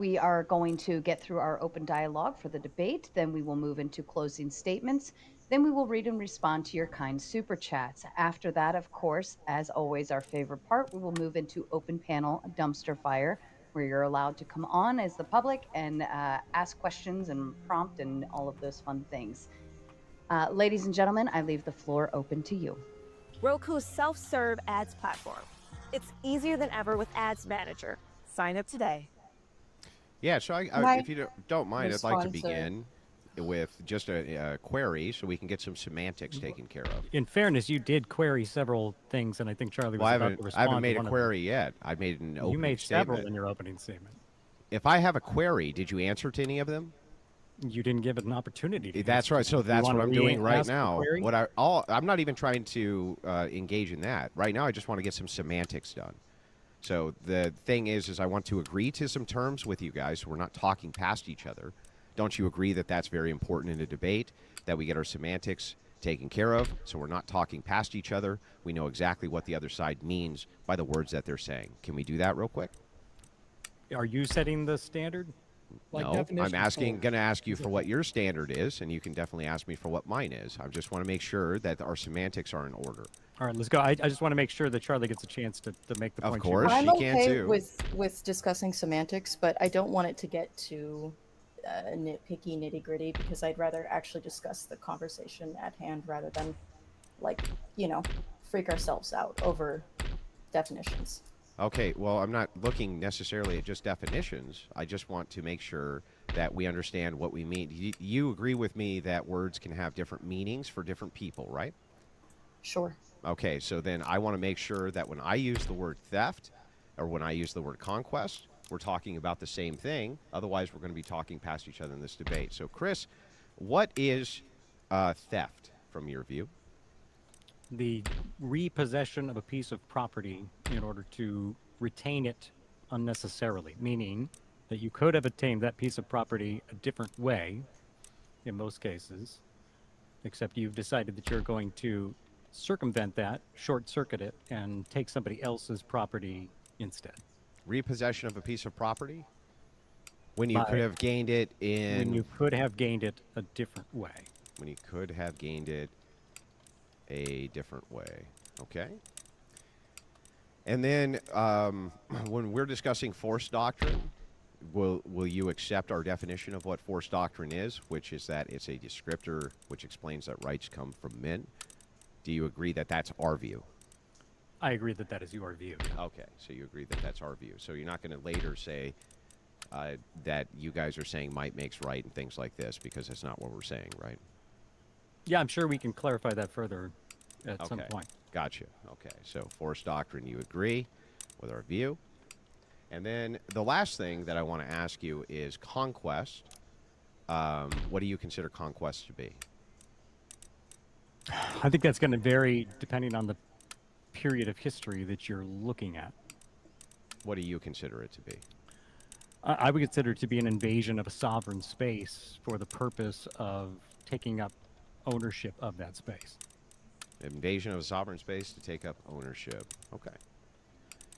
We are going to get through our open dialogue for the debate. Then we will move into closing statements. Then we will read and respond to your kind super chats. After that, of course, as always, our favorite part, we will move into open panel dumpster fire, where you're allowed to come on as the public and ask questions and prompt and all of those fun things. Ladies and gentlemen, I leave the floor open to you. Roku's self-serve ads platform. It's easier than ever with Ads Manager. Sign up today. Yeah, so Can I if you don't mind, I'd like to respond to? begin with just a query so we can get some semantics taken care of. In fairness, you did query several things, and I think Charlie was Well, about to I respond haven't made to a one query yet. I made an of them. opening You made statement. several in your opening statement. If I have a query, did you answer to any of them? You didn't give it an opportunity to That's answer. right. So You that's wanna what I'm doing right re-ask the now. query? I'm not even trying to engage in that right now. I just want to get some semantics done. So the thing is I want to agree to some terms with you guys. So we're not talking past each other. Don't you agree that that's very important in a debate, that we get our semantics taken care of, so we're not talking past each other? We know exactly what the other side means by the words that they're saying. Can we do that real quick? Are you setting the standard? No, I'm going to ask you for what your standard is, and you can definitely ask me for what mine is. I just want to make sure that our semantics are in order. All right, let's go. I just want to make sure that Charlie gets a chance to make the Of point. course. I'm she can okay too. with discussing semantics, but I don't want it to get too nitpicky, nitty gritty, because I'd rather actually discuss the conversation at hand rather than, freak ourselves out over definitions. Okay, well, I'm not looking necessarily at just definitions. I just want to make sure that we understand what we mean. You agree with me that words can have different meanings for different people, right? Sure. Okay, so then I want to make sure that when I use the word theft or when I use the word conquest, we're talking about the same thing. Otherwise, we're going to be talking past each other in this debate. So, Chris, what is theft from your view? The repossession of a piece of property in order to retain it unnecessarily, meaning that you could have obtained that piece of property a different way in most cases, except you've decided that you're going to circumvent that, short circuit it, and take somebody else's property instead. Repossession of a piece of property? When you could have gained it in... When you could have gained it a different way. When you could have gained it a different way. Okay. And then when we're discussing force doctrine, will you accept our definition of what force doctrine is, which is that it's a descriptor which explains that rights come from men? Do you agree that that's our view? I agree that that is your view. Okay, so you agree that that's our view. So you're not going to later say that you guys are saying might makes right and things like this, because that's not what we're saying, right? Yeah, I'm sure we can clarify that further at some point. Gotcha. Okay, so force doctrine, you agree with our view. And then the last thing that I want to ask you is conquest. What do you consider conquest to be? I think that's going to vary depending on the period of history that you're looking at. What do you consider it to be? I would consider it to be an invasion of a sovereign space for the purpose of taking up ownership of that space. Invasion of a sovereign space to take up ownership. Okay.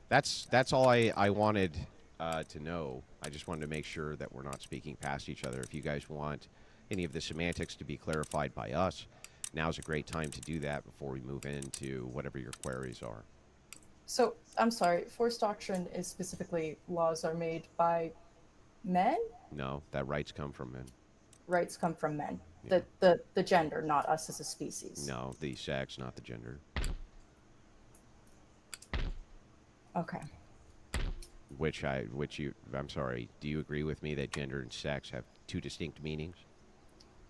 That's all I wanted to know. I just wanted to make sure that we're not speaking past each other. If you guys want any of the semantics to be clarified by us, now's a great time to do that before we move into whatever your queries are. So, I'm sorry, force doctrine is specifically laws are made by men? No, that rights come from men. Rights come from men. Yeah. The gender, not us as a species. No, the sex, not the gender. Okay. I'm sorry, do you agree with me that gender and sex have two distinct meanings?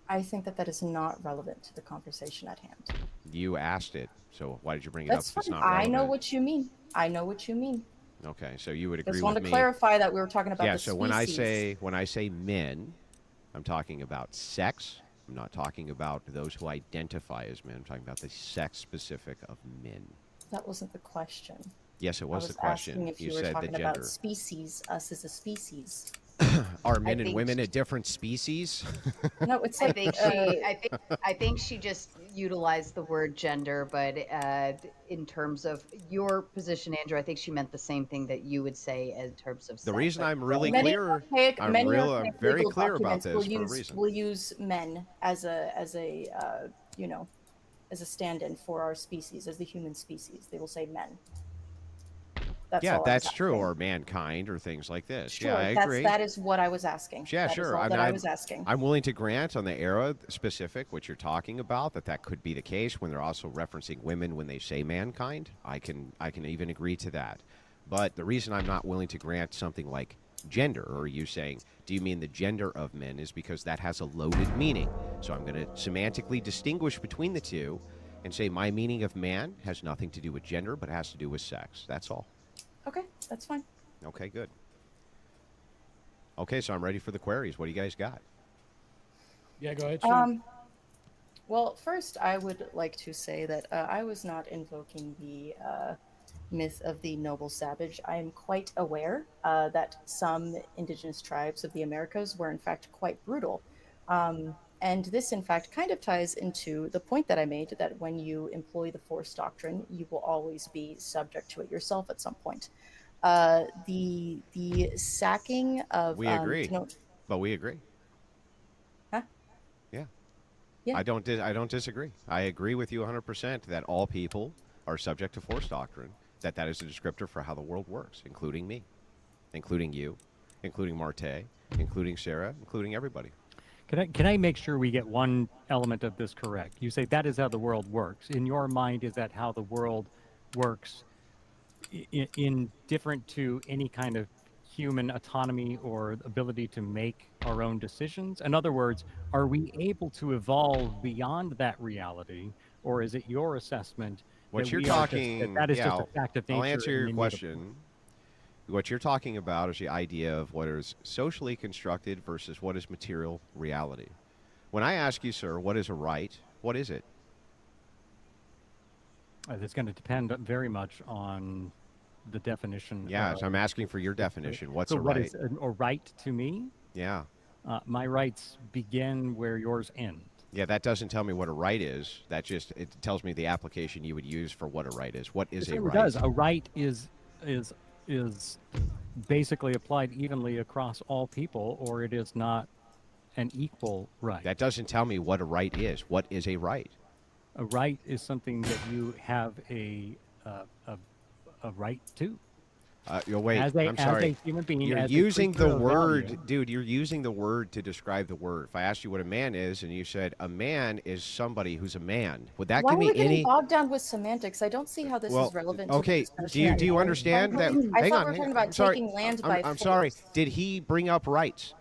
I think that is not relevant to the conversation at hand. You asked it, so why did you bring it That's up if it's fine. not relevant? I know what you mean. I know what you mean. Okay, so you would agree Just with me. wanted to clarify that we were talking about yeah, the so species. when I say men, I'm talking about sex. I'm not talking about those who identify as men. I'm talking about the sex specific of men. That wasn't the question. Yes, it was the I was question. asking if you were said talking the about gender. species, us as a species. Are men and think women a different species? No, it's I like think she just utilized the word gender, but in terms of your position, Andrew, I think she meant the same thing that you would say in terms of The sex. reason Like, I'm really many clear, archaic I'm very legal clear about documents this for a reason. will use men as a you know, as a stand-in for our species, as the human species. They will say men. That's Yeah, all I was that's true, asking. or mankind, or things like this. Yeah, I Sure, agree. that is what I was asking. Yeah, That is sure. all I that mean, I was asking. I'm willing to grant on the era specific what you're talking about that could be the case when they're also referencing women when they say mankind. I can even agree to that. But the reason I'm not willing to grant something like gender, or you saying, do you mean the gender of men, is because that has a loaded meaning. So I'm going to semantically distinguish between the two and say my meaning of man has nothing to do with gender, but it has to do with sex. That's all. Okay, that's fine. Okay, good. Okay, so I'm ready for the queries. What do you guys got? Yeah, go ahead, shoot. Well, first, I would like to say that I was not invoking the myth of the noble savage. I am quite aware that some indigenous tribes of the Americas were, in fact, quite brutal. And this, in fact, kind of ties into the point that I made that when you employ the force doctrine, you will always be subject to it yourself at some point. The sacking of We agree, but we agree. huh? Yeah. Yeah. I don't disagree. I agree with you 100% that all people are subject to force doctrine, that is a descriptor for how the world works, including me, including you, including Marte, including Sarah, including everybody. Can I make sure we get one element of this correct? You say that is how the world works. In your mind, is that how the world works in different to any kind of human autonomy or ability to make our own decisions? In other words, are we able to evolve beyond that reality, or is it your assessment What that you're we are just talking, that is yeah, just a fact of nature? I'll answer your and immutable? question. What you're talking about is the idea of what is socially constructed versus what is material reality. When I ask you, sir, what is a right, what is it? It's going to depend very much on the definition. Yeah, so I'm asking for your definition. What's so a what right? is a right to me? Yeah. My rights begin where yours end. Yeah, that doesn't tell me what a right is. That just it tells me the application you would use for what a right is. What is It a certainly right? does. A right is basically applied evenly across all people, or it is not an equal right. That doesn't tell me what a right is. What is a right? A right is something that you have a right to. Wait, I'm As sorry. a human being, You're as a using the creature of word, value. dude. You're using the word to describe the word. If I asked you what a man is, and you said a man is somebody who's a man, would that Why give are me we getting any? bogged down with semantics? I don't see how this Well, is relevant okay. to the Do you discussion. understand that? I Hang thought on. we were talking about I'm sorry. taking land by I'm sorry. force. Did he bring up rights?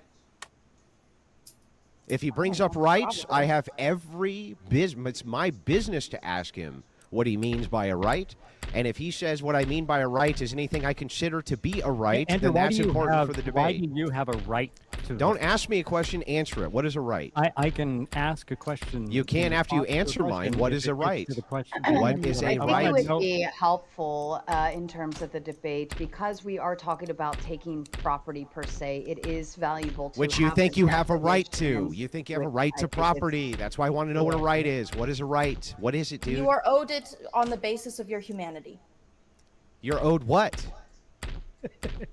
If he brings up rights, I have every business. It's my business to ask him what he means by a right. And if he says what I mean by a right is anything I consider to be a right, Andrew, then that's important for the debate. Why do you have a right to Don't vote? ask me a question, answer it. What is a right? I can ask a question. You can in after you response to a answer mine. question What if is it a gets right? to the question. What is a I think right? it would No, be helpful in terms of the debate because we are talking about taking property per se. It is valuable to Which you have think the you have a right definition to. You think you have a which right I to think it's- property. That's why I want to know what a right is. What is a right? What is it, dude? You are owed it on the basis of your humanity. You're owed what?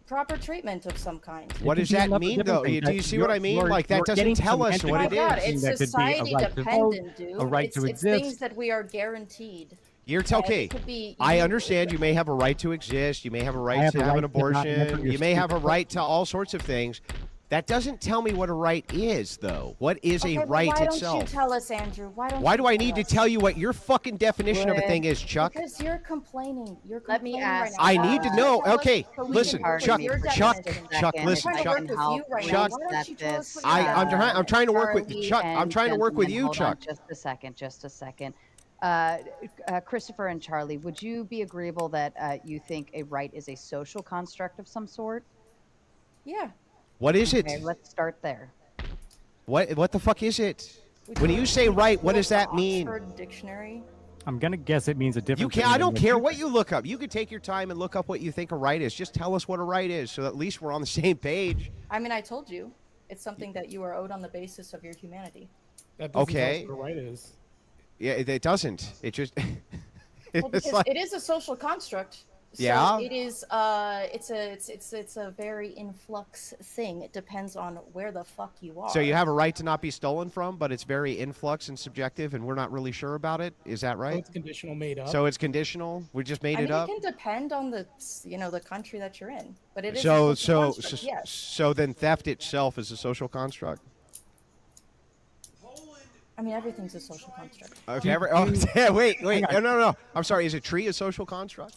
Proper treatment of some kind. What does that mean, though? Do you see what I mean? Like, that doesn't tell us what My it God, is. it's That could be a society right to vote, dependent, dude. a right to It's things exist. that we are guaranteed. You're And okay. it could be I you- understand you may have a right to exist. You may have a right have to a have an right to not answer abortion. your You may have a stupid right to all sorts of things. That doesn't tell me what a right is, though. What is Okay, a but right why itself? don't you tell us, Andrew? Why do I need to tell you what your fucking definition of a thing is, Chuck? Because you're complaining. You're Let me complaining right ask, now. I Why need to don't you know. tell us Okay, so we listen, can work with Chuck, your Chuck, definition? Chuck, I'm listen, trying to Chuck, work with you right Chuck, now. Why don't you tell us what I, your I'm, definition I'm trying to work with Charlie Chuck. I'm and trying to work with gentlemen, you, hold on Chuck. just a second, just a second. Christopher and Charlie, would you be agreeable that you think a right is a social construct of some sort? Yeah. What is it? Okay, let's start there. What the fuck is it? Would When like you to say see right, what the does that mean? Oxford Dictionary. I'm gonna guess it means a different. You thing can't. I than don't care you what think. you look up. You can take your time and look up what you think a right is. Just tell us what a right is, so at least we're on the same page. I mean, I told you, it's something that you are owed on the basis of your humanity. That doesn't tell us Okay. what a right is. Yeah, it doesn't. It just. Well, it's because like, it is a social construct. So Yeah? it is. It's a very influx thing. It depends on where the fuck you are. so you have a right to not be stolen from, but it's very influx and subjective, and we're not really sure about it. Is that So right? it's conditional, made up. So it's conditional. We just made I it mean, up. it can depend on the the country that you're in, but it is. a So social so construct, so, yes. so then theft itself is a social construct. I mean, everything's a social construct. Okay. Yeah, wait. No. I'm sorry. Is a tree a social construct?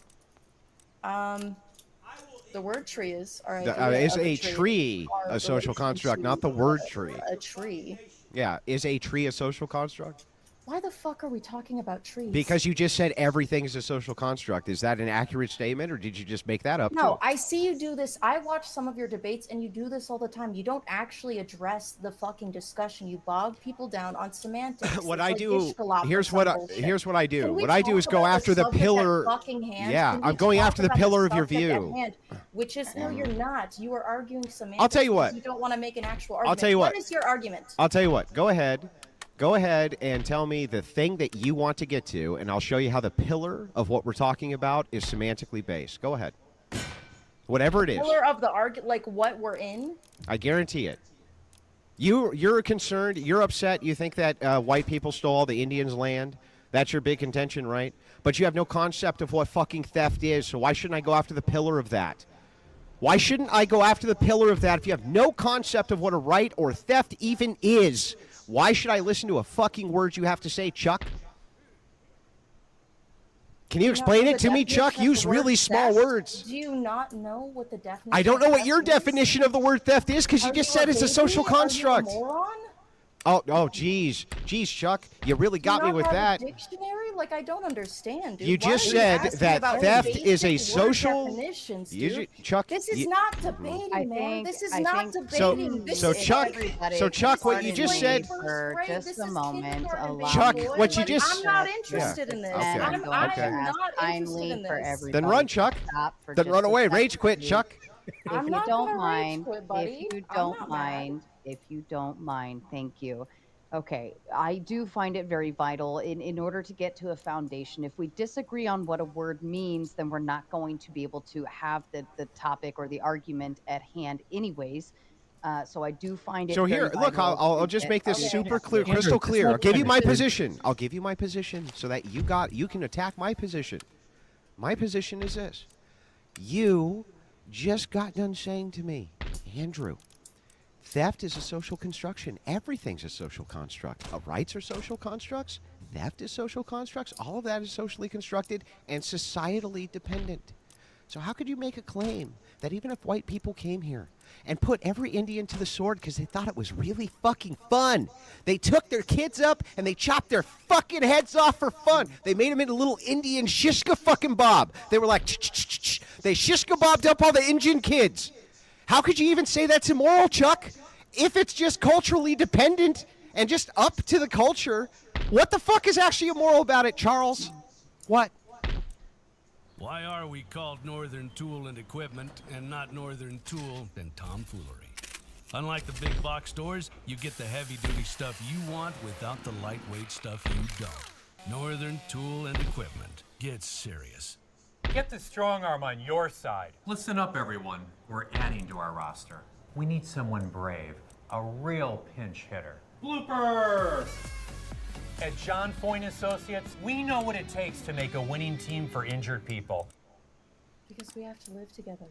The word tree is. All right. Is a tree a social construct, not the word tree? A tree. Yeah. Is a tree a social construct? Why the fuck are we talking about trees? Because you just said everything is a social construct. Is that an accurate statement, or did you just make that up? No, too? I see you do this. I watch some of your debates, and you do this all the time. You don't actually address the fucking discussion. You bog people down on semantics. What It's I like do Ishkalop or here's some what bullshit. here's what I do. Can we What I do talk is go about after the subject at pillar. fucking hand? Yeah, Can we I'm going talk after the about pillar of your subject at view. hand? Which is no, you're not. You are arguing semantics. I'll tell you because what. You don't want to make an actual argument. I'll tell you what. What is your argument? I'll tell you what. Go ahead. Go ahead and tell me the thing that you want to get to, and I'll show you how the pillar of what we're talking about is semantically based. Go ahead. Whatever it is. Pillar of the argument, like what we're in. I guarantee it. You're concerned. You're upset. You think that white people stole all the Indians' land. That's your big contention, right? But you have no concept of what fucking theft is. So why shouldn't I go after the pillar of that? Why shouldn't I go after the pillar of that if you have no concept of what a right or theft even is? Why should I listen to a fucking word you have to say, Chuck? Can you explain it to me, Chuck? Use really small words. Do you not know what the definition? I don't know of what theft your is? definition of the word theft is because you Are just you said it's a baby? social construct. Are you a moron? Oh, geez, Chuck, you really Do you got me not with have that. a dictionary? Like, I don't understand, dude. You Why just are said asking that about theft basic is a word social- definitions, You dude. Chuck, This is you- not debating, I man. think- This is I not think- debating. This So is Chuck- Everybody, so Chuck, what pardon you just me said- for Grade. just This a is moment, kindergarten, allow baby Chuck, boy. what you Like, just- I'm not Yeah. interested in this. Okay. And I'm I going am to ask not interested kindly in for this. everybody. Then run, to Chuck. stop for Then just run a away. second, Rage quit, please. Chuck. I'm If you not don't gonna rage mind, quit, buddy. if you I'm don't not mad. mind, if you don't mind, thank you. Okay, I do find it very vital in order to get to a foundation. If we disagree on what a word means, then we're not going to be able to have the topic or the argument at hand anyways. So I do find it So very here, look, vital I'll to just get- make this Okay. super clear, Andrew, crystal just clear. let I'll give you my me finish. position. I'll give you my position so that you can attack my position. My position is this. You just got done saying to me, Andrew, theft is a social construction. Everything's a social construct. Rights are social constructs. Theft is social constructs. All of that is socially constructed and societally dependent. So how could you make a claim that even if white people came here and put every Indian to the sword because they thought it was really fucking fun, they took their kids up and they chopped their fucking heads off for fun. They made them into little Indian shishka fucking bob. They were like, ch-ch-ch-ch. They shishka bobbed up all the Indian kids. How could you even say that's immoral, Chuck? If it's just culturally dependent and just up to the culture, what the fuck is actually immoral about it, Charles? What? Why are we called Northern Tool and Equipment and not Northern Tool and Tomfoolery? Unlike the big box stores, you get the heavy-duty stuff you want without the lightweight stuff you don't. Northern Tool and Equipment. Get serious. Get the strong arm on your side. Listen up, everyone. We're adding to our roster. We need someone brave, a real pinch hitter. Bloopers! At John Foyne Associates, we know what it takes to make a winning team for injured people. Because we have to live together.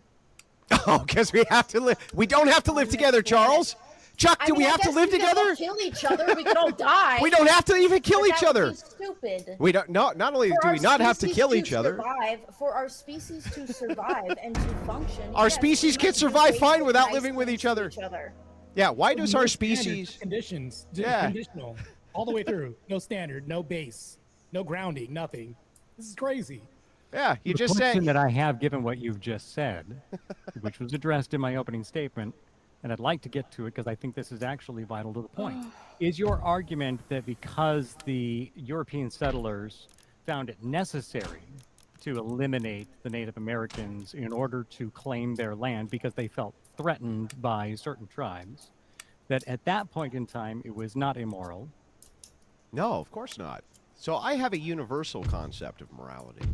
Oh, because we have to live. We don't have to live together, Charles. Chuck, do we have to live together? Kill each other. We could all die. We don't have to even kill But each that would other. be stupid. We don't. No, not only For do our we not have to species kill each other, survive, for our species to survive and to function, Our yes, species we can must do survive things fine that without nice living with things each to other. each other. yeah. Why does No our standard, species? conditions, Yeah. conditional, all the way through. No standard, no base, no grounding, nothing. This is crazy. Yeah, you The just question said. that I have, given what you've just said, which was addressed in my opening statement, and I'd like to get to it because I think this is actually vital to the point, is your argument that because the European settlers found it necessary to eliminate the Native Americans in order to claim their land because they felt threatened by certain tribes, that at that point in time it was not immoral. No, of course not. So I have a universal concept of morality.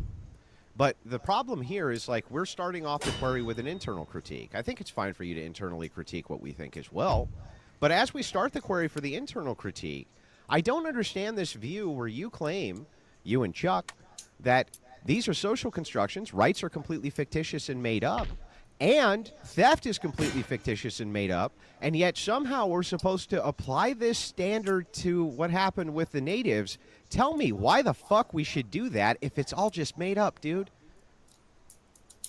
But the problem here is like we're starting off the query with an internal critique. I think it's fine for you to internally critique what we think as well. But as we start the query for the internal critique, I don't understand this view where you claim, you and Chuck, that these are social constructions, rights are completely fictitious and made up, and theft is completely fictitious and made up, and yet somehow we're supposed to apply this standard to what happened with the natives. Tell me why the fuck we should do that if it's all just made up, dude.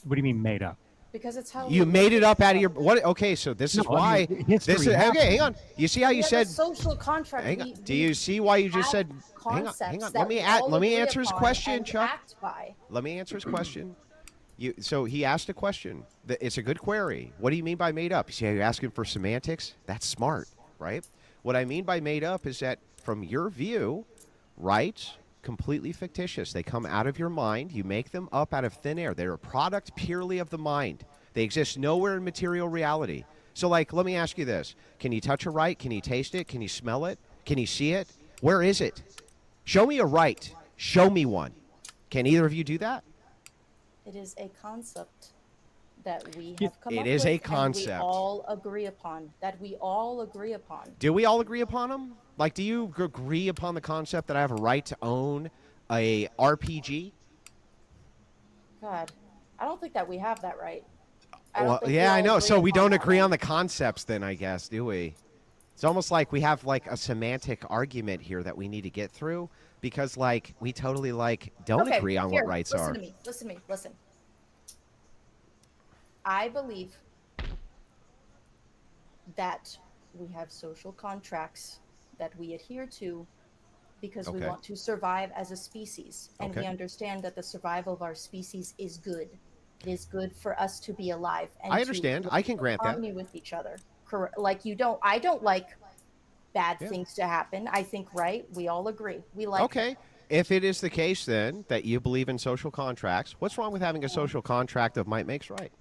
What do you mean made up? Because it's how You made it up out of your what? Okay, so this is No, I why. mean, history This is happened. okay. Hang on. You see how you we have said? a social contract. Hang on. We- Do we you see why you just have said? Hang on. Hang concepts on. that Let me we all let me agree answer his upon question, and Chuck. act by. Let me answer his question. So he asked a question. It's a good query. What do you mean by made up? You see how you're asking for semantics? That's smart, right? What I mean by made up is that from your view, rights completely fictitious. They come out of your mind. You make them up out of thin air. They're a product purely of the mind. They exist nowhere in material reality. So, like, let me ask you this. Can you touch a right? Can you taste it? Can you smell it? Can you see it? Where is it? Show me a right. Show me one. Can either of you do that? It is a concept that we It- have come It up is with a and concept. we all agree upon. That we all agree upon. Do we all agree upon them? Like, do you agree upon the concept that I have a right to own a RPG? God, I don't think that we have that right. I don't Well, think we yeah, I all know. agree So we upon don't that agree right. on the concepts then, I guess, do we? It's almost like we have like a semantic argument here that we need to get through because like we totally like don't Okay, agree on here, what rights listen are. to me. Listen to me. Listen. I believe that we have social contracts that we adhere to because we Okay. want to survive as a species. And we Okay. understand that the survival of our species is good. It is good for us to be alive. And I to understand. live I can in grant that. harmony with each other. Correct. Like I don't like bad Yeah. things to happen. I think, right? We all agree. We like Okay. If it is the case then that you believe in social contracts, what's wrong with having a social contract of might makes right?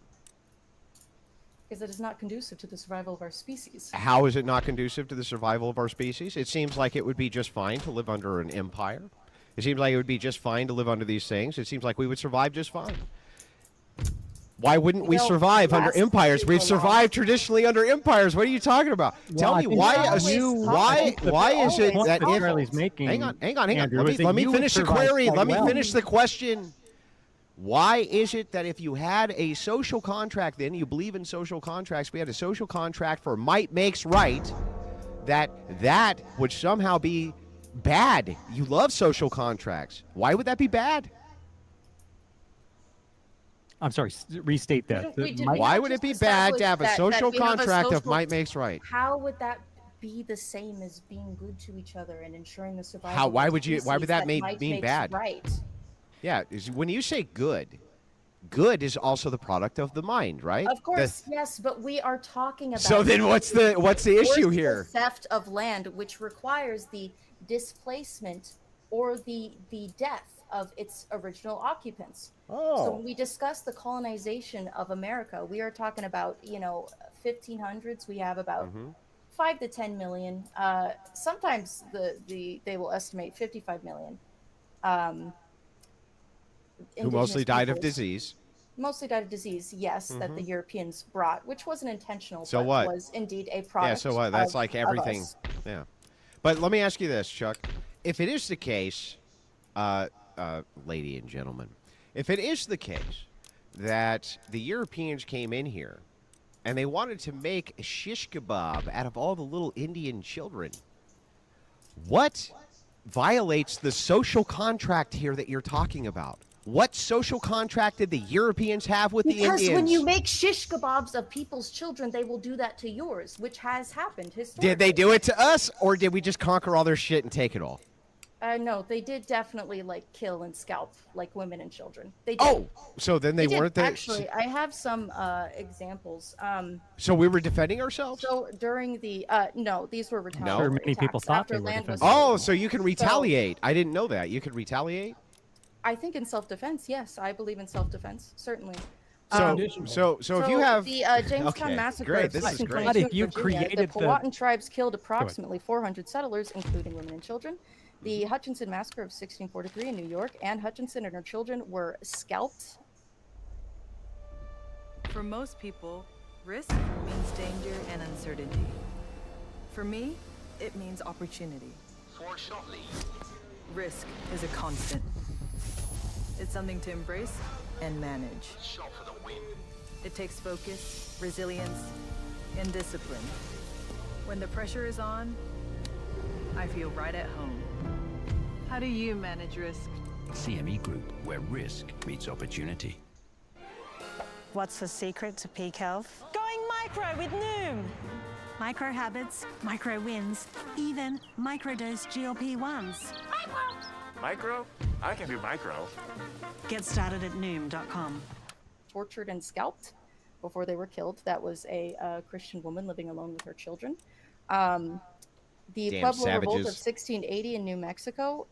because it is not conducive to the survival of our species. How is it not conducive to the survival of our species? It seems like it would be just fine to live under an empire. It seems like it would be just fine to live under these things. It seems like we would survive just fine. Why wouldn't we Well, survive under last empires? We've super long. survived traditionally under empires. What are you talking about? Tell I me think why? that always Why? talk- Why is it always that that if? Charlie's making? Hang on. Andrew, is that Let me you would finish the survive query. quite Let me well. finish the question. Why is it that if you had a social contract, then you believe in social contracts, we had a social contract for might makes right, that would somehow be bad? You love social contracts. Why would that be bad? I'm sorry, restate that. Didn't we- did My- we Why not would it just be bad to have a establish that social we have a contract of social- might makes right? How would that be the same as being good to each other and ensuring the survival? How- of why the would you- why would species that mean makes bad? Right. Yeah, when you say good, good is also the product of the mind, right? Of course, yes, but we are talking about. So then what's the issue forcible here? Theft of land, which requires the displacement or the death of its original occupants. So Oh. when we discuss the colonization of America, we are talking about 1500s. We have about Mm-hmm. 5 to 10 million. Sometimes they will estimate 55 million. Who mostly indigenous died of peoples. disease. Mostly died of disease, yes, that the Europeans brought, which wasn't intentional, So but what? was indeed a Yeah, product. so what? That's of- like of everything. us. Yeah. But let me ask you this, Chuck. If it is the case, lady and gentlemen, if it is the case that the Europeans came in here and they wanted to make a shish kebab out of all the little Indian children, what violates the social contract here that you're talking about? What social contract did the Europeans have with the Because Indians? when you make shish kebabs of people's children, they will do that to yours, which has happened historically. Did they do it to us, or did we just conquer all their shit and take it all? No, they did definitely kill and scalp women and children. They did. Oh, so then they did. weren't the. Actually, I have some examples. So we were defending ourselves. So during the no, these were retaliatory Sure, many people attacks thought after they were land was defending Oh, taken. so you can retaliate. I didn't know that. You could retaliate. I think in self-defense, yes, I believe in self-defense, certainly. So if you have the Jamestown okay, Massacre great, of this is great. 1622 If you in Virginia, the created the- Powhatan tribes killed approximately 400 settlers, including women and children. The Hutchinson Massacre of 1643 in New York, Anne Hutchinson and her children were scalped. For most people, risk means danger and uncertainty. For me, it means opportunity. Risk is a constant. It's something to embrace and manage. It takes focus, resilience, and discipline. When the pressure is on, I feel right at home. How do you manage risk? CME Group, where risk meets opportunity. What's the secret to peak health? Going micro with Noom. Micro habits, micro wins, even microdose GLP-1s. Micro? I can do micro. Get started at Noom.com. Tortured and scalped before they were killed. That was a Christian woman living alone with her children. The Damn Pueblo Revolt of savages. 1680 in New Mexico.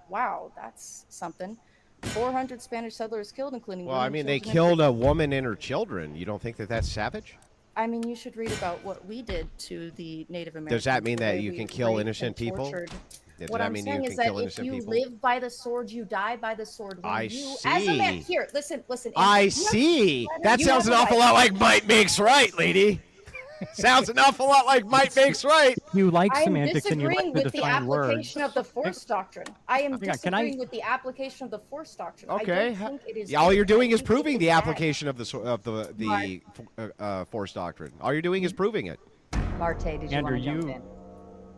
Wow, that's something. 400 Spanish settlers killed, including Well, women, I mean, they children, and killed a woman and her children. You don't think that that's savage? I mean, you should read about what we did to the Native Americans. Does that mean the that way you we can kill raped innocent and people? tortured. Does What that I'm mean saying you is can that kill if innocent you people? live by the sword, you die by the sword. When I you, as a man, see. here, listen. I you have- see. That you sounds have an a awful right. lot like might makes right, lady. Sounds an awful lot like might makes right. You like I'm semantics and you like disagreeing to with the define words. application of the force doctrine. I am Hang on, can I- disagreeing with the application of the force doctrine. Okay. I don't think it is Yeah, all good. you're doing I is think proving it the is bad. application of the force doctrine. All you're doing is proving it. Marte, did you Andrew, want to jump you- in?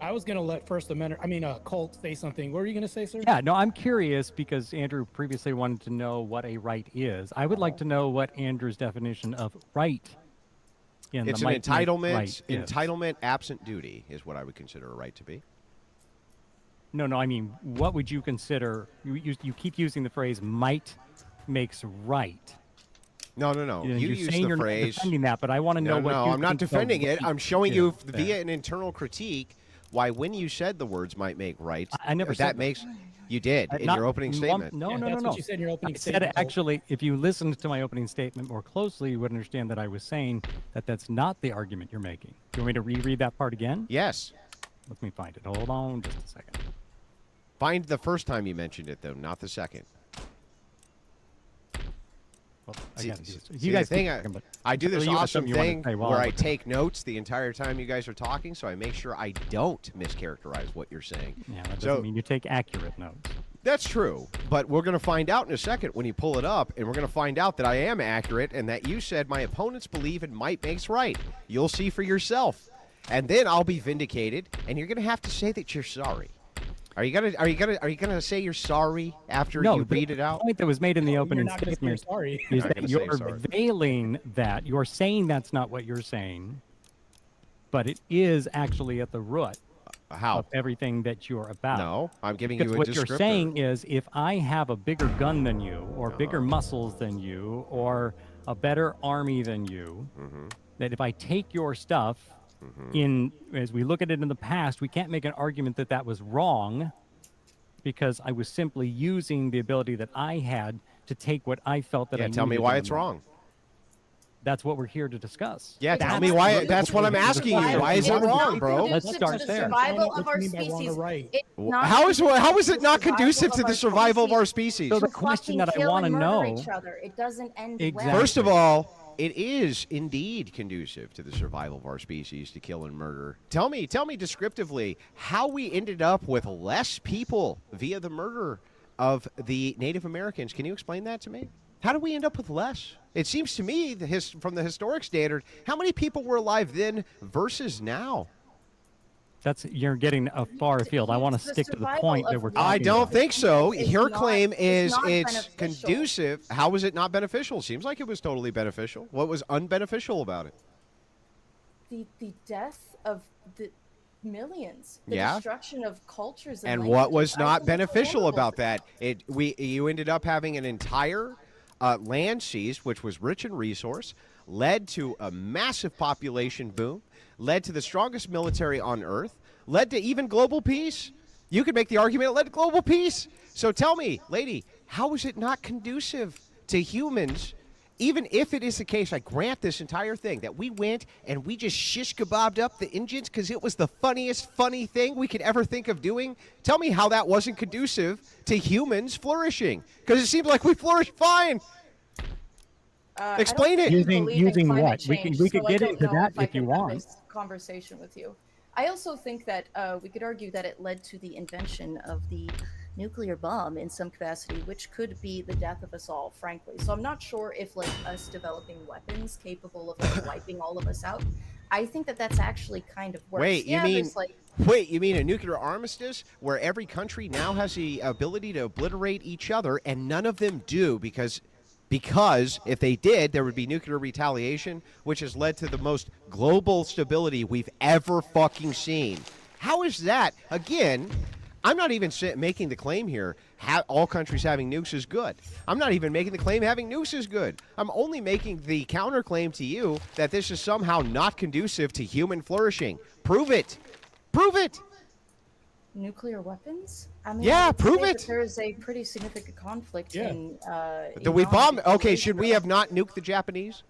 I was gonna let First Amendment, Colt say something. What were you gonna say, sir? Yeah, no, I'm curious because Andrew previously wanted to know what a right is. I would like to know what Andrew's definition of right in It's the an might make entitlement. right is. Entitlement absent duty is what I would consider a right to be. No, I mean, what would you consider? You keep using the phrase "might makes right." No. You know, You you're use saying the you're phrase. not defending that, but I want to know what. No, you I'm not think the defending it. right I'm showing you is via there. an internal critique why when you said the words might make right, I never said that makes you did in Not your opening one- statement. No, Yeah, no, that's no. what you said in your opening I statement, said Colt. actually, if you listened to my opening statement more closely, you would understand that I was saying that that's not the argument you're making. Do you want me to reread that part again? Yes. Let me find it. Hold on just a second. Find the first time you mentioned it though, not the second. Well, I See, gotta do this. see, You guys the thing, keep talking, but I do this you have awesome something you wanna thing say while where I'm I looking. take notes the entire time you guys are talking, so I make sure I don't mischaracterize what you're saying. Yeah, that So- doesn't mean you take accurate notes. That's true, but we're going to find out in a second when you pull it up, and we're going to find out that I am accurate and that you said my opponents believe in might makes right. You'll see for yourself, and then I'll be vindicated, and you're going to have to say that you're sorry. Are you gonna say you're sorry after No, you the read it out? point that was made in the You're opening not gonna say statement sorry. is Not that gonna say you're sorry. veiling that. You're saying that's not what you're saying, but it is actually at the root How? of everything that you're about. No, I'm giving Because you a what descriptor. you're saying is if I have a bigger gun than you, or bigger muscles than you, or a better army than you, that if I take your stuff in, as we look at it in the past, we can't make an argument that that was wrong because I was simply using the ability that I had to take what I felt that I tell me needed why in it's the moment. wrong. That's what we're here to discuss. Yeah, tell That's me why. what- That's what I'm asking you. Why is it It's wrong, not bro? Let's conducive start to the there. survival What of do our you mean by wrong or species. right? It's not How is conducive it to not the conducive to survival the of survival of our species species? So the to question fucking that I kill want to and murder know, each other. It doesn't end Exactly. well. First of all, it is indeed conducive to the survival of our species to kill and murder. Tell me descriptively how we ended up with less people via the murder of the Native Americans. Can you explain that to me? How did we end up with less? It seems to me, from the historic standard, how many people were alive then versus now? you're getting a far afield. I want to It's the stick to the survival point that of we're one. talking I don't about. think so. It's Her not- claim it's is not it's beneficial. conducive. How is it not beneficial? Seems like it was totally beneficial. What was unbeneficial about it? The death of the millions, the Yeah. destruction of cultures And what languages. was I not think it's beneficial horrible. about that? You ended up having an entire land seized, which was rich in resource, led to a massive population boom, led to the strongest military on earth, led to even global peace. You could make the argument it led to global peace. So tell me, lady, how is it not conducive to humans? Even if it is the case, I grant this entire thing, that we went and we just shish kebabbed up the engines because it was the funniest, funny thing we could ever think of doing. Tell me how that wasn't conducive to humans flourishing, because it seems like we flourished fine. Explain it. Using what? We could get into that if you want. This conversation with you. I also think that we could argue that it led to the invention of the nuclear bomb in some capacity, which could be the death of us all, frankly. So I'm not sure if like us developing weapons capable of like, wiping all of us out. I think that that's actually kind of worse. Wait, yeah, you mean a nuclear armistice where every country now has the ability to obliterate each other, and none of them do because if they did, there would be nuclear retaliation, which has led to the most global stability we've ever fucking seen. How is that? Again, I'm not even making the claim here all countries having nukes is good. I'm not even making the claim having nukes is good. I'm only making the counterclaim to you that this is somehow not conducive to human flourishing. Prove it. Prove it. Nuclear weapons? I mean, yeah, prove it. There is a pretty significant conflict in. Do we bomb? Okay, should we have not nuked the Japanese?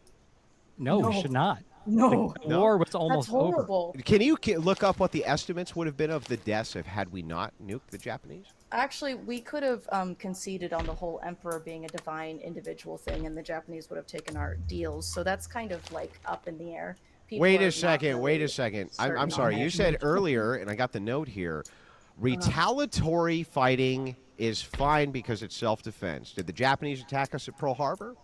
No, we should not. No. The war was almost That's horrible. over. Can you look up what the estimates would have been of the deaths had we not nuked the Japanese? Actually, we could have conceded on the whole emperor being a divine individual thing, and the Japanese would have taken our deals. So that's kind of like up in the air. Wait a second. I'm sorry. You said earlier, and I got the note here, retaliatory fighting is fine because it's self-defense. Did the Japanese attack us at Pearl Harbor?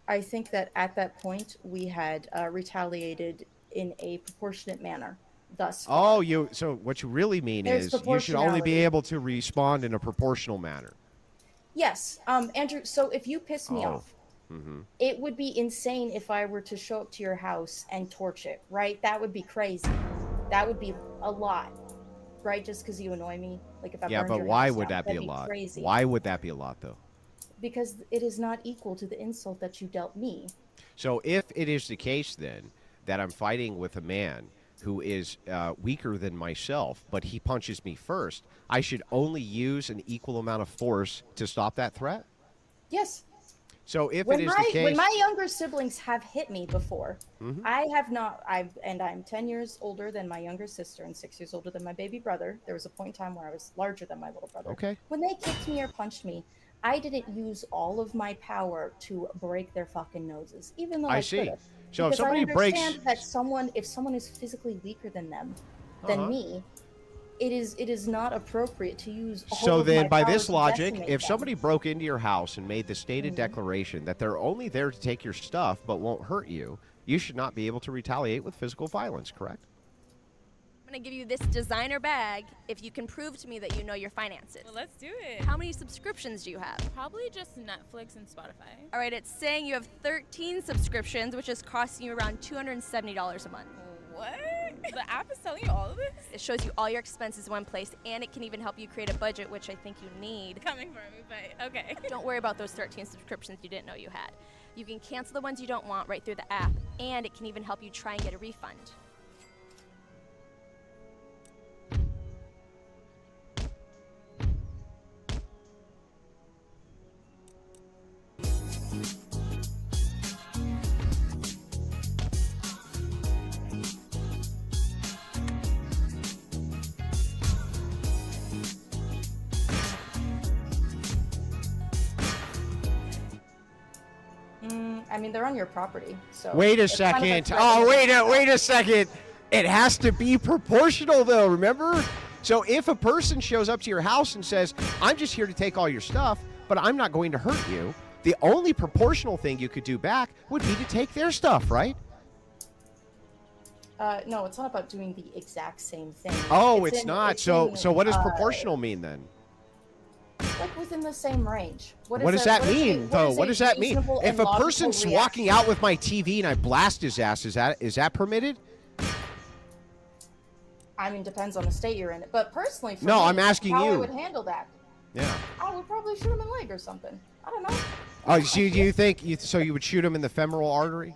I think that at that point we had retaliated in a proportionate manner. Thus far. So what you really mean is you should only be able to respond in a proportional manner. Yes, Andrew. So if you piss me off, it would be insane if I were to show up to your house and torch it. Right? That would be crazy. That would be a lot. Right? Just because you annoy me. Like if I burned but your why house would down, that be a that'd lot? Crazy. Why would that be a lot, though? Because it is not equal to the insult that you dealt me. So if it is the case, then, that I'm fighting with a man who is weaker than myself, but he punches me first, I should only use an equal amount of force to stop that threat? Yes. So if it is the case... When my younger siblings have hit me before, I have not... I'm 10 years older than my younger sister and 6 years older than my baby brother. There was a point in time where I was larger than my little brother. Okay. When they kicked me or punched me, I didn't use all of my power to break their fucking noses, even though I see. could have. So because if somebody I breaks, understand that if someone is physically weaker than me, it is not appropriate to use all so of then my by power this to logic, decimate if them. somebody broke into your house and made the stated declaration that they're only there to take your stuff but won't hurt you, you should not be able to retaliate with physical violence, correct? I'm going to give you this designer bag if you can prove to me that you know your finances. Well, let's do it. How many subscriptions do you have? Probably just Netflix and Spotify. All right, it's saying you have 13 subscriptions, which is costing you around $270 a month. What? The app is telling you all of this? It shows you all your expenses in one place, and it can even help you create a budget, which I think you need. Coming from me, but okay. Don't worry about those 13 subscriptions you didn't know you had. You can cancel the ones you don't want right through the app, and it can even help you try and get a refund. I mean, they're on your property, so... Wait a second. Wait a second. It has to be proportional, though, remember? So if a person shows up to your house and says, I'm just here to take all your stuff, but I'm not going to hurt you, the only proportional thing you could do back would be to take their stuff, right? No, it's not about doing the exact same thing. It's not. So what does proportional mean, then? Like within the same range. What does that mean, though? What does that mean? If a person's walking out with my TV and I blast his ass, is that permitted? I mean, depends on the state you're in. But personally, for No, me, I'm asking how I you. would handle that. Yeah. I would probably shoot him in the leg or something. I don't know. Oh, so you think you would shoot him in the femoral artery?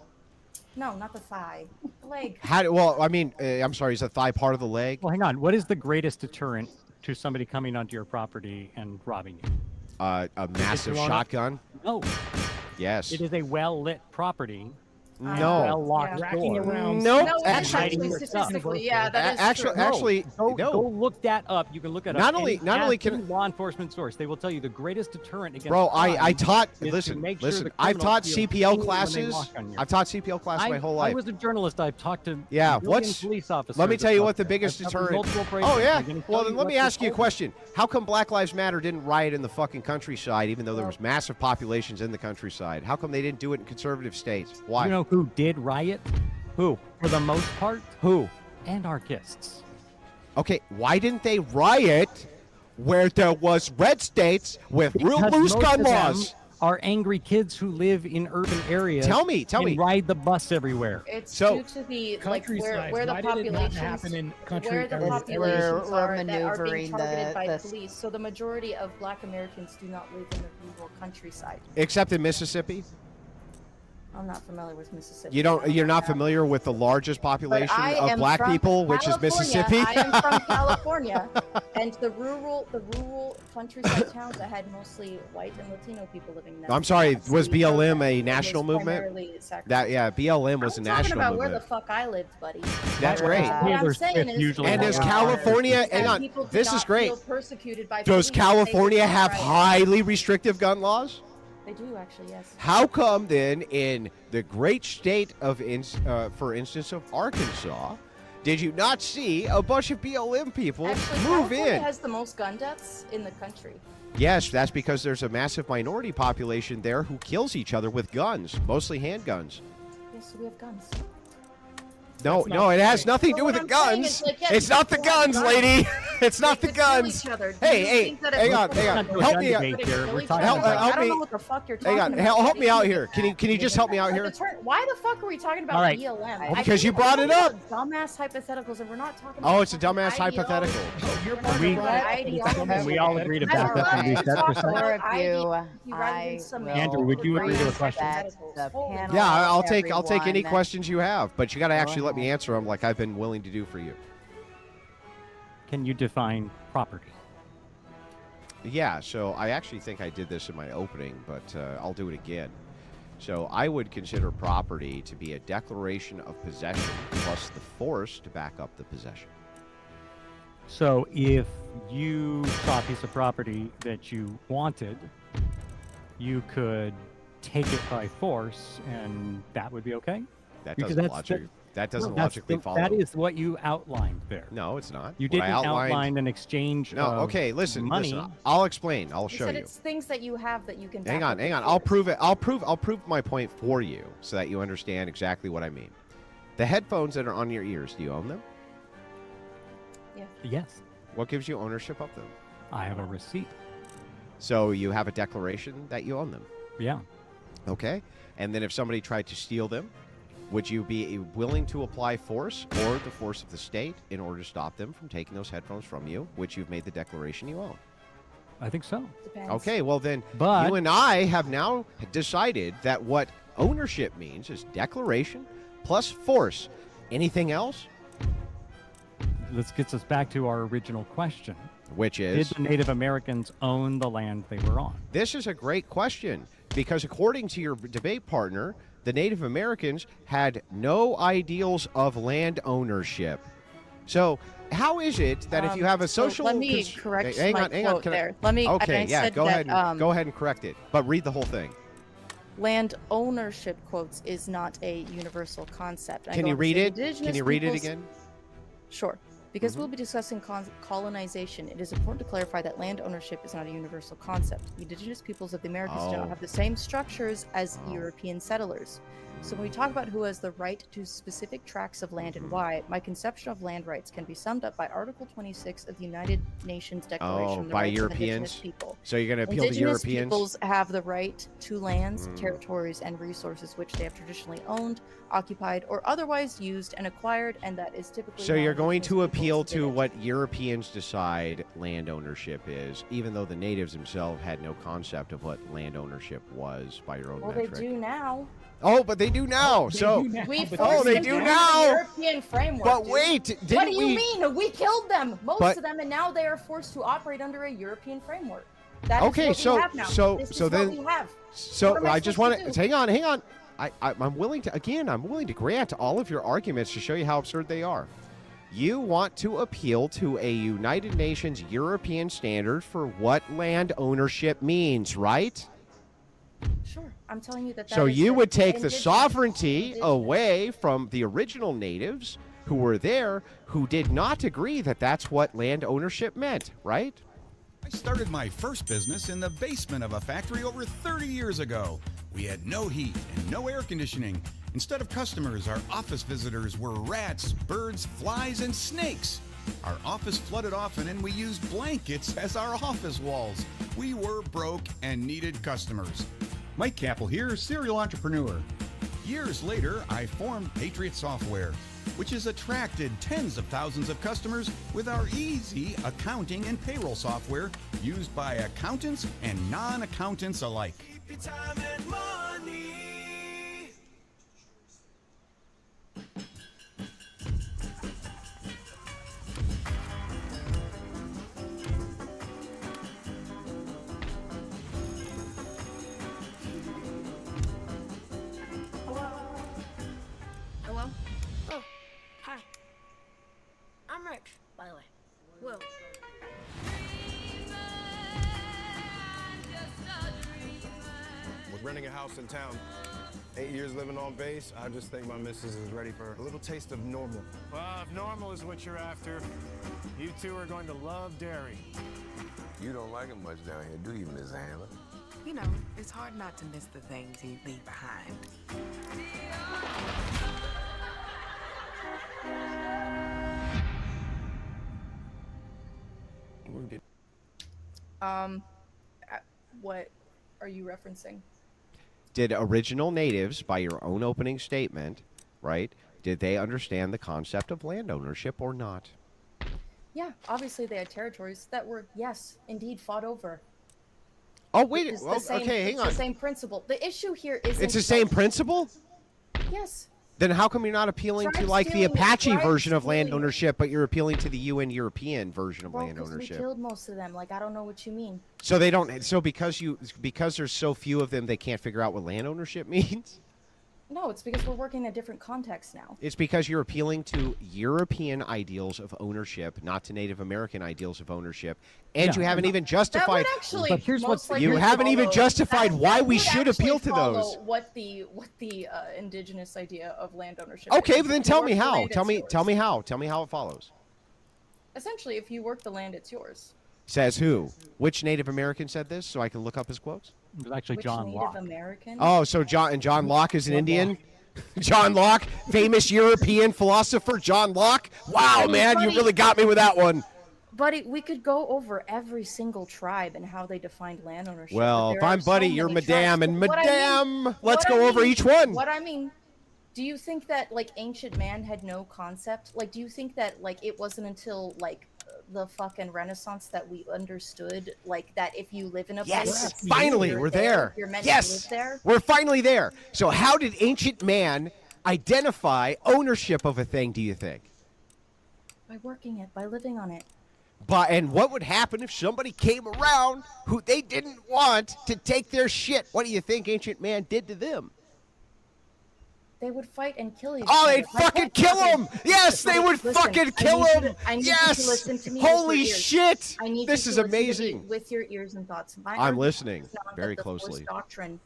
No, not the thigh. The leg. I'm sorry, is the thigh part of the leg? Well, hang on. What is the greatest deterrent to somebody coming onto your property and robbing you? A massive blown up? shotgun? No. Yes. It is a well-lit property. No. Well-locked Racking door. around. Nope. No, Actually, actually, statistically, yeah, that is actually, true. actually, Go no. look that up. You can look at Not only can law enforcement source. They will tell you the greatest deterrent against Bro, I crime taught. is to Listen, make sure listen. the I've criminals taught feel CPL genuine when they classes. walk on you. I've taught CPL classes my whole life. I was a journalist. I've talked to Yeah, a million what's police officers. Let me tell you about what the this. biggest I've covered deterrent. multiple operations. Oh yeah. I'm gonna Well, tell then you let what me they ask you a told me. question. How come Black Lives Matter didn't riot in the fucking countryside, even though there was massive populations in the countryside? How come they didn't do it in conservative states? Why? You know who did riot? Who? For the most part, Who? anarchists. Okay, why didn't they riot where there was red states with real Because loose most gun of them laws? are angry kids who live in urban areas. Tell me. and ride the bus everywhere. It's So- due to the Countryside. where the Why did it not populations happen in country where the areas? populations We're are that are maneuvering being targeted by the- police. So the majority of Black Americans do not live in the rural countryside. Except in Mississippi? I'm not familiar with Mississippi. You're not familiar with the largest But population I of am black from people, which is California. Mississippi? I am from California, and the rural countryside towns that had mostly white and Latino people living in them. I'm sorry, That's was the BLM program. a It national was movement? primarily sacrifice. That yeah, BLM was I'm a talking national about movement. where the fuck I lived, buddy. That's great. What I'm saying is, And does that California? Hang on, people do this is not great. feel persecuted by Does police if they California do have right. highly restrictive gun laws? They do actually, yes. How come then, in the great state of, for instance, of Arkansas, did you not see a bunch of BLM people Actually, move California in? has the most gun deaths in the country. Yes, that's because there's a massive minority population there who kills each other with guns, mostly handguns. Yes, we have guns. No, no, it has nothing to do with the guns. It's not the guns, lady. It's not the guns. Hey, hey, hang on, hang on. Help me out. I don't know what the fuck you're talking Hang on, about. help me out here. Can you just help me out here? Why the fuck are we talking about All right. BLM? Well, because you brought it up. Dumbass hypotheticals, and we're not talking. Oh, about it's a dumbass fucking hypothetical. We all agreed about that from the set percent. Andrew, would you agree to a question? Yeah, I'll take any questions you have, but you got to actually let me answer them like I've been willing to do for you. Can you define property? Yeah, so I actually think I did this in my opening, but I'll do it again. So I would consider property to be a declaration of possession plus the force to back up the possession. So if you saw a piece of property that you wanted, you could take it by force, and that would be okay? That Because doesn't logically follow. That is what you outlined there. No, it's not. You What didn't I outlined- outline an exchange No, of okay, listen, money. listen. I'll explain. I'll You show said you. it's things that you have that you can. Hang back on, up hang with on. I'll force. prove it. I'll prove my point for you so that you understand exactly what I mean. The headphones that are on your ears, do you own them? Yeah. Yes. What gives you ownership of them? I have a receipt. So you have a declaration that you own them. Yeah. Okay. And then if somebody tried to steal them, would you be willing to apply force or the force of the state in order to stop them from taking those headphones from you, which you've made the declaration you own? I think so. Depends. Okay, well then, But- you and I have now decided that what ownership means is declaration plus force. Anything else? This gets us back to our original question. Which is? Did the Native Americans own the land they were on? This is a great question because according to your debate partner, the Native Americans had no ideals of land ownership. So how is it that if you have a social... let me correct hang my on, hang quote on. Can I- there. Let me. Okay, I yeah, said go that, ahead. Go ahead and correct it, but read the whole thing. Land ownership quotes is not a universal concept. I Can go you on to read say it? indigenous Can you read it peoples- again? Sure. Because we'll be discussing colonization, it is important to clarify that land ownership is not a universal concept. The indigenous peoples of the Americas do Oh. not have the same structures as European settlers. So when we talk about who has the right to specific tracts of land and why, my conception of land rights can be summed up by Article 26 of the United Nations Declaration Oh, on the by Rights of Indigenous Europeans? People. So you're going to appeal to Indigenous Europeans? peoples have the right to lands, territories, and resources which they have traditionally owned, occupied, or otherwise used and acquired, and that is typically. So you're going to non-Indigenous appeal peoples did to it. what Europeans decide land ownership is, even though the natives themselves had no concept of what land ownership was by your own Well, metric. they do now. Oh, but they do now. So We oh, forced they them do to enter now. the European framework. But dude. wait, what didn't do you we- mean? We killed them, most But- of them, and now they are forced to operate under a European framework. That is Okay, what so we have now. so This so is then what we have. so What am I I just supposed want to to do? hang on. I'm willing to grant all of your arguments to show you how absurd they are. You want to appeal to a United Nations European standard for what land ownership means, right? Sure, I'm telling you that. So that is you would take the indigenous- sovereignty indigenous. away from the original natives who were there, who did not agree that that's what land ownership meant, right? I started my first business in the basement of a factory over 30 years ago. We had no heat and no air conditioning. Instead of customers, our office visitors were rats, birds, flies, and snakes. Our office flooded often, and we used blankets as our office walls. We were broke and needed customers. Mike Capel here, serial entrepreneur. Years later, I formed Patriot Software, which has attracted tens of thousands of customers with our easy accounting and payroll software used by accountants and non-accountants alike. Hello? Oh, hi. I'm Rich, by the way. Will. Was renting a house in town. 8 years living on base, I just think my missus is ready for a little taste of normal. Well, if normal is what you're after, you two are going to love dairy. You don't like it much down here, do you, Miss Handler? You know, it's hard not to miss the things you leave behind. What are you referencing? Did original natives, by your own opening statement, right, did they understand the concept of land ownership or not? Yeah, obviously they had territories that were, yes, indeed fought over. Oh, wait. It's the Well, same, okay, hang it's on. the same principle. The issue here isn't... It's the same principle? Yes. Then how come you're not appealing to Tribes like the stealing- Apache tribes version of land stealing- ownership, but you're appealing to the UN European version of Well, land 'cause we ownership? killed most of them. Like, I don't know what you mean. So they don't. So because there's so few of them, they can't figure out what land ownership means. No, it's because we're working in a different context now. It's because you're appealing to European ideals of ownership, not to Native American ideals of ownership, and Yeah. you haven't even justified. That would actually But here's most what's- likely You haven't even follow- justified why we would should actually appeal to follow those. What the indigenous idea of land ownership? Okay, is. but then If you tell work me the how. land, Tell it's me. yours. Tell me how. Tell me how it follows. Essentially, if you work the land, it's yours. Says who? Which Native American said this? So I can look up his quotes. It was actually Which John Native Locke. American? Oh, so John Locke is an Indian. John Locke, famous European philosopher John Locke. Wow, man, you really got me with that one. Buddy, we could go over every single tribe and how they defined land ownership. Well, but if there I'm are so buddy, many you're tribes. madame, and But what I mean- madame, let's what go I over mean- each one. What I mean, do you think that like ancient man had no concept? Like, do you think that like it wasn't until like the fucking Renaissance that we understood like that if you live in a place, Yes, it's finally, you're we're there. You're meant Yes, to live there. we're finally there. So how did ancient man identify ownership of a thing, do you think? By working it, by living on it. And what would happen if somebody came around who they didn't want to take their shit? What do you think ancient man did to them? They would fight and kill each Oh, other. they'd fucking kill them! Yes, they would fucking kill them! I need you Yes! to listen to me with Holy your ears. shit! I need This you is to listen to me amazing. with your ears and thoughts. My I'm argument listening is not very that the Force closely. doctrine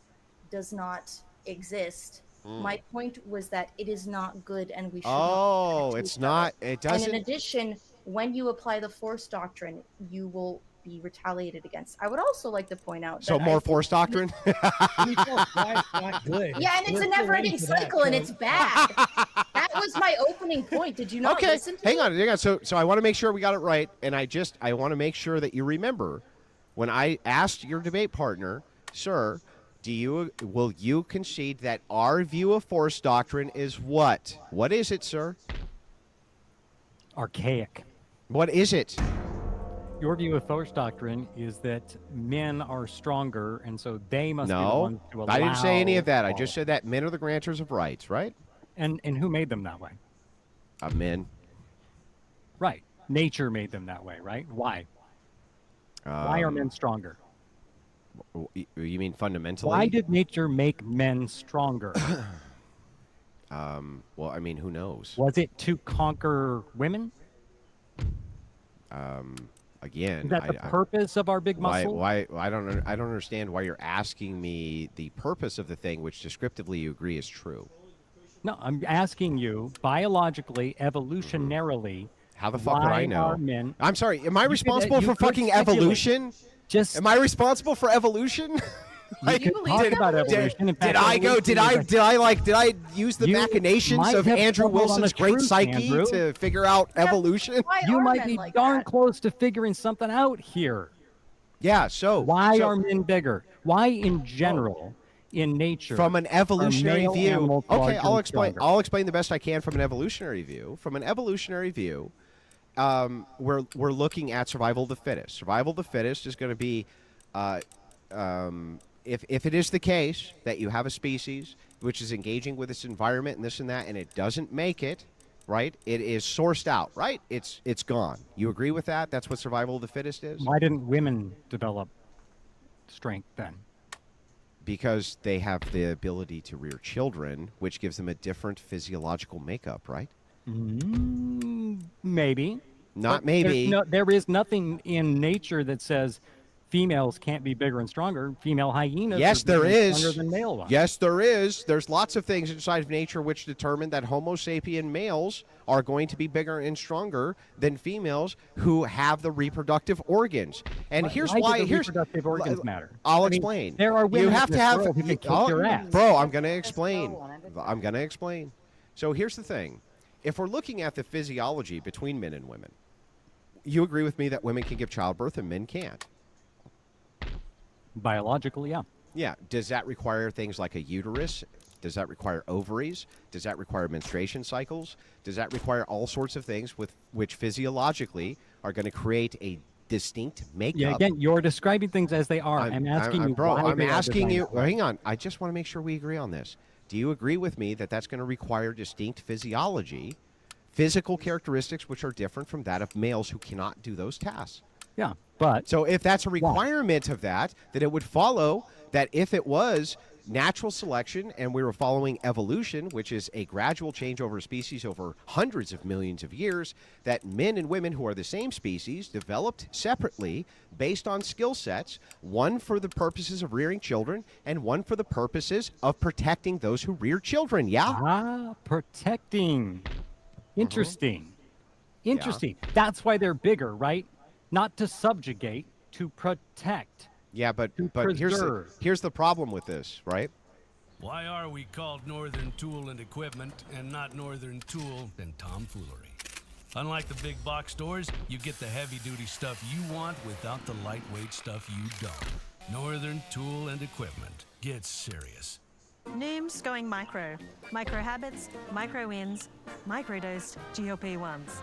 does not exist. Mm. My point was that it is not good, and we should. Oh, not it's not. It And doesn't. in addition, when you apply the Force doctrine, you will be retaliated against. I would also like to point out. So that more I force doctrine? not good. Yeah, and it's a never-ending cycle, and it's bad. That was my opening point. Did you not Okay, listen to hang me? on. So I want to make sure we got it right, and I want to make sure that you remember when I asked your debate partner, sir, will you concede that our view of force doctrine is what? What is it, sir? Archaic. What is it? Your view of force doctrine is that men are stronger, and so they must be the No, ones to allow. I didn't say any of that. I all. just said that men are the grantors of rights, right? And who made them that way? Men. Right. Nature made them that way, right? Why? Why are men stronger? You mean fundamentally? Why did nature make men stronger? Well, I mean, who knows? Was it to conquer women? Again, Is that the purpose of our big muscle? Why? I don't understand why you're asking me the purpose of the thing, which descriptively you agree is true. No, I'm asking you biologically, evolutionarily. How the fuck would I know? Are men, I'm sorry. Am I responsible for fucking evolution? Am I responsible for evolution? You can talk about evolution. In fact, Did I use the machinations of Andrew Wilson's great psyche to figure out evolution? You might be darn close to figuring something out here. Yeah. So why are men bigger? Why, in general, in nature, from an evolutionary view? Okay, I'll explain. Stronger? I'll explain the best I can from an evolutionary view. From an evolutionary view, we're looking at survival of the fittest. Survival of the fittest is going to be. If it is the case that you have a species which is engaging with its environment and this and that, and it doesn't make it, right? It is sourced out, right? It's gone. You agree with that? That's what survival of the fittest is? Why didn't women develop strength then? Because they have the ability to rear children, which gives them a different physiological makeup, right? Maybe. Not maybe. There is nothing in nature that says females can't be bigger and stronger. Female hyenas yes, are there bigger and is. stronger than male ones. Yes, there is. There's lots of things inside of nature which determine that Homo sapien males are going to be bigger and stronger than females who have the reproductive organs. And here's why. Do the reproductive organs matter? I'll explain. There are women you have in to this have. world who can kick your ass. Bro, I'm going to explain. I'm going to explain. So here's the thing. If we're looking at the physiology between men and women, you agree with me that women can give childbirth and men can't? Biologically, yeah. Yeah. Does that require things like a uterus? Does that require ovaries? Does that require menstruation cycles? Does that require all sorts of things with which physiologically are going to create a distinct makeup? Yeah, again, you're describing things as they are. I'm asking you, bro, why I'm they are asking you. designed. Hang on. I just want to make sure we agree on this. Do you agree with me that that's going to require distinct physiology, physical characteristics which are different from that of males who cannot do those tasks? Yeah, but so if that's a requirement of that, then it would follow that if it was natural selection and we were following evolution, which is a gradual change over a species over hundreds of millions of years, that men and women who are the same species developed separately based on skill sets, one for the purposes of rearing children and one for the purposes of protecting those who rear children. Yeah? Protecting. Interesting. Interesting. Yeah. That's why they're bigger, right? Not to subjugate, to protect. Yeah, but preserve. here's the problem with this, right? Why are we called Northern Tool and Equipment and not Northern Tool and Tomfoolery? Unlike the big box stores, you get the heavy-duty stuff you want without the lightweight stuff you don't. Northern Tool and Equipment. Get serious. Noom's going micro. Micro habits, micro wins, microdosed GLP-1s.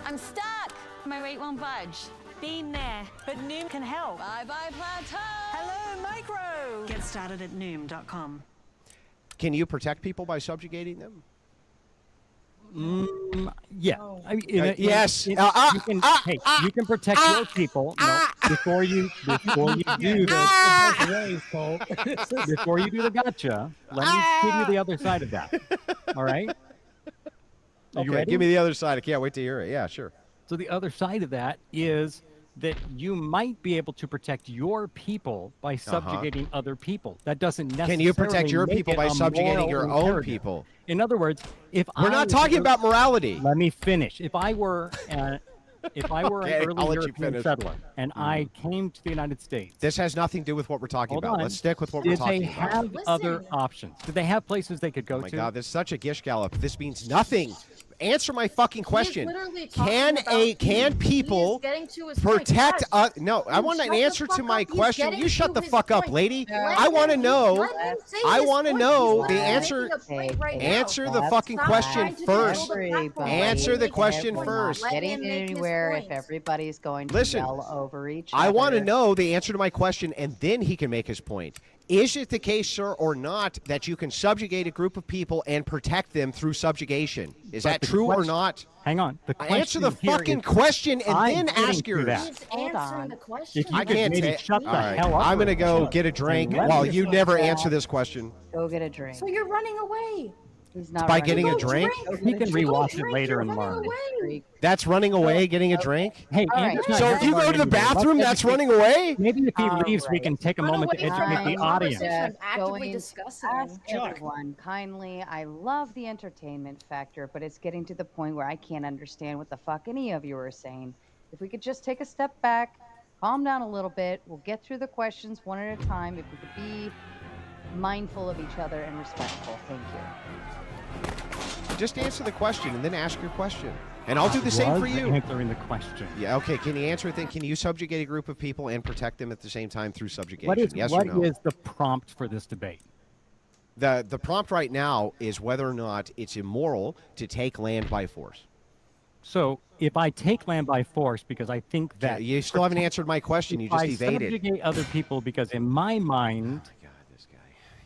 I'm stuck. My weight won't budge. Been there, but Noom can help. Bye-bye plateau. Hello, Micro. Get started at Noom.com. Can you protect people by subjugating them? Yeah. I mean, yes. you can protect your people. No, before you do before you do the gotcha, let me give you the other side of that. All right? Are you ready? Give me the other side. I can't wait to hear it. Yeah, sure. So the other side of that is that you might be able to protect your people by subjugating other people. That doesn't necessarily Can you protect your make people it by a subjugating moral your own imperative. people? In other words, if We're not talking about morality. Let me finish. If I were an Okay, early I'll let you European finish. settler and I came to the United States. This has nothing to do with what we're talking Hold about. on. Let's stick with what we're talking about. Did they have other options? Did they have places they could go to? Oh my God, this is such a gish gallop. This means nothing. Answer my fucking question. literally Can people protect? No, I want an answer to my question. You shut the fuck up, lady. I want to know. I want to know the answer. Answer the fucking question first. Answer the question first. Getting anywhere if everybody's going to Listen, yell over each other. I want to know the answer to my question, and then he can make his point. Is it the case, sir, or not, that you can subjugate a group of people and protect them through subjugation? Is that true or not? Hang on. The Answer the question here fucking is- question and I'm then getting ask to yours. that. He's answering the question. If you I could can't maybe take. shut the All right, hell up. I'm gonna go and get a drink let while me you shut never up. answer this question. Go get a drink. So you're running away. He's not By running getting a away. drink? He can rewatch it drink, later you're and running learn. away. That's running away, getting a drink? Hey, All right. Andrew's not So here if you to go learn to the anyway. Let's bathroom, that's educate- running away? Maybe if he All leaves, we right. can take a Run moment to away from educate the the audience. conversation. I'm actively Going to discussing. ask everyone kindly. I love the entertainment factor, but it's getting to the point where I can't understand what the fuck any of you are saying. If we could just take a step back, calm down a little bit, we'll get through the questions one at a time. If we could be mindful of each other and respectful. Thank you. Just answer the question and then ask your question. And I'll do the same for Was you. answering the question. Yeah, okay. Can you answer it then? Can you subjugate a group of people and protect them at the same time through subjugation? What is, yes what or no? is the prompt for this debate? The prompt right now is whether or not it's immoral to take land by force. So if I take land by force because I think Yeah, that you still haven't answered my question. You just I evaded. subjugate other people because in my mind,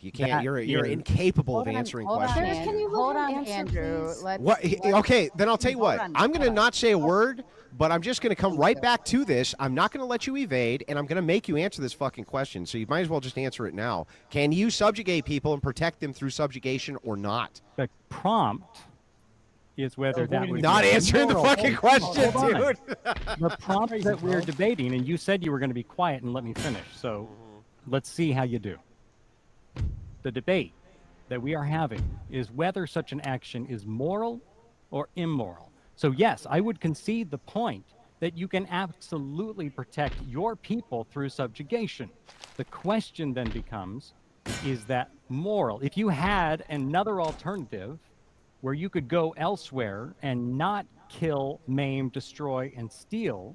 You can't. that You're is- incapable of Hold on, answering hold on, questions. Andrew. Can you let Hold him on, answer, Andrew. please? Let's, What? Okay, then I'll tell you what. Hold on, I'm going to hold on. not say a word, but I'm just going to come right back to this. I'm not going to let you evade, and I'm going to make you answer this fucking question. So you might as well just answer it now. Can you subjugate people and protect them through subjugation or not? the prompt is whether that would Not be answering the immoral. fucking question, Hold on. dude. The prompt that we're debating, and you said you were going to be quiet and let me finish. So let's see how you do. The debate that we are having is whether such an action is moral or immoral. So yes, I would concede the point that you can absolutely protect your people through subjugation. The question then becomes, is that moral? If you had another alternative where you could go elsewhere and not kill, maim, destroy, and steal,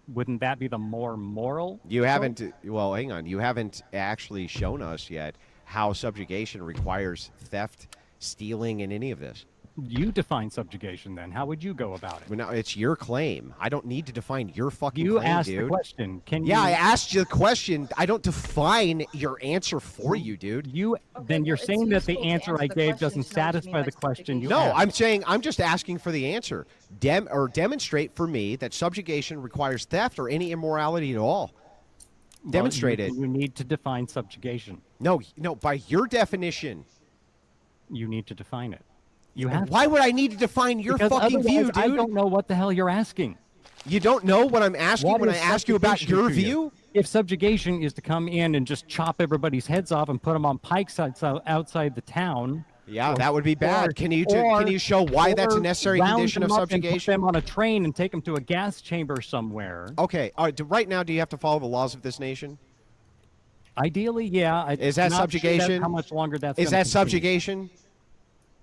wouldn't that be the more moral? You haven't. Well, hang on. You haven't actually shown us yet how subjugation requires theft, stealing, and any of this. You define subjugation then. How would you go about it? Well, now it's your claim. I don't need to define your fucking You claim, asked dude. the question. Can Yeah, you, I asked you the question. I don't define your answer for you, dude. then you're it's saying that the useful to answer answer I the gave question doesn't to know what you satisfy mean the by question you No, asked. I'm saying I'm just asking for the answer. Demonstrate for me that subjugation requires theft or any immorality at all. Well, Demonstrate you, it. You need to define subjugation. No, by your definition. You need to define it. You have. Why would I need to define your Because fucking otherwise, view, dude? I don't know what the hell you're asking. You don't know what I'm asking What when is I ask you about subjugation your to you? view? If subjugation is to come in and just chop everybody's heads off and put them on pikes outside the town. Yeah, or- that would be bad. or- Can you or- show why that's a or necessary round condition of them up and put subjugation? them on a train and take them to a gas chamber somewhere. Okay, right now, do you have to follow the laws of this nation? Ideally, yeah. Is that not sure subjugation? how much longer that's Is gonna that continue. subjugation?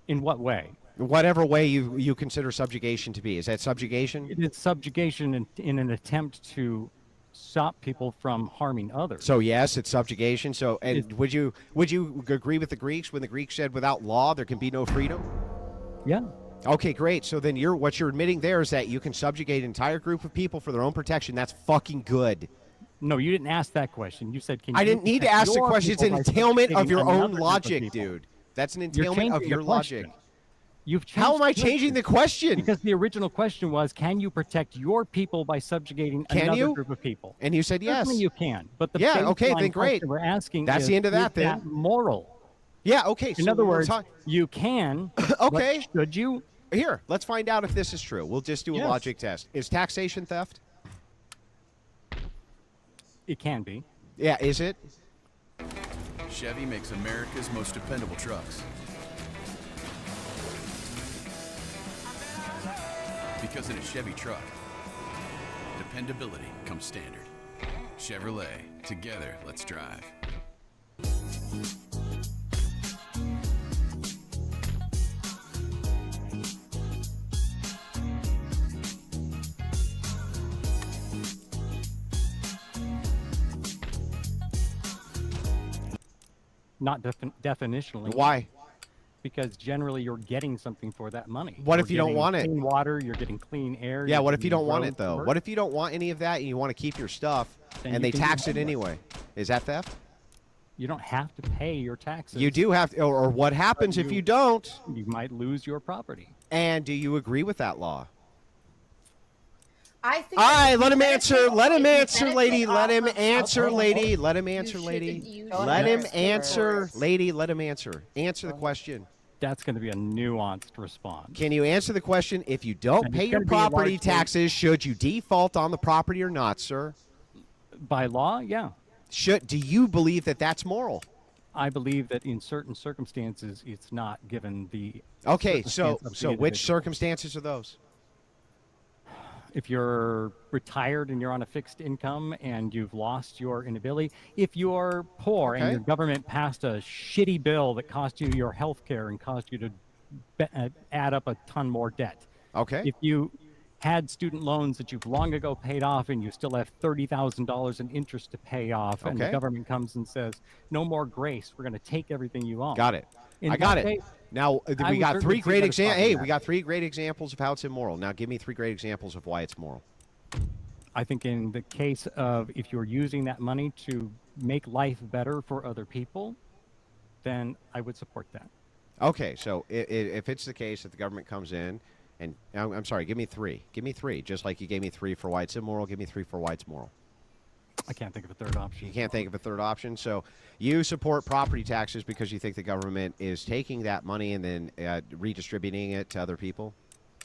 In what way? Whatever way you consider subjugation to be. Is that subjugation? It is subjugation in an attempt to stop people from harming others. So yes, it's subjugation. So, and would you agree with the Greeks when the Greeks said without law there can be no freedom? Yeah. Okay, great. So then what you're admitting there is that you can subjugate an entire group of people for their own protection. That's fucking good. No, you didn't ask that question. You said, "Can you?" I didn't need to protect ask the your question. It's people an by entailment of subjugating your another own group of logic, people?" dude. That's an You're entailment of changing your the question. logic. You've How am I changed the changing the question? Because the original question was, can you protect your people by subjugating Can another you? group of people? And you said yes. Certainly you can. But the Yeah, okay, baseline then great. question we're asking That's is, the end of that is then. moral? Yeah, okay. In so other we're words, talk- you can. Okay. But should you? Here, let's find out if this is true. We'll just do a Yes. logic test. Is taxation theft? It can be. Yeah, is it? Chevy makes America's most dependable trucks. Because in a Chevy truck, dependability comes standard. Chevrolet, together, let's drive. Not definitionally. Why? Because generally you're getting something for that money. What You're if you don't getting want it? Clean water. You're getting clean air. Yeah, you're what if you getting don't want it, roads though? work. What if you don't want any of that and you want to keep your stuff Then and you they can do tax it homework. anyway? Is that theft? You don't have to pay your taxes. You do have to, or what happens if you don't? You might lose your property. And do you agree with that law? I think. All right, let him answer. Let him benefit answer, lady. Let him off of- answer, Hold on, lady. hold Let him answer, lady. you Let him should. answer, lady. Let him answer. Answer the question. That's going to be a nuanced response. Can you answer the question? If you don't And pay it's your gonna be property largely- taxes, should you default on the property or not, sir? By law, yeah. Do you believe that that's moral? I believe that in certain circumstances, it's not given the. Okay, circumstance so of the which individual. circumstances are those? If you're retired and you're on a fixed income and you've lost your inability, if you're poor Okay. and your government passed a shitty bill that cost you your health care and caused you to add up a ton more debt. Okay. If you had student loans that you've long ago paid off and you still have $30,000 in interest to pay off, and the Okay. government comes and says, no more grace, we're going to take everything you own. Got it. In I got that it. case, Now I we would got certainly three see great that as examples. Hey, problematic. we got 3 great examples of how it's immoral. Now give me 3 great examples of why it's moral. I think in the case of if you're using that money to make life better for other people, then I would support that. Okay, so if it's the case that the government comes in and I'm sorry, give me 3. Give me 3, just like you gave me 3 for why it's immoral. Give me 3 for why it's moral. I can't think of a third option. You can't think of a third option. So you support property taxes because you think the government is taking that money and then redistributing it to other people?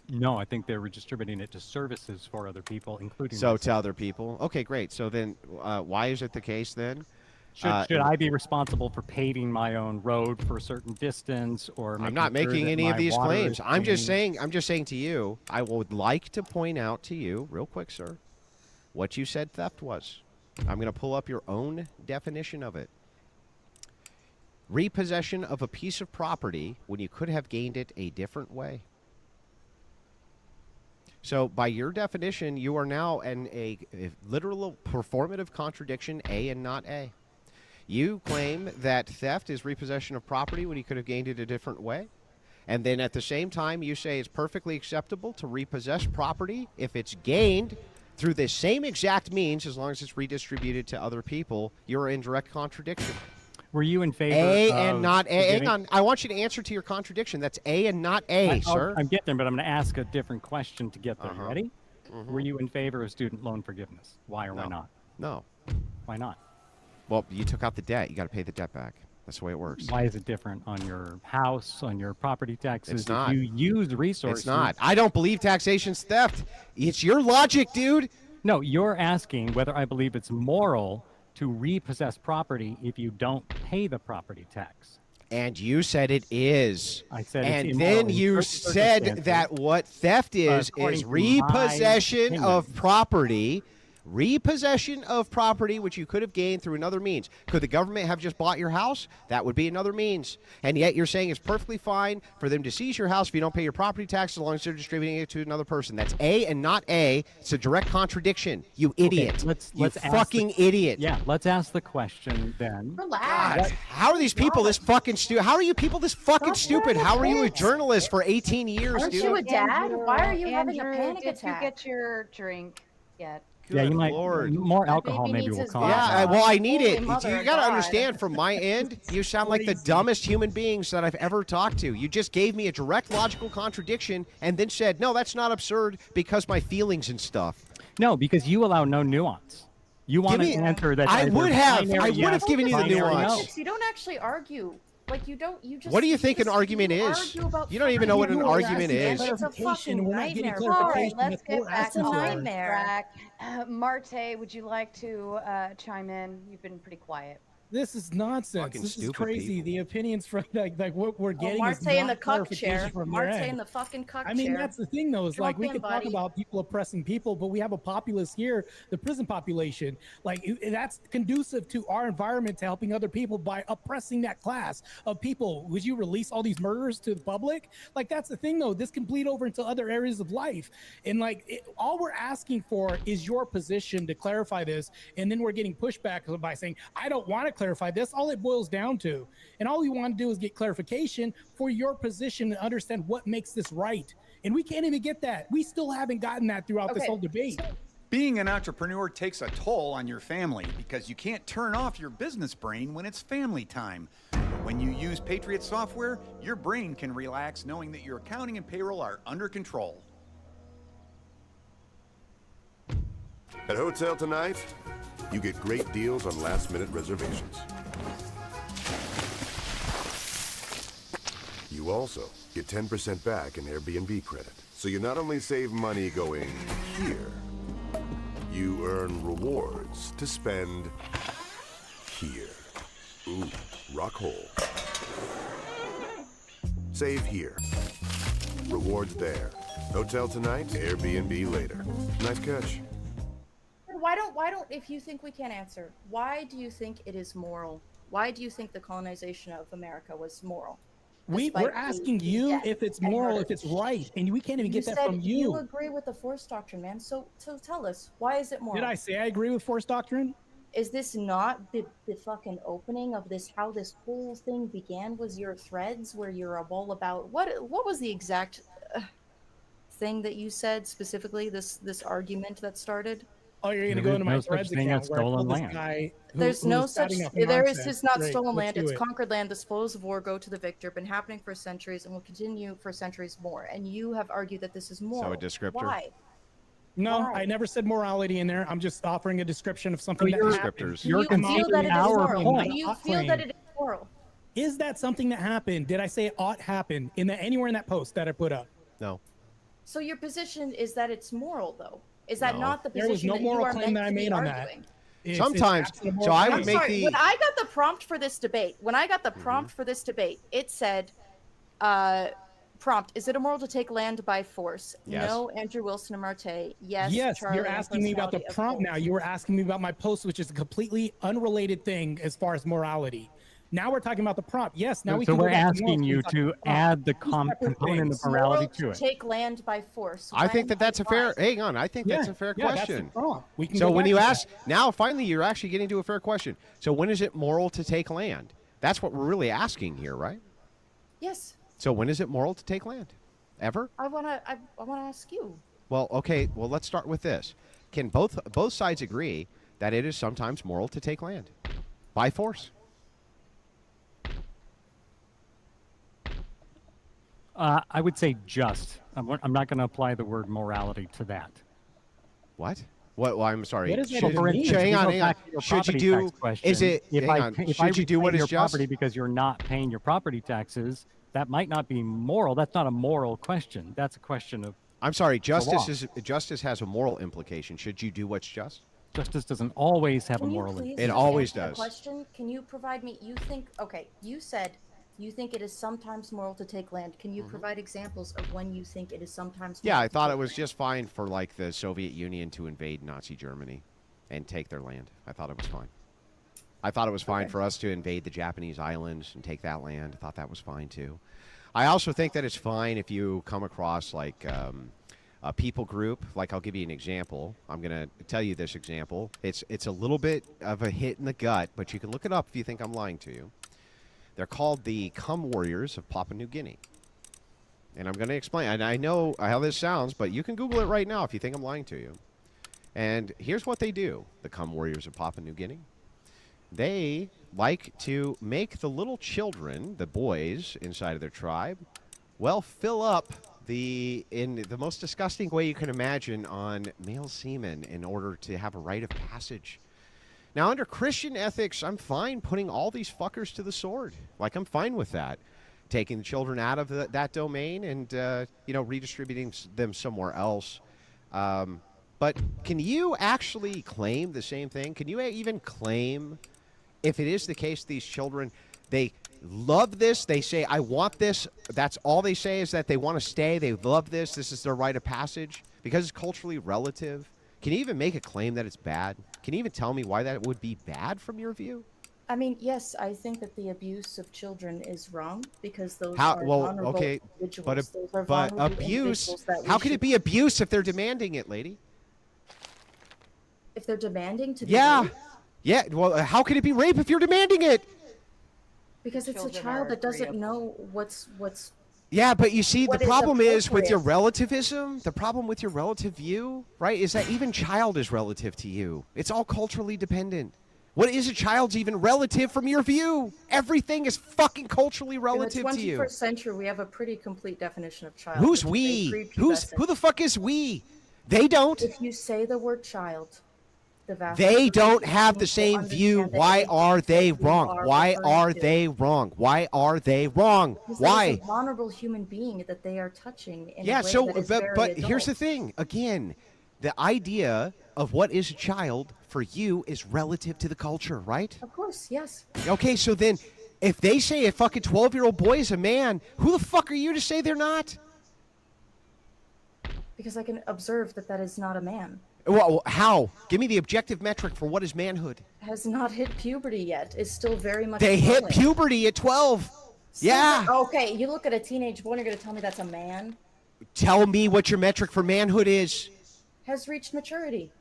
No, I think they're redistributing it to services for other people, including So myself. to other people. Okay, great. So then why is it the case then? Should I be responsible for paving my own road for a certain distance, or I'm not making sure making that any of my these water claims. is I'm just clean? saying. I'm just saying to you. I would like to point out to you, real quick, sir, what you said theft was. I'm going to pull up your own definition of it. Repossession of a piece of property when you could have gained it a different way. So, by your definition, you are now in a literal performative contradiction, A and not A. You claim that theft is repossession of property when you could have gained it a different way. And then at the same time, you say it's perfectly acceptable to repossess property if it's gained through the same exact means as long as it's redistributed to other people. You're in direct contradiction. Were you in favor A of and not A. Hang giving- on. I want you to answer to your contradiction. That's A and not A, sir. I'm getting there, but I'm going to ask a different question to get there. You Uh-huh. ready? Mhm. Were you in favor of student loan forgiveness? Why or why No. not? No. Why not? Well, you took out the debt. You got to pay the debt back. That's the way it works. Why is it different on your house, on your property taxes? It's not. If you use resources. It's not. I don't believe taxation's theft. It's your logic, dude. No, you're asking whether I believe it's moral to repossess property if you don't pay the property tax. And you said it is. I said it's and immoral then in you certain said circumstances. that what theft is According to my repossession opinion. of property. Repossession of property which you could have gained through another means. Could the government have just bought your house? That would be another means. And yet you're saying it's perfectly fine for them to seize your house if you don't pay your property tax as long as they're distributing it to another person. That's A and not A. It's a direct contradiction. You idiot. Let's you ask fucking the, idiot. Yeah, let's ask the question then. Relax. How are these people this fucking stupid? How are you people this fucking stupid? How are you a journalist for 18 years, Aren't dude? you a dad? Why are you having a Andrew, panic did attack? you get your drink yet? Yeah, you might. Lord. More alcohol baby maybe needs will his calm. Yeah, down. well, I need it. Holy mother You of got to God. understand from my end, you sound like the dumbest human beings that I've ever talked to. You just gave me a direct logical contradiction and then said, no, that's not absurd because my feelings and stuff. No, because you allow no nuance. You want Give an me- answer that I would have. I would yes, have given you the binary nuance. no. You don't actually argue. Like you don't. You just. What do you think an just- argument you is? argue about You don't even know what an fucking argument nuance. is. It's a fucking We're not getting nightmare. All clarification. right, let's That's what get we're back asking on for. nightmare. track. Marte, would you like to chime in? You've been pretty quiet. This is nonsense. Fucking This is stupid crazy. people. The opinions from like what we're Oh, getting Marte is in the not cuck clarification chair. from their Marte end. in the fucking cuck chair. I mean, that's the thing, though. Is like Jump we in, can talk buddy. about people oppressing people, but we have a populace here, the prison population. Like that's conducive to our environment to helping other people by oppressing that class of people. Would you release all these murderers to the public? Like that's the thing, though. This can bleed over into other areas of life, and like all we're asking for is your position to clarify this, and then we're getting pushback by saying I don't want to clarify this. All it boils down to, and all we want to do is get clarification for your position and understand what makes this right. And we can't even get that. We still haven't gotten that throughout this Okay. whole debate. Being an entrepreneur takes a toll on your family because you can't turn off your business brain when it's family time. But when you use Patriot software, your brain can relax knowing that your accounting and payroll are under control. At Hotel Tonight, you get great deals on last-minute reservations. You also get 10% back in Airbnb credit. So you not only save money going here, you earn rewards to spend here. Ooh, rock hole. Save here. Rewards there. Hotel Tonight, Airbnb later. Nice catch. Why don't, if you think we can't answer, why do you think it is moral? Why do you think the colonization of America was moral? We're asking you if it's moral, if it's right, and we can't even get that from you. You agree with the Force Doctrine, man. So tell us, why is it moral? Did I say I agree with Force Doctrine? Is this not the fucking opening of this, how this whole thing began? Was your threads where you're all about, what was the exact thing that you said specifically, this argument that started? Oh, you're going to go into my threads account where I told this guy There's no such, there is just not Great, stolen let's land, do it's it. conquered land, the spoils of war go to the victor, been happening for centuries and will continue for centuries more. And you have argued that this is moral. So a descriptor. Why? No, Why? I never said morality in there. I'm just offering a description of something that happened. Do you feel that it is moral? Do you feel that it is moral? Is that something that happened? Did I say it ought happen anywhere in that post that I put up? No. So your position is that it's moral, though? Is that No. not the There position was no that you moral are claim meant that I to be made on that. arguing? Sometimes, so I would I'm make sorry, the. when I got the prompt for this debate, it said, prompt, is it immoral to take land by force? Yes. No, Andrew Wilson and Marte. Yes, Yes, Charlie you're and asking me about the personality of prompt both. now. You were asking me about my post, which is a completely unrelated thing as far as morality. Now we're talking about the prompt. Yes, now we So can go we're back to asking morals you and talk to about the prompt. add the Two separate component of things. morality to Moral it. take land by force. I think When that's a and fair. why? Hang on, I think that's a fair that's the question. prompt. We can So go when back you to ask that. now, finally, you're actually getting to a fair question. So when is it moral to take land? That's what we're really asking here, right? Yes, So when is it moral to take land? Ever? I wanna ask you. Well, okay. Well, let's start with this. Can both sides agree that it is sometimes moral to take land by force? I would say just. I'm not going to apply the word morality to that. What? What? Well, I'm sorry. What does that Should- even mean? hang on, we go hang on. back to your Should you property do? tax question. Is it? If Hang I, on. if I Should you do what reclaim is your just? property because you're not paying your property taxes, that might not be moral. That's not a moral question. That's a question of I'm sorry. law. Justice has a moral implication. Should you do what's just? Justice doesn't always have Can a you moral please implication. It always answer the does. question? Can you provide me? You think? Okay, you said you think it is sometimes moral to take land. Can you provide examples of when you think it is sometimes? Yeah, moral I to thought take it was land? just fine for like the Soviet Union to invade Nazi Germany and take their land. I thought it was fine. I thought it was fine for us to invade the Japanese islands and take that land. I thought that was fine too. I also think that it's fine if you come across like a people group. Like I'll give you an example. I'm going to tell you this example. It's a little bit of a hit in the gut, but you can look it up if you think I'm lying to you. They're called the Cum Warriors of Papua New Guinea. And I'm going to explain. And I know how this sounds, but you can Google it right now if you think I'm lying to you. And here's what they do, the Cum Warriors of Papua New Guinea. They like to make the little children, the boys inside of their tribe, well, fill up in the most disgusting way you can imagine on male semen in order to have a rite of passage. Now, under Christian ethics, I'm fine putting all these fuckers to the sword. Like, I'm fine with that. Taking the children out of that domain and, redistributing them somewhere else. But can you actually claim the same thing? Can you even claim, if it is the case, these children, they love this, they say, I want this, that's all they say is that they want to stay, they love this is their rite of passage, because it's culturally relative? Can you even make a claim that it's bad? Can you even tell me why that would be bad from your view? I mean, yes, I think that the abuse of children is wrong because those How? are Well, vulnerable okay, individuals. but Those are but vulnerable abuse. individuals that we How can it should- be abuse if they're demanding it, lady? If they're demanding to be Yeah, raped? yeah. Well, how can it be rape if you're demanding it? Because it's a Children child are that doesn't agreeable. know what's Yeah, but you see, the What is problem is with your appropriate. relativism, the problem with your relative view, right, is that even child is relative to you. It's all culturally dependent. What is a child's even relative from your view? Everything is fucking culturally relative In to the you. 21st century, we have a pretty complete definition of child. Who's which is a we? Who the fuck is we? They don't. If you say the word child, the vast They majority don't of have the people same view. understand that Why it are is they what you wrong? are Why referring are to. they wrong? Why are they wrong? Because that is Why? a vulnerable human being that they are touching in Yeah, a way so that is but very here's the adult. thing. Again, the idea of what is a child for you is relative to the culture, right? Of course, yes. Okay, so then if they say a fucking 12-year-old boy is a man, who the fuck are you to say they're not? Because I can observe that that is not a man. Well, how? Give me the objective metric for what is manhood. Has not hit puberty yet. Is still very much. They hit growing. puberty at 12. Yeah. Okay, you look at a teenage boy and you're going to tell me that's a man? Tell me what your metric for manhood is. Has reached maturity.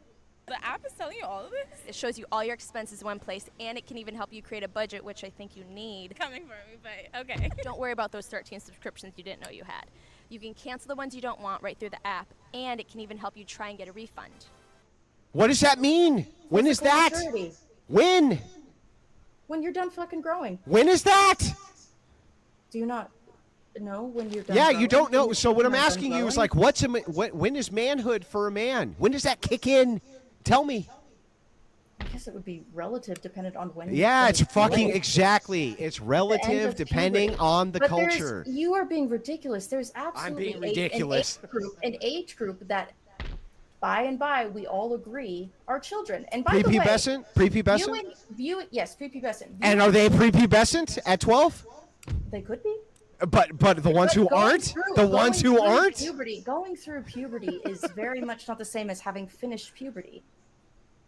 The app is telling you all of this? It shows you all your expenses in one place, and it can even help you create a budget, which I think you need. Coming for me, but okay. Don't worry about those 13 subscriptions you didn't know you had. You can cancel the ones you don't want right through the app, and it can even help you try and get a refund. What does that mean? When is Physical that? maturity. When? When you're done fucking growing. When is that? Do you not know when you're done Yeah, growing? you don't know. When So what I'm you're done asking you is growing? like, when is manhood for a man? When does that kick in? Tell me. I guess it would be relative, dependent on when. Yeah, when it's you fucking grow. exactly. It's The end relative of depending puberty. on the But culture. you are being ridiculous. There's absolutely being ridiculous. an age group that, by and by, we all agree are children. And by the way, Prepubescent? Prepubescent? Yes, prepubescent. And are they prepubescent at 12? They could be. But the ones who Going aren't? through- The ones going who through aren't? Going through puberty is very much not the same as having finished puberty.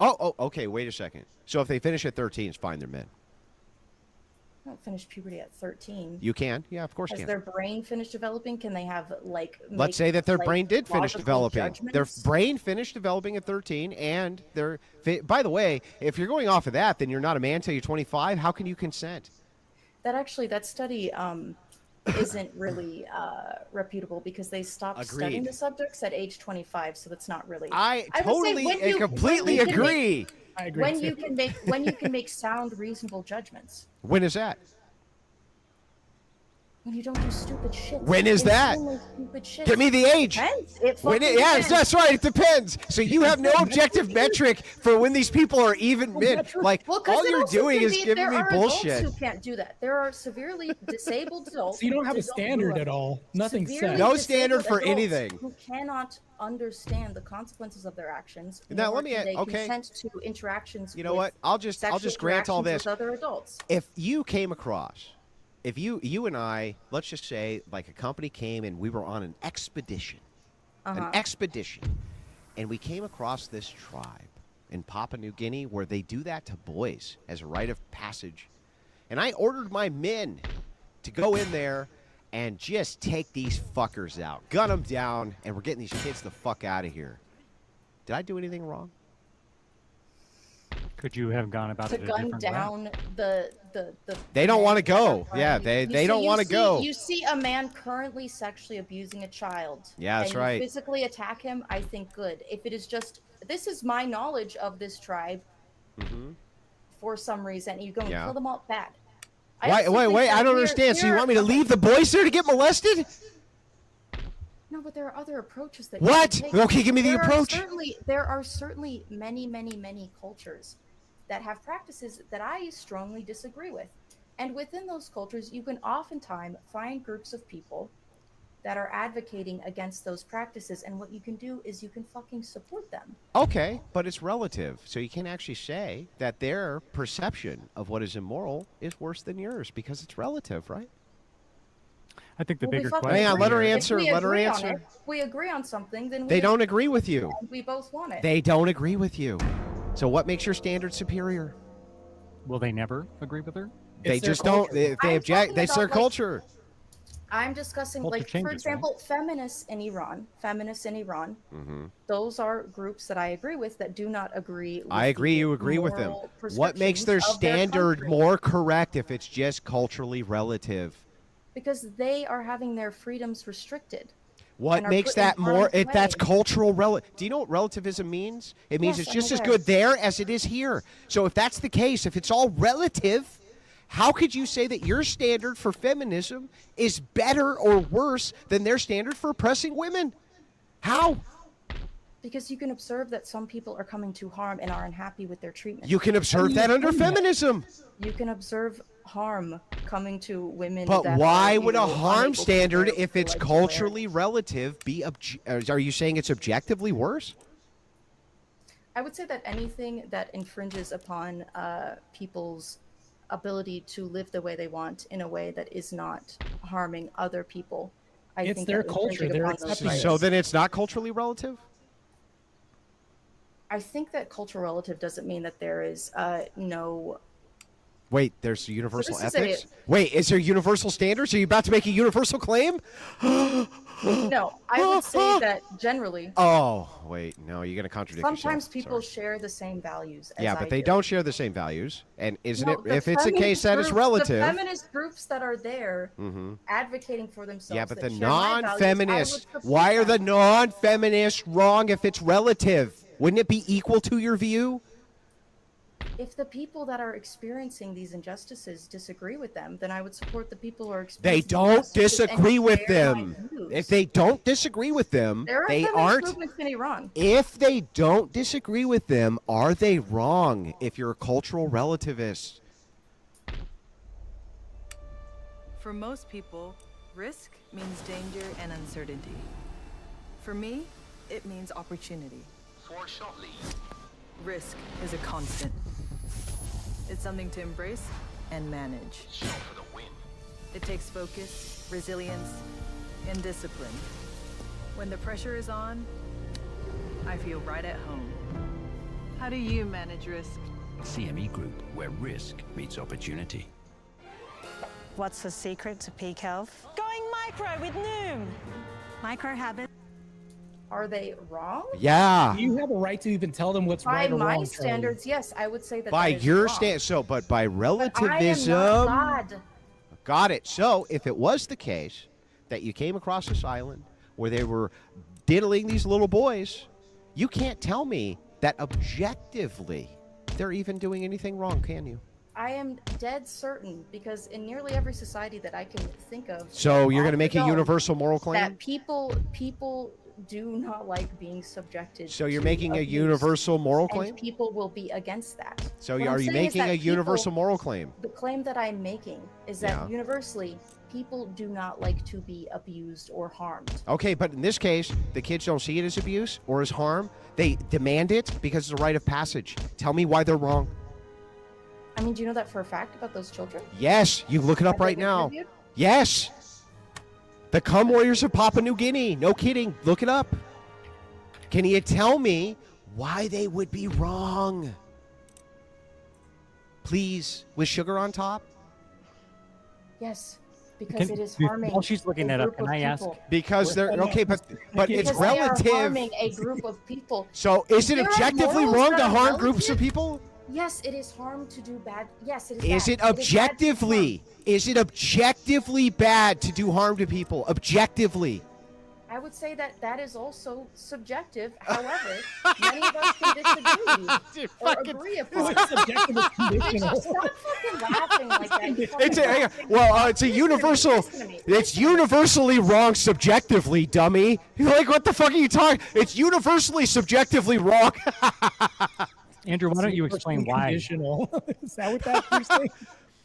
Oh, okay, wait a second. So if they finish at 13, it's fine, they're men. Not finished puberty at 13. You can? Yeah, of course you Has can. their brain finished developing? Can they have Let's say that their brain did finish logical developing. Their judgments? brain finished developing at 13, and by the way, if you're going off of that, then you're not a man until you're 25. How can you consent? That study isn't really reputable because they stopped studying Agreed. the subjects at age 25, so it's not really. I would say totally when and you- completely when you can make- agree. I agree. When too. you can make sound, reasonable judgments. When is that? When you don't do stupid shit. When is that? Insanely stupid shit. Give me the age. Depends. It When fucking yes, depends. that's right. It depends. So you have no objective metric for when these people are even men. Like Well, 'cause all it you're also doing can is be- giving there me are bullshit. adults who can't do that. There are severely disabled adults. So you don't have who a standard do at all. Nothing severely set. No standard disabled for adults anything. Who cannot understand the consequences of their actions. Now, nor let me- can they okay. consent to interactions. You know with what? I'll just sexual grant all interactions this. with other adults. If you came across, if you and I, let's just say, like a company came and we were on an expedition, Uh-huh. and we came across this tribe in Papua New Guinea where they do that to boys as a rite of passage, and I ordered my men to go in there and just take these fuckers out, gun them down, and we're getting these kids the fuck out of here. Did I do anything wrong? Could you have gone about To it a gun different way? down the. They don't want to go. Right. Yeah, they don't want to go. You see a man currently sexually abusing a child. Yeah, that's and you right. physically attack him, I think good. If it is just, this is my knowledge of this tribe Mm-hmm. for some reason, you go and Yeah. kill them all bad. Wait, I don't understand. So you want me to leave the boys there to get molested? No, but there are other approaches that. What? You can take. Okay, give me the approach. There are certainly many cultures that have practices that I strongly disagree with, and within those cultures, you can oftentimes find groups of people that are advocating against those practices, and what you can do is you can fucking support them. Okay, but it's relative. So you can actually say that their perception of what is immoral is worse than yours because it's relative, right? I think the Well, we bigger fucking question. Hang on, let her agree. If answer, we let her agree on answer. it, if we agree on something, then They don't agree with you. and we both want it. They don't agree with you. So what makes your standard superior? Will they never agree with her? They It's their just don't. culture. They I'm object. talking That's their about, like, culture. I'm discussing, Culture like, for changes, example, feminists in Iran. Mm-hmm. Those are groups that I agree with that do not agree. With I agree. the You agree with them. moral What makes their prescriptions of their standard country. more correct if it's just culturally relative? Because they are having their freedoms restricted. What and are makes put in that more? harm's That's way. cultural. Do you know what relativism means? It means Yes, it's I'm just as aware. good there as it is here. So if that's the case, if it's all relative, how could you say that your standard for feminism is better or worse than their standard for oppressing women? How? Because you can observe that some people are coming to harm and are unhappy with their treatment. You can observe that under feminism. You can observe harm coming to women. But that why are, would a harm unable to standard, wear if what it's they like to wear? culturally relative, be? Are you saying it's objectively worse? I would say that anything that infringes upon people's ability to live the way they want in a way that is not harming other people, I It's think their that culture, infringing they're upon those accepting it. rights. So then it's not culturally relative? I think that cultural relative doesn't mean that there is no. Wait, there's universal this is ethics? Wait, is there universal standards? Are you about to make a universal claim? No, I would say that generally. Oh, wait, no, you're going to contradict Sometimes yourself. people share the same values. As Yeah, but I they do. don't share the same values. And isn't No, it, the if it's a case feminist that is groups- relative. The feminist groups that are there Mhm. advocating for themselves. Yeah, but that the share my values, non-feminists, I would support why are the them. non-feminists wrong if it's relative? Wouldn't it be equal to your view? If the people that are experiencing these injustices disagree with them, then I would support the people who are They experiencing don't injustices and disagree with share my them. views. If they don't disagree with them, There are they feminist aren't. movements in Iran. If they don't disagree with them, are they wrong if you're a cultural relativist? For most people, risk means danger and uncertainty. For me, it means opportunity. Risk is a constant. It's something to embrace and manage. It takes focus, resilience, and discipline. When the pressure is on, I feel right at home. How do you manage risk? CME Group, where risk meets opportunity. What's the secret to peak health? Going micro with Noom. Micro habits. Are they wrong? Yeah. You have a right to even tell them what's By right or my wrong. standards, yes, I would say that. By that is your wrong. stand, so but by But I am relativism, not God. got it. So if it was the case that you came across this island where they were diddling these little boys, you can't tell me that objectively they're even doing anything wrong, can you? I am dead certain because in nearly every society that I can think of. So you're going to make a know universal moral claim? that people do not like being subjected. So you're to making a abuse, universal moral and claim? people will be against that. So What I'm are you saying is making that a universal moral claim? The claim that I'm making is that Yeah. universally, people do not like to be abused or harmed. Okay, but in this case, the kids don't see it as abuse or as harm. They demand it because it's a rite of passage. Tell me why they're wrong. I mean, do you know that for a fact about those children? Yes, you look it up Have they right been now. interviewed? Yes. The Cum Warriors of Papua New Guinea. No kidding. Look it up. Can you tell me why they would be wrong? Please, with sugar on top? Yes, because it is While harming. she's looking a that up, group can of I ask? people. Because they're okay, but it's Because they are relative. harming a group of people. So is it There are objectively morals wrong that to are harm groups of relative. people? Yes, it is harm to do bad. Yes, it is. Is bad. it bad to objectively? Is it objectively bad to do harm to people? Objectively. I would say that that is also subjective. However, many of us can disagree or agree upon. It's subjective, it's conditional. Stop fucking laughing like that. You fucking It's a laughing. it's a universal. Listen to me. It's universally wrong subjectively, dummy. You're like, what the fuck are you talking? It's universally subjectively wrong. Andrew, why don't you explain why? Conditional. Is that what that you're saying?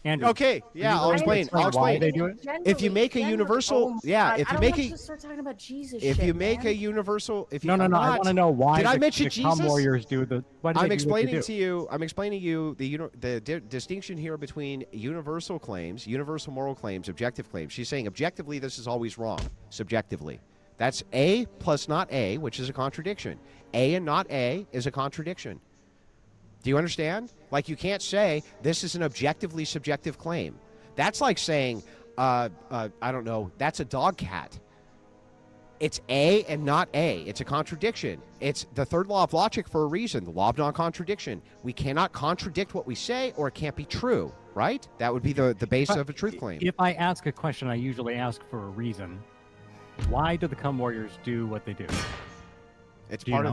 Andrew, Okay, yeah, I'll can you explain. I'll why explain. they do it? If you make a Generally, universal, oh my yeah, God, if I you don't make want a, you to start talking about Jesus if shit, you make man. a universal, if you No, I want to know why. Did I the mention Cum Jesus? Warriors do the? Why do I'm they do what they explaining do? to you. I'm explaining to you the distinction here between universal claims, universal moral claims, objective claims. She's saying objectively this is always wrong. Subjectively, that's A plus not A, which is a contradiction. A and not A is a contradiction. Do you understand? Like you can't say this is an objectively subjective claim. That's like saying, I don't know, that's a dog cat. It's A and not A. It's a contradiction. It's the third law of logic for a reason, the law of non-contradiction. We cannot contradict what we say or it can't be true. right? That would be the base of a truth claim. If I ask a question, I usually ask for a reason. Why do the Come Warriors do what they do? It's Do you part know?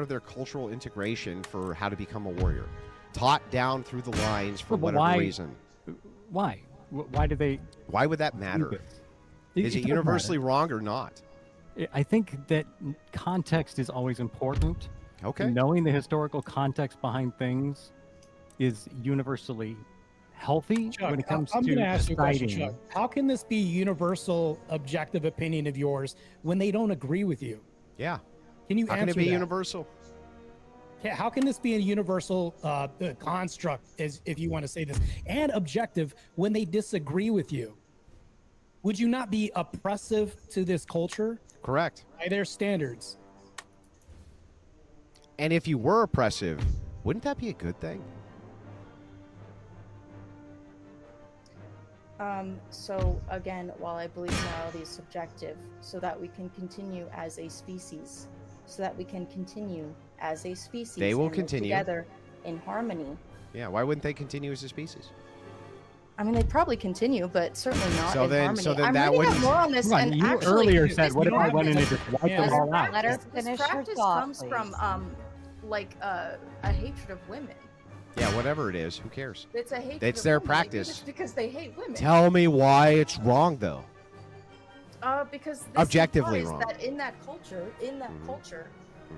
of their cultural integration for how to become a warrior, taught down through the lines for But whatever why- reason. Why? Why do they? Why would that matter? this? Is it doesn't universally matter. wrong or not? I think that context is always important. Okay. Knowing the historical context behind things is universally healthy Chuck, when it comes I'm to going to ask you a question, deciding. Chuck. How can this be universal, objective opinion of yours when they don't agree with you? Yeah. Can you How answer can it be that? universal? How can this be a universal construct, as if you want to say this, and objective when they disagree with you? Would you not be oppressive to this culture Correct. by their standards? And if you were oppressive, wouldn't that be a good thing? So again, while I believe morality is subjective, so that we can continue as a species, They will and live continue. together in harmony. Yeah. Why wouldn't they continue as a species? I mean, they'd probably continue, but certainly not So in then- harmony. so then I'm that reading up wouldn't- more on this, Come on, and you actually, earlier said, this what if I went in and practice- just wiped them all out? Let her this finish her practice thought, comes please. from a hatred of women. Yeah, whatever it is, who cares? It's a hatred. It's of their women. They do practice. this because they hate women. Tell me why it's wrong, though. Because this Objectively implies wrong. that in that culture,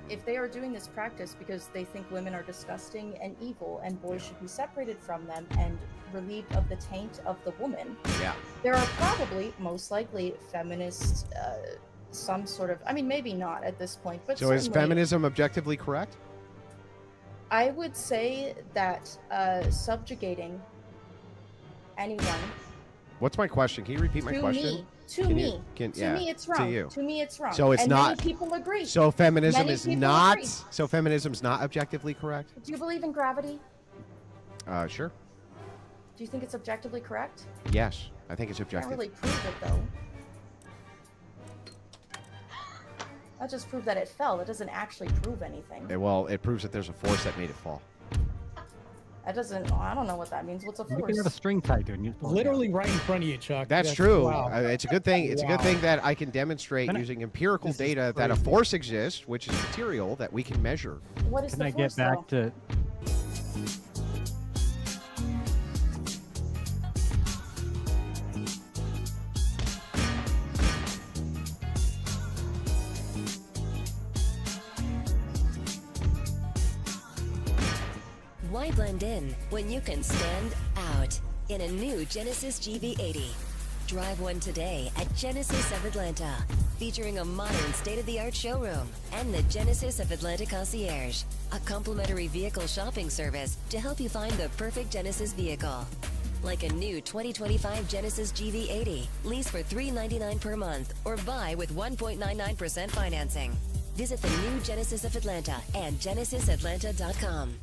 if they are doing this practice because they think women are disgusting and evil and boys should be separated from them and relieved of the taint of the woman, Yeah. there are probably, most likely, feminists, some sort of, I mean, maybe not at this point, but So is certainly, feminism objectively correct? I would say that subjugating anyone What's my question? Can you repeat my to question? me, to Can me, you- can- to yeah, me, it's to wrong. you. To me, it's wrong. So it's and not. Many people agree. So feminism Many is people not. agree. So feminism's not objectively correct. Do you believe in gravity? Sure. Do you think it's objectively correct? Yes, I think it's Can't objective. really prove it though. That just proved that it fell. It doesn't actually prove anything. Well, it proves that there's a force that made it fall. That doesn't. I don't know what that means. What's a You can force? have a string tied to it. And you just pull it down. Literally right in front of you, Chuck. That's true. Wow. It's a good thing. It's a good Wow. thing that I can demonstrate Can I- using empirical This is data that a crazy. force exists, which is material that we can measure. What is Can the I force get back though? to? Why blend in when you can stand out in a new Genesis GV80? Drive one today at Genesis of Atlanta, featuring a modern state-of-the-art showroom and the Genesis of Atlanta Concierge, a complimentary vehicle shopping service to help you find the perfect Genesis vehicle. Like a new 2025 Genesis GV80, lease for $399 per month or buy with 1.99% financing. Visit the new Genesis of Atlanta and genesisatlanta.com.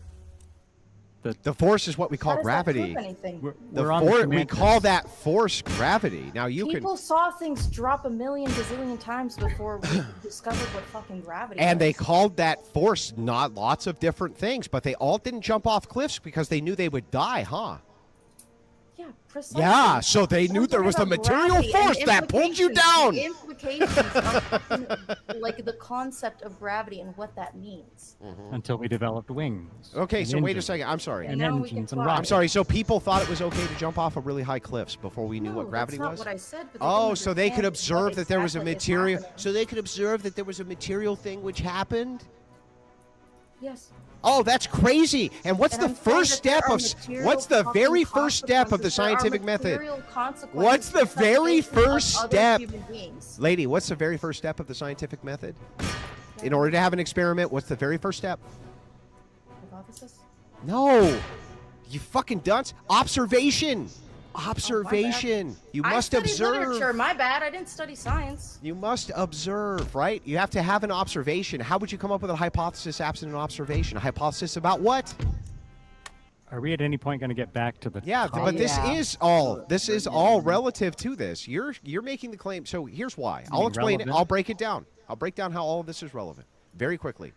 The force is what we call How does that gravity. prove anything? We're on the We semantics. call that force gravity. Now you People can, saw things drop a million gazillion times before we discovered what fucking gravity and they was. called that force not lots of different things, but they all didn't jump off cliffs because they knew they would die, huh? Yeah, precisely. Yeah, so they knew there was a Something about material gravity and force that pulled you implications- down. the implications of like the concept of gravity and what that means. Until we developed wings. Okay, and so wait a engines, second. I'm sorry. And now we can engines and fly. rockets. I'm sorry. So people thought it was okay to jump off of really high cliffs before we knew No, what gravity that's not was? what I said, but they Oh, didn't so they could understand observe what that there was a exactly is material. happening. So they could observe that there was a material thing which happened. Yes. Oh, that's crazy. And what's And the I'm saying first that there step are of material what's the very fucking first step of the consequences. There are scientific method? material consequences What's the for very separation of first other step? human beings. Lady, what's the very first step of the scientific method? In order to have an experiment, what's the very first step? Hypothesis? No. You fucking dunce. Observation. Observation. You I must studied observe. literature. My bad. I didn't study science. You must observe, right? You have to have an observation. How would you come up with a hypothesis absent an observation? A hypothesis about what? Are we at any point going to get back to the? Yeah, top? but this is all relative to this. You're making the claim. So here's why. I'll mean explain it. relevant? I'll break it down. I'll break down how all of this is relevant very quickly.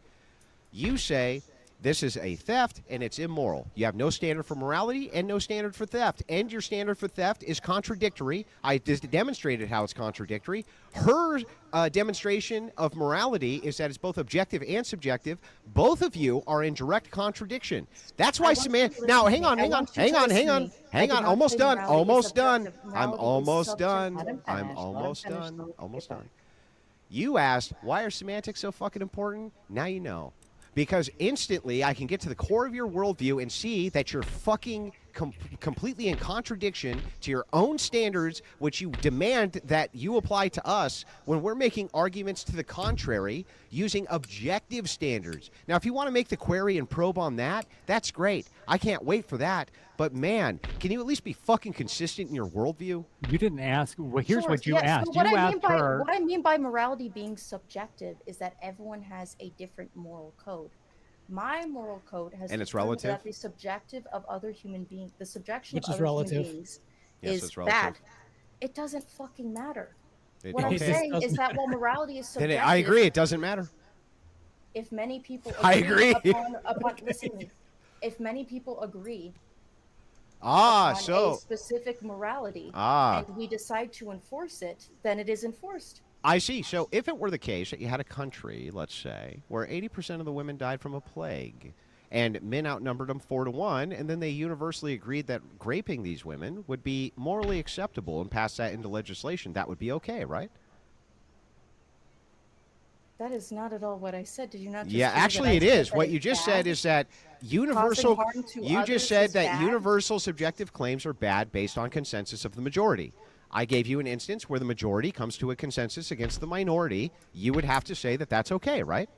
You say This is a theft, and it's immoral. You have no standard for morality and no standard for theft. And your standard for theft is contradictory. I just demonstrated how it's contradictory. Her demonstration of morality is that it's both objective and subjective. Both of you are in direct contradiction. That's why Samantha... Now, hang on. Almost done. You asked, why are semantics so fucking important? Now you know. Because instantly I can get to the core of your worldview and see that you're fucking completely in contradiction to your own standards, which you demand that you apply to us when we're making arguments to the contrary using objective standards. Now, if you want to make the query and probe on that, that's great. I can't wait for that. But, man, can you at least be fucking consistent in your worldview? You didn't ask. Well, here's Sure, what you yes, asked. so what You I asked mean by her. what I mean by morality being subjective is that everyone has a different moral code. My moral code has And it's determined relative? that the subjective of other human beings, the subjection Which of is other relative. human beings Yes, is it's relative. bad. It doesn't fucking matter. It- What I'm okay. saying is that while morality is Then subjective, I agree. It doesn't matter. if many people I agree. listen to me, if many people agree Ah, on so... a specific morality Ah. and we decide to enforce it, then it is enforced. I see. So if it were the case that you had a country, let's say, where 80% of the women died from a plague, and men outnumbered them 4-1, and then they universally agreed that raping these women would be morally acceptable and pass that into legislation, that would be okay, right? That is not at all what I said. Did you not just Yeah, hear that actually I it said is. that What it's you just bad? said is that universal... harm to You others just said is that bad? universal subjective claims are bad based on consensus of the majority. I gave you an instance where the majority comes to a consensus against the minority. You would have to say that that's okay, right?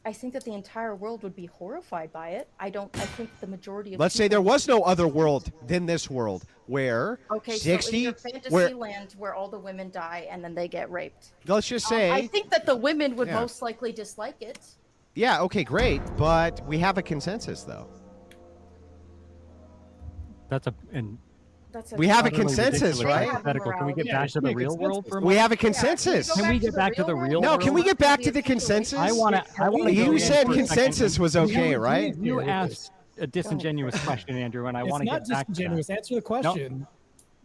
I think that the entire world would be horrified by it. I think the majority of Let's say there was no other world than this world where okay, 60 so in your fantasy where land where all the women die and then they get raped. let's just say I think that the women would Yeah. most likely dislike it. yeah, okay, great, but we have a consensus though. That's a and That's We have a utterly consensus, ridiculous right? hypothetical. Can we get Yeah, back to the yeah, real consensus. world for a We moment? have a consensus. Can we get back to the real No, world? can we get back to the consensus? I want to. You said consensus was okay, right? You asked a disingenuous question, Andrew, and I It's want to not get back to disingenuous. that. Answer the question.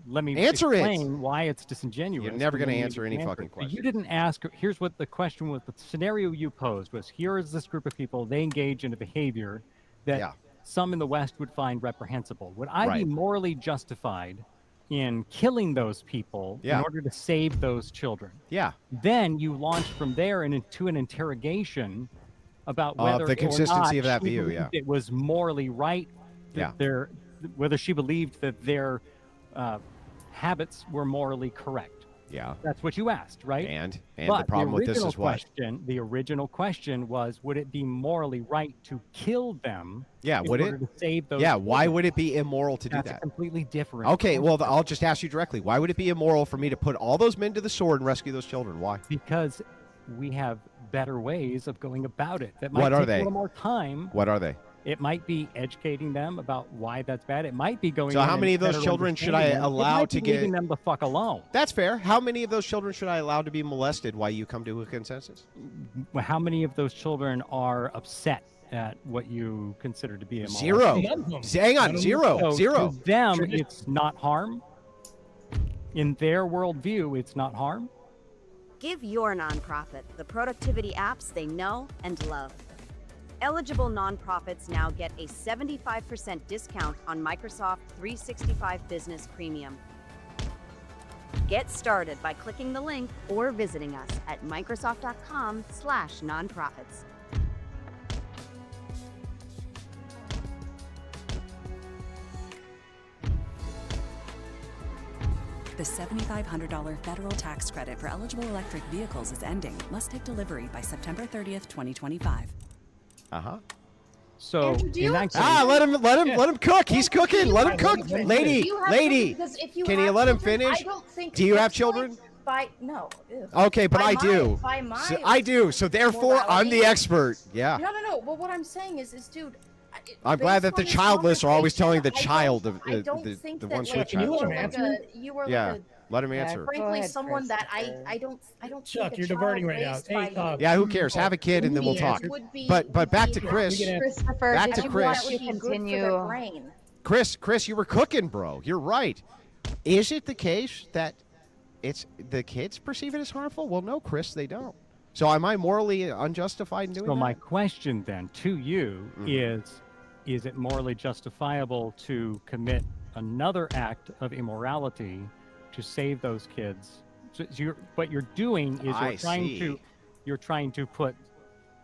Let me Answer it. explain why it's disingenuous. You're never and gonna then you answer can any answer fucking it. But question. You didn't ask. Here's what the question was. The scenario you posed was: here is this group of people. They engage in a behavior that Yeah. some in the West would find reprehensible. Would I be Right. morally justified in killing those people Yeah. in order to save those children? Yeah. Then you launch from there and into an interrogation about Of whether the consistency or of not that she view, believed yeah. it was morally right that Yeah. whether she believed that their habits were morally correct. Yeah. That's what you asked, right? And But the problem with this original is what? the original question was, would it be morally right to kill them? Yeah, in would order it? to save those? Yeah, why children? would it be immoral to do That's a that? completely different. Okay, well, question. I'll just ask you directly. Why would it be immoral for me to put all those men to the sword and rescue those children? Why? Because we have better ways of going about it. That might What are take they? a little more time. What are they? It might be educating them about why that's bad. It might be going. So in how and many of those better children should understanding I them. allow It might to be leaving get- them the fuck alone? That's fair. How many of those children should I allow to be molested while you come to a consensus? Well, how many of those children are upset at what you consider to be a Zero. molestation? Hang on, zero. So Zero. To them, it's not harm. In their worldview, it's not harm. Give your nonprofit the productivity apps they know and love. Eligible nonprofits now get a 75% discount on Microsoft 365 Business Premium. Get started by clicking the link or visiting us at Microsoft.com/nonprofits. The $7,500 federal tax credit for eligible electric vehicles is ending. Must take delivery by September 30th, 2025. Uh-huh. So Andrew, do you in have that case, let him cook. He's cooking. Let him Do cook. you have Lady, children? Because if you can you have let him children, finish? I don't think Do you at have this children? point no. Ew. Okay, but By I my- do. By my So I do. So therefore, I'm the morality- expert. Yeah. No. Well, what I'm saying is dude. I'm glad that based the on this childless are always telling the conversation, child of I don't the think the that, ones like, with child. you were like Let him answer. Frankly, someone that I don't Chuck, think a you're child diverting right now. raised Hey, by Yeah, who cares? Have a kid and then we'll talk. But back to Chris. Christopher, Back did to you Chris. want to continue? Chris, you were cooking, bro. You're right. Is it the case that it's the kids perceive it as harmful? Well, no, Chris, they don't. So am I morally unjustified in doing that? So my question then to you is it morally justifiable to commit another act of immorality to save those kids? So what you're doing is you're trying to put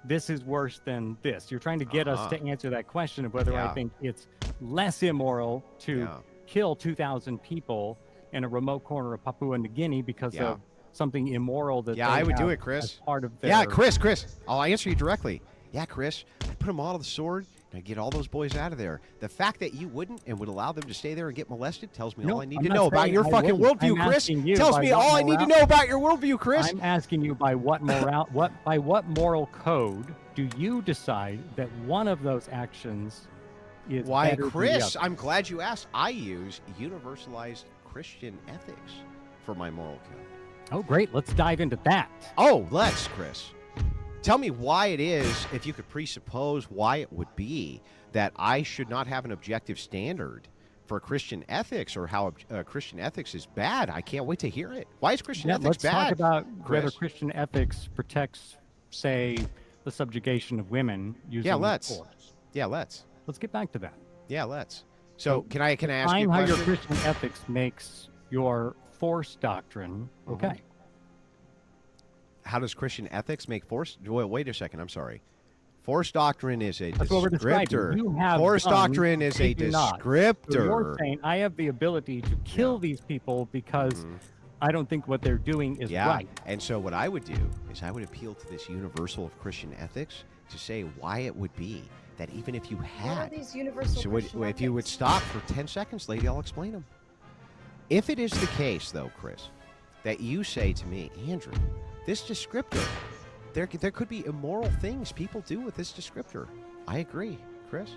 this is worse than this. You're trying to get us to answer that question of whether I think it's less immoral to kill 2,000 people in a remote corner of Papua New Guinea because of something immoral that I would do it, Chris. as part of their... Yeah, Chris, I'll answer you directly. Yeah, Chris, I put them all to the sword and I get all those boys out of there. The fact that you wouldn't and would allow them to stay there and get molested tells me all I need to know about your fucking worldview, Chris. Tells me all I need to know about your worldview, Chris. I'm asking you by what moral code do you decide that one of those actions is Why, better Chris, than the other? I'm glad you asked. I use universalized Christian ethics for my moral code. Oh, great. Let's dive into that. Oh, let's, Chris. Tell me why it is, if you could presuppose why it would be that I should not have an objective standard for Christian ethics or how Christian ethics is bad. I can't wait to hear it. Why is Christian ethics let's bad? talk about Chris? whether Christian ethics protects, say, the subjugation of women using force. Yeah, let's. Let's get back to that. Yeah, let's. So can I ask you a Define how question? your Christian ethics makes your force doctrine okay. How does Christian ethics make force? Wait a second. I'm sorry. Force doctrine is a That's what we're describing. descriptor. You have Force guns, doctrine is they a do not. descriptor. So you're saying I have the ability to kill these people because I don't think what they're doing is right. And so what I would do is I would appeal to this universal of Christian ethics to say why it would be that even if you had, these universal Christian if you would stop for 10 seconds, lady, I'll explain them. If it is the case, though, Chris, that you say to me, Andrew, this descriptor, there could be immoral things people do with this descriptor. I agree, Chris.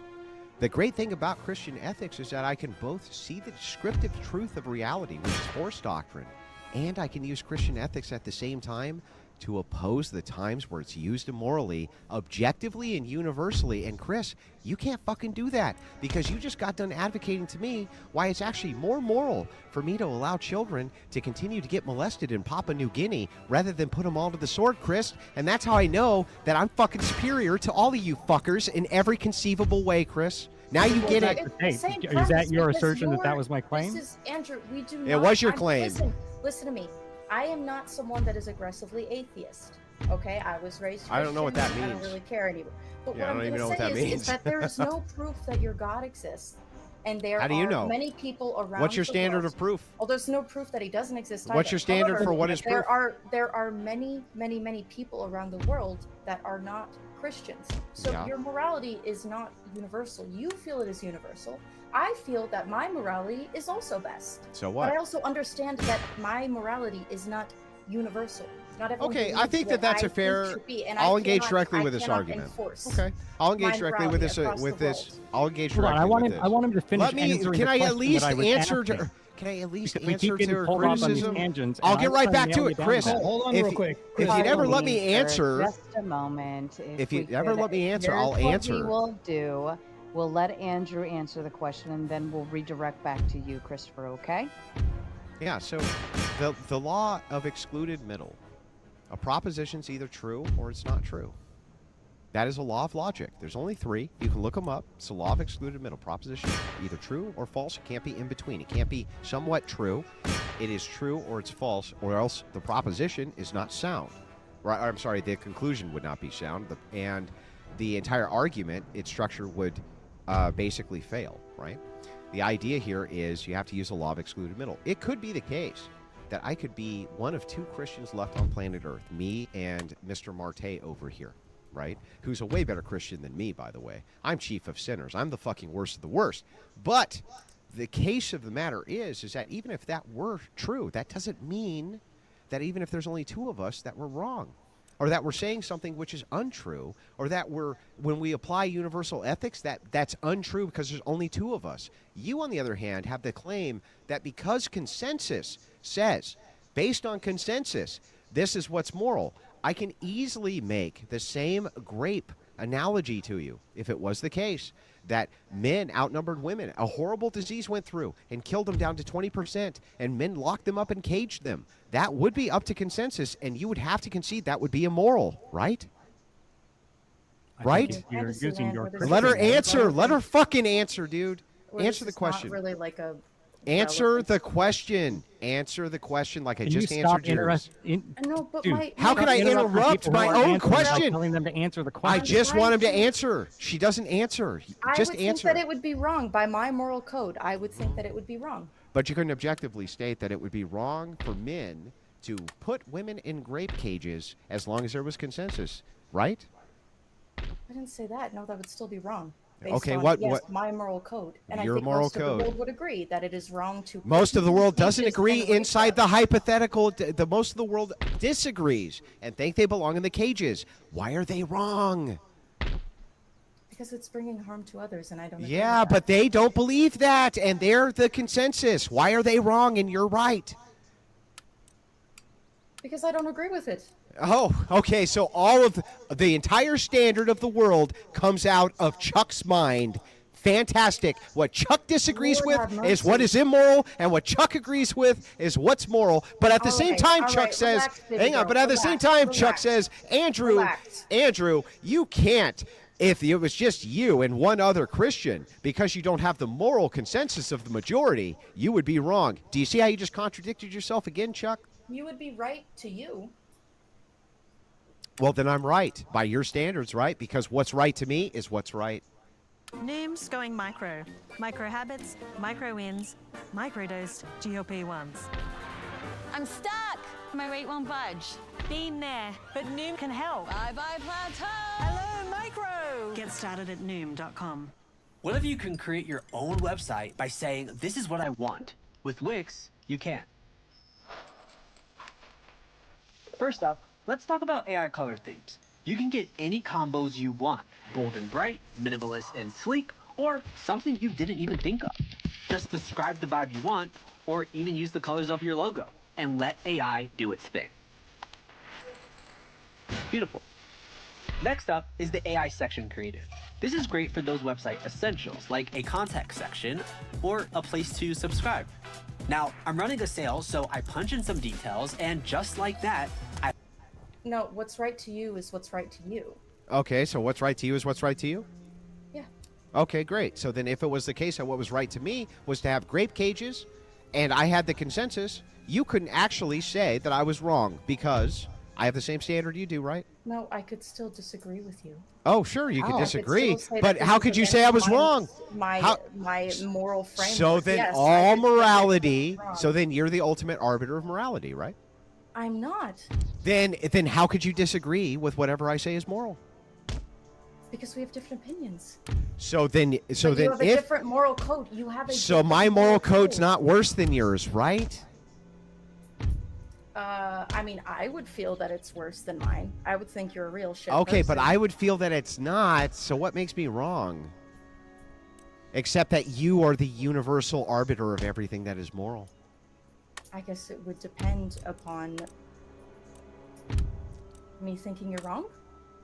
The great thing about Christian ethics is that I can both see the descriptive truth of reality, which is force doctrine, and I can use Christian ethics at the same time to oppose the times where it's used immorally, objectively and universally. And Chris, you can't fucking do that because you just got done advocating to me why it's actually more moral for me to allow children to continue to get molested in Papua New Guinea rather than put them all to the sword, Chris. And that's how I know that I'm fucking superior to all of you fuckers in every conceivable way, Chris. Now you get it. Is that your assertion that that was my claim? This is, Andrew, we do not... It was your claim. Listen to me. I am not someone that is aggressively atheist. Okay, I was raised Christian. I don't know what that I don't means. really care anymore. But Yeah, I what don't I'm even know going what to that say means. is that there is no proof that your God exists, and there How do you are know? many people around. What's your the standard world. of proof? Well, there's no proof that he doesn't exist. What's either. your standard However, for what is proof? There are many people around the world that are not Christians. So Yeah. your morality is not universal. You feel it is universal. I feel that my morality is also best. So what? But I also understand that my morality is not universal. Not everyone Okay, I believes think what that's I a fair. think should be, and I'll I engage cannot- directly I with this cannot argument. enforce Okay, I'll engage my directly with this. morality With across this, the world. I'll engage Hold on, directly with this. I want him to finish Let me. answering Can the I at question least that I was answer? asking. Can I at least Because we answer keep getting to her pulled off on these criticism? tangents, I'll and get I'm right trying back nail to you it, down Chris. to it. Hold on If real you- quick. If you never let me Sir, answer, just a moment. if you we never could- let me answer, here's I'll what we answer. will do. We'll let Andrew answer the question, and then we'll redirect back to you, Christopher. Okay? Yeah. So, the law of excluded middle. A proposition's either true or it's not true. That is a law of logic. There's only three. You can look them up. It's the law of excluded middle. Proposition either true or false. It can't be in between. It can't be somewhat true. It is true or it's false, or else the proposition is not sound. Right? I'm sorry, the conclusion would not be sound, and the entire argument, its structure would basically fail. Right? The idea here is you have to use the law of excluded middle. It could be the case that I could be one of two Christians left on planet Earth, me and Mr. Marte over here, right? Who's a way better Christian than me, by the way. I'm chief of sinners. I'm the fucking worst of the worst. But the case of the matter is that even if that were true, that doesn't mean that even if there's only two of us, that we're wrong. or that we're saying something which is untrue, or that when we apply universal ethics, that's untrue because there's only two of us. You, on the other hand, have the claim that because consensus says, based on consensus, this is what's moral. I can easily make the same grape analogy to you if it was the case that men outnumbered women. A horrible disease went through and killed them down to 20%, and men locked them up and caged them. That would be up to consensus, and you would have to concede that would be immoral, right? Right? You're using your Let her answer. Let her fucking answer, dude. Answer the question. Not really like a Answer the question. Answer the question like I just answered yours. No, but Dude, how can I interrupt my own question? Telling them to answer the question. I just want him to answer. She doesn't answer. Just I would answer. think that it would be wrong by my moral code. I would think that it would be wrong. But you couldn't objectively state that it would be wrong for men to put women in grape cages as long as there was consensus, right? I didn't say that. No, that would still be wrong. Okay, on, what my moral code, and your I think moral most code. of the world would agree that it is wrong to. Most of the world doesn't agree inside the hypothetical. The most of the world disagrees and think they belong in the cages. Why are they wrong? Because it's bringing harm to others, and I don't. Agree Yeah, with but they don't believe that, and they're the consensus. Why are they wrong and you're right? Because I don't agree with it. Oh, okay. So all of the entire standard of the world comes out of Chuck's mind. Fantastic. What Chuck disagrees Lord with is what is immoral, and what Chuck agrees with is what's moral. But at the same time, Chuck says, hang on, but at the same time, Chuck says, Andrew, you can't. If it was just you and one other Christian, because you don't have the moral consensus of the majority, you would be wrong. Do you see how you just contradicted yourself again, Chuck? You would be right to you. Well, then I'm right by your standards, right? Because what's right to me is what's right. Noom's going micro. Micro habits, micro wins, microdosed GLP-1s. I'm stuck. My weight won't budge. Been there, but Noom can help. Bye-bye plateau. Hello, micro. Get started at Noom.com. What if you can create your own website by saying, this is what I want? With Wix, you can. First up, let's talk about AI color themes. You can get any combos you want, bold and bright, minimalist and sleek, or something you didn't even think of. Just describe the vibe you want, or even use the colors of your logo, and let AI do its thing. Beautiful. Next up is the AI section creator. This is great for those website essentials, like a contact section, or a place to subscribe. Now, I'm running a sale, so I punch in some details, and just like that, No, what's right to you is what's right to you. Okay, so what's right to you is what's right to you? Yeah. Okay, great. So then if it was the case that what was right to me was to have grape cages, and I had the consensus, you couldn't actually say that I was wrong because I have the same standard you do, right? No, I could still disagree with you. Oh, sure, you could I disagree, could still say but that how this could is you say I was against wrong? My moral framework. So then Yes, I all could say that morality, it's wrong. so then you're the ultimate arbiter of morality, right? I'm not. Then how could you disagree with whatever I say is moral? Because we have different opinions. So then But you have a if different moral code. You have a so different my moral code's not worse than yours, right? I mean, I would feel that it's worse than mine. I would think you're a real shit Okay, but person. I would feel that it's not, so what makes me wrong? Except that you are the universal arbiter of everything that is moral. I guess it would depend upon me thinking you're wrong.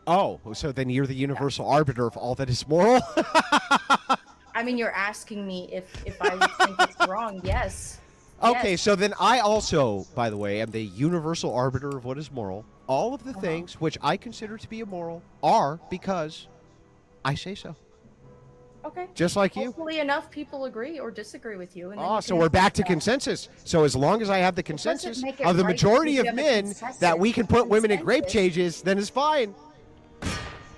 Oh, so then you're the universal arbiter of all that is moral? I mean, you're asking me if I think it's wrong. Yes. Okay, Yes. so then I also, by the way, am the universal arbiter of what is moral. All of the things which I consider to be immoral are because I say so. Okay. Just like you. Hopefully enough people agree or disagree with you. And then Oh, you so can we're back to accept that. consensus. So as long as I have the doesn't consensus make it of the right majority because of you have a men consensus. that we can put women in grape Consensus. cages, then it's fine.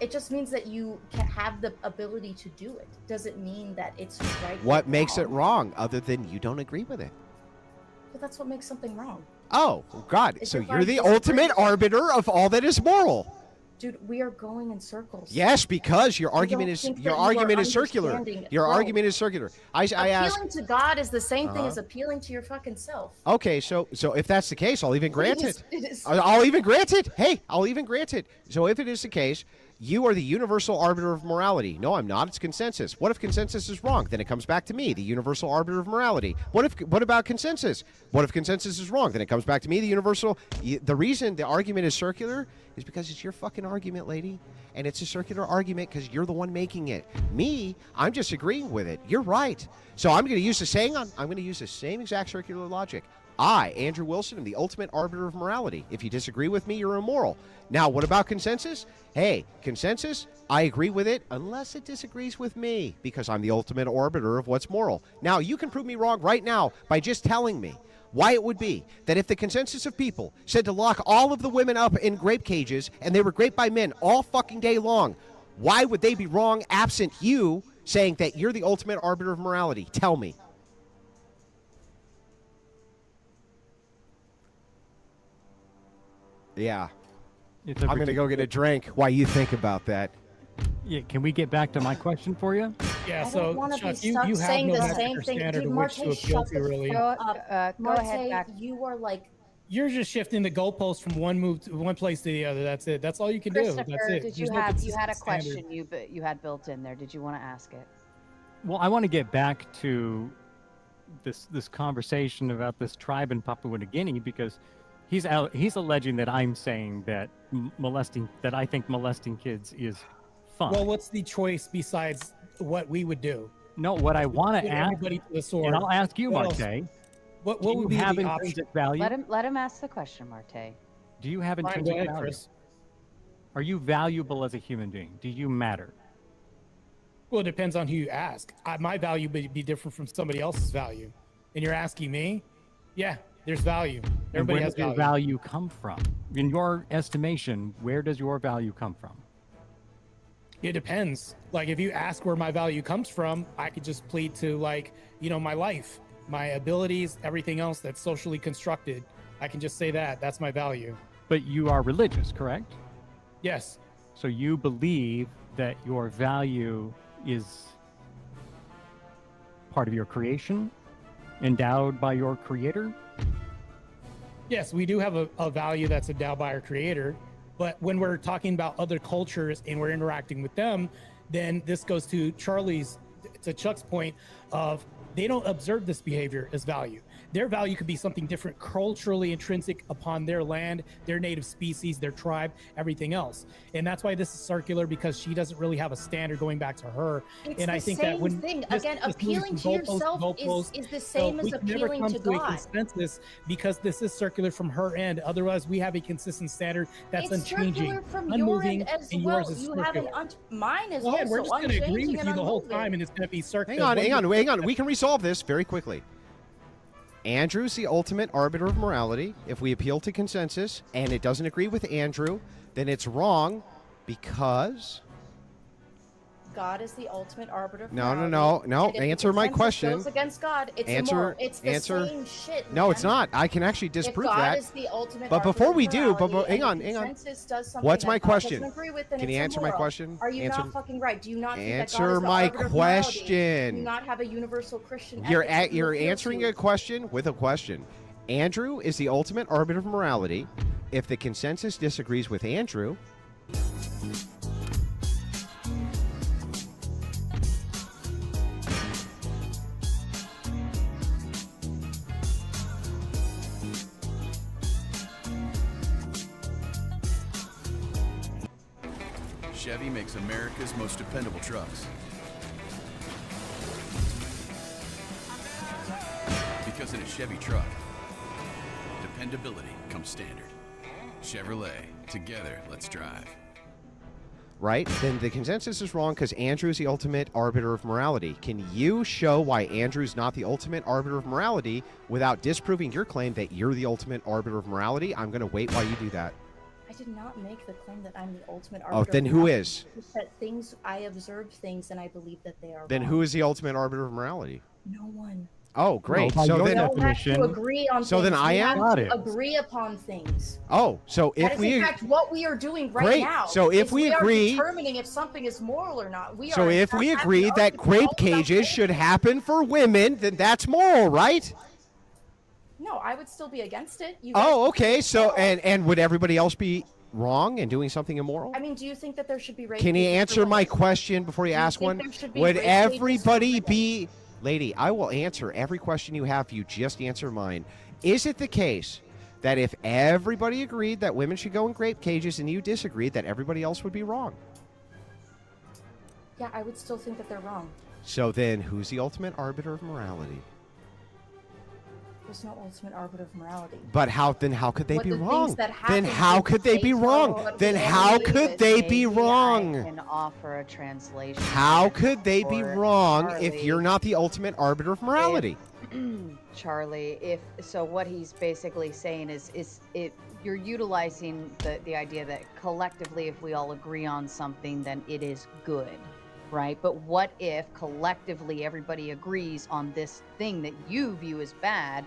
It just means that you can have the ability to do it. Doesn't mean that it's right. What or makes it wrong other than you don't agree with it? But that's what makes something wrong. Oh, God. It's So if you're I the disagree. ultimate arbiter of all that is moral. Dude, we are going in circles. Yes, because your argument is think that your you are argument is circular. understanding- Your Bro, argument is circular. I ask. appealing to God is the same thing Uh-huh. as appealing to your fucking self. Okay, so if that's the case, I'll even grant it. It is. I'll even grant it. Hey, I'll even grant it. So if it is the case, you are the universal arbiter of morality. No, I'm not. It's consensus. What if consensus is wrong? Then it comes back to me, the universal arbiter of morality. What about consensus? What if consensus is wrong? Then it comes back to me, the universal. The reason the argument is circular is because it's your fucking argument, lady. And it's a circular argument because you're the one making it. Me, I'm just agreeing with it. You're right. So I'm going to use the same exact circular logic. I, Andrew Wilson, am the ultimate arbiter of morality. If you disagree with me, you're immoral. Now, what about consensus? Hey, consensus, I agree with it unless it disagrees with me because I'm the ultimate arbiter of what's moral. Now, you can prove me wrong right now by just telling me why it would be that if the consensus of people said to lock all of the women up in grape cages and they were raped by men all fucking day long, why would they be wrong absent you saying that you're the ultimate arbiter of morality? Tell me. Yeah. I'm going to go get a drink while you think about that. Yeah, can we get back to my question for you? Yeah, I so don't want to be Chuck, stuck you have saying no the metric same or thing. standard Dude, of which to Marte, appeal shut to, the really. fuck up. Go Marte, ahead, back. you are like You're just shifting the goalposts from one move to one place to the other. That's it. That's all you can do. That's Christopher, it. did you There's no had a consistent question standard. you had built in there? Did you want to ask it? Well, I want to get back to this conversation about this tribe in Papua New Guinea because he's alleging that I'm saying that I think molesting kids is fun. Well, what's the choice besides what we would do? No, what I want to Put ask, everybody to the sword. and I'll ask you, What else? Marte. What do you would be have the intrinsic option? value? Let him ask the question, Marte. Do you have Fine, go intrinsic ahead, value? Chris. Are you valuable as a human being? Do you matter? Well, it depends on who you ask. My value would be different from somebody else's value. And you're asking me? Yeah, there's value. And Everybody where has does your value. value come from? In your estimation, where does your value come from? It depends. Like, if you ask where my value comes from, I could just plead to, like, my life, my abilities, everything else that's socially constructed. I can just say that. That's my value. But you are religious, correct? Yes. So you believe that your value is part of your creation, endowed by your creator? Yes, we do have a value that's endowed by our creator. But when we're talking about other cultures and we're interacting with them, then this goes to Chuck's point of they don't observe this behavior as value. Their value could be something different, culturally intrinsic upon their land, their native species, their tribe, everything else. And that's why this is circular, because she doesn't really have a standard going back to her. It's and the I think same that when thing. this Again, moves appealing from to goalpost yourself goalpost, is the same as we can never appealing come to a God. consensus because this is circular from her end. Otherwise, we have a consistent standard that's It's unchanging, circular from your unmoving, end as and well. yours is You have an circular. mine is Go ahead, we're also just going to agree unchanging with you and the whole unmoving. time, and it's going to be circular. Hang on. We can resolve this very quickly. Andrew's the ultimate arbiter of morality. If we appeal to consensus and it doesn't agree with Andrew, then it's wrong because... God is the ultimate arbiter of No. morality. And if the Answer my consensus question. goes against God, it's Answer- immoral. It's the answer- same shit. No, it's man. not. I can actually If disprove God that. is the ultimate But arbiter before of we do, morality, hang on. and the consensus does something What's that my God question? doesn't agree with, then Can it's you answer my immoral. question? Are you Answer- not fucking right? Do you not think that God Answer is the my arbiter of morality? question. Do you not have a universal Christian You're ethics that you you're appeal answering to? a question with a question. Andrew is the ultimate arbiter of morality. If the consensus disagrees with Andrew, Chevy makes America's most dependable trucks. Because in a Chevy truck, dependability comes standard. Chevrolet, together, let's drive. right, then the consensus is wrong because Andrew's the ultimate arbiter of morality. Can you show why Andrew's not the ultimate arbiter of morality without disproving your claim that you're the ultimate arbiter of morality? I'm going to wait while you do that. I did not make the claim that I'm the ultimate Oh, arbiter. then of who morality. is? It's that things I observe things and I believe that they are. Then wrong. who is the ultimate arbiter of morality? No one. Oh, great. by So your then, You don't have definition- to agree on So things. then I We am? have Got to it. agree upon things. oh, so That if is we, in fact what we are doing right Great. now. So if is we are agree- determining if something is moral or not. We so are in if fact we having agree an that argument grape all about cages should happen for women, then that's moral, right? No, I would still be against it. You guys Oh, can okay. do So it. and would everybody else be wrong and doing something immoral? I mean, do you think that there should be rape Can you cages for answer my women? question before you Do you ask think one? there should be Would rape cages for everybody women? be... Lady, I will answer every question you have if you just answer mine. Is it the case that if everybody agreed that women should go in grape cages and you disagreed, that everybody else would be wrong? Yeah, I would still think that they're wrong. So then who's the ultimate arbiter of morality? There's no ultimate arbiter of morality. But how could they What be the things wrong? that Then happen how in could they be states are wrong? what Then we how believe could in. they be Maybe wrong? I can offer a translation. How could they be for wrong if Charlie. you're not the ultimate arbiter of morality? Charlie, if so, what he's basically saying is it you're utilizing the idea that collectively, if we all agree on something, then it is good, right? But what if collectively everybody agrees on this thing that you view as bad,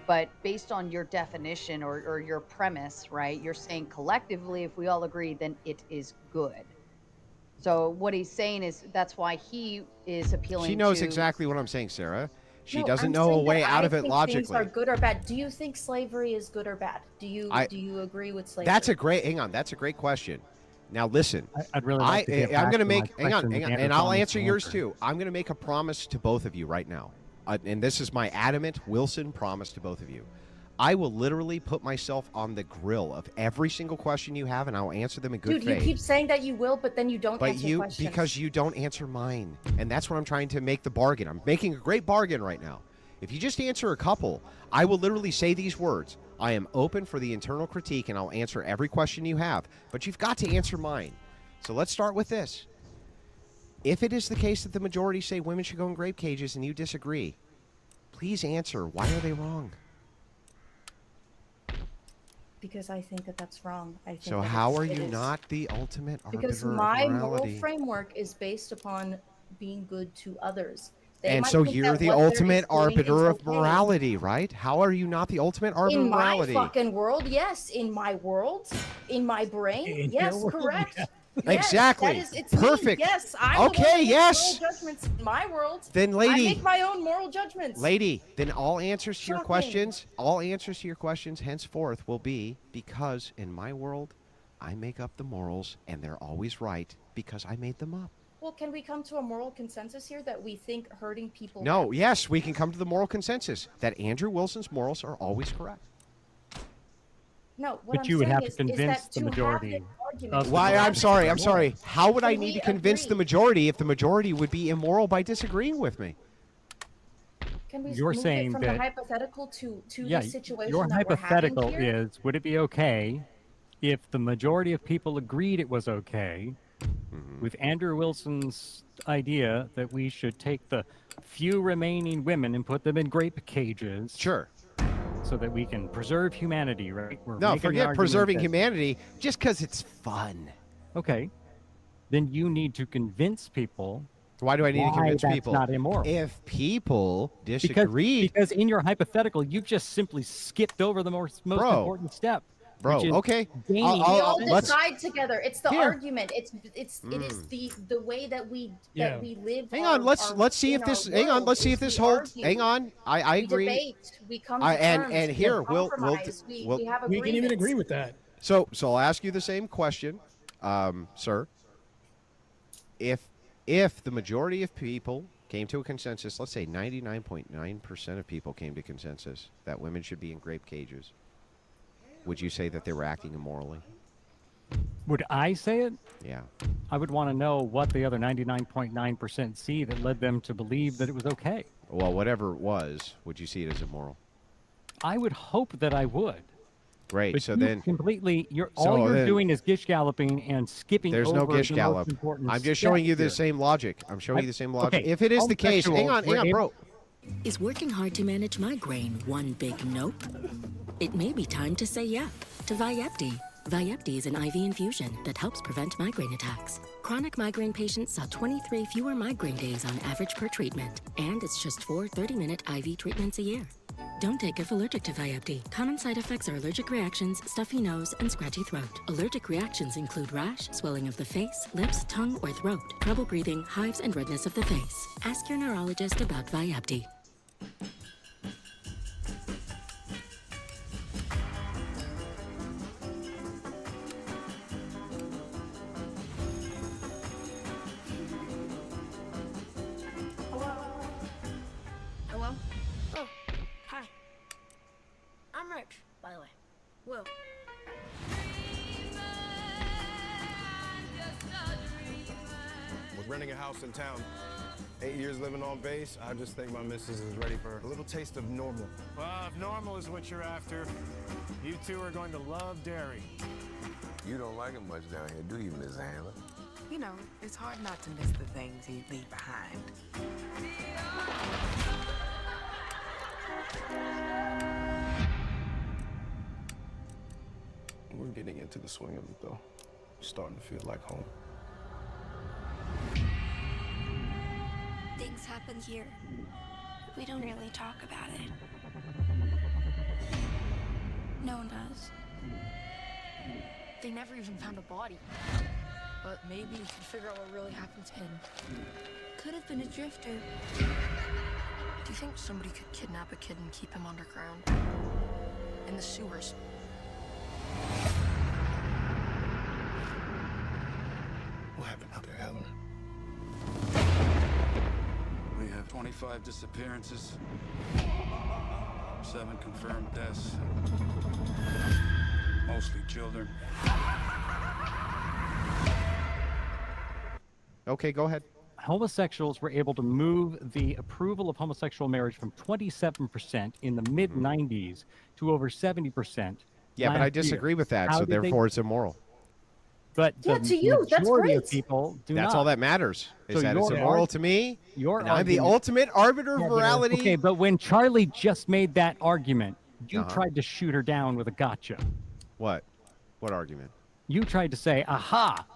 but based on your definition or your premise, right? You're saying collectively, if we all agree, then it is good. So what he's saying is that's why he is appealing. She knows to exactly what I'm saying, Sarah. She No, doesn't I'm know a saying that way out of I it think logically. Things are good or bad. Do you think slavery is good or bad? Do you agree with slavery? That's a great. Hang on, that's a great question. Now listen, I'd really like to get I'm back going to to my make. Hang on, question that and I'll Andrew answer yours answered. too. I'm going to make a promise to both of you right now, and this is my adamant Wilson promise to both of you. I will literally put myself on the grill of every single question you have, and I'll answer them in good Dude, faith. you keep saying that you will, but then you don't But answer you, questions. because you don't answer mine, and that's what I'm trying to make the bargain. I'm making a great bargain right now. If you just answer a couple, I will literally say these words. I am open for the internal critique, and I'll answer every question you have. But you've got to answer mine. So let's start with this. If it is the case that the majority say women should go in grape cages and you disagree, please answer. Why are they wrong? Because I think that that's wrong. I think So that how it's- are it you is. not the ultimate arbiter Because of my moral morality? framework is based upon being good to others. They And might so think you're that the what they're ultimate doing is arbiter of okay. morality, right? How are you not the ultimate arbiter In of my morality? fucking world, yes. In my world, in my brain, In yes, your world, correct. yeah. Yes, Exactly. that is, it's me. Perfect. Yes, I'm Okay, the one that makes yes. moral judgments in my world. Then, I lady- make my own moral judgments. Lady, then all answers to your Shocking. questions henceforth will be because in my world, I make up the morals and they're always right because I made them up. Well, can we come to a moral consensus here that we think hurting people? No, yes, we can come to the moral consensus that Andrew Wilson's morals are always correct. No, what But I'm you would saying have to is convince that the to have majority this argument, of we the Why? have I'm to sorry. be I'm sorry. moral. How would I Can need we to convince the agree? majority if the majority would be immoral by disagreeing with me? Can we You're move saying it from that- the hypothetical to Yeah, the situation your that we're having hypothetical here? is, would it be okay if the majority of people agreed it was okay with Andrew Wilson's idea that we should take the few remaining women and put them in grape cages? Sure. So that we can preserve humanity, right? We're No, making the forget argument preserving that- humanity just because it's fun. Okay. Then you need to convince people. Why do I need to why convince that's people? not immoral. If people disagree, Because in your hypothetical, you just simply skipped over the most Bro. important step. Bro, which is okay. gaining We all let's- decide together. It's the Here. argument. It is the way that we Yeah. live. Hang on, let's see if this. Hang on, let's see if this holds. Hang on, I We agree. debate. We come to and terms. here we we'll compromise. we have We can even agreements. agree with that. So I'll ask you the same question, sir. If the majority of people came to a consensus, let's say 99.9% of people came to consensus that women should be in grape cages, would you say that they were acting immorally? Would I say it? Yeah. I would want to know what the other 99.9% see that led them to believe that it was okay. Well, whatever it was, would you see it as immoral? I would hope that I would. Great. But So you then, completely, So all you're then- doing is gish galloping and skipping. there's no over gish the most gallop. important I'm just step showing you the here. same logic. I'm showing you the same logic. okay, If it is the case, hang on, bro. Is working hard to manage migraine one big nope? It may be time to say yep to Vyepti. Vyepti is an IV infusion that helps prevent migraine attacks. Chronic migraine patients saw 23 fewer migraine days on average per treatment, and it's just 4 30-minute IV treatments a year. Don't take if allergic to Vyepti. Common side effects are allergic reactions, stuffy nose, and scratchy throat. Allergic reactions include rash, swelling of the face, lips, tongue, or throat, trouble breathing, hives, and redness of the face. Ask your neurologist about Vyepti. Hello? Oh, hi. I'm Rich, by the way. Will. With renting a house in town, 8 years living on base, I just think my missus is ready for a little taste of normal. Well, if normal is what you're after, you two are going to love dairy. You don't like him much down here, do you, Miss Handler? You know, it's hard not to miss the things he'd leave behind. We're getting into the swing of it, though. Starting to feel like home. Things happen here. We don't really talk about it. No one does. They never even found a body. But maybe we can figure out what really happened to him. Could have been a drifter. Do you think somebody could kidnap a kid and keep him underground? In the sewers? What happened out there, Helen? We have 25 disappearances, 7 confirmed deaths, mostly children. Okay, go ahead. Homosexuals were able to move the approval of homosexual marriage from 27% in the mid-90s to over 70%. Yeah, but I last disagree year. with that, How so did they- therefore it's immoral. But Yeah, the to you, that's majority of great. people do That's not. all that matters, is So that it's your immoral to me, Your and I'm the argument- ultimate arbiter of Yeah, but, morality. Okay, but when Charlie just made that argument, you Uh-huh. tried to shoot her down with a gotcha. What? What argument? You tried to say, aha,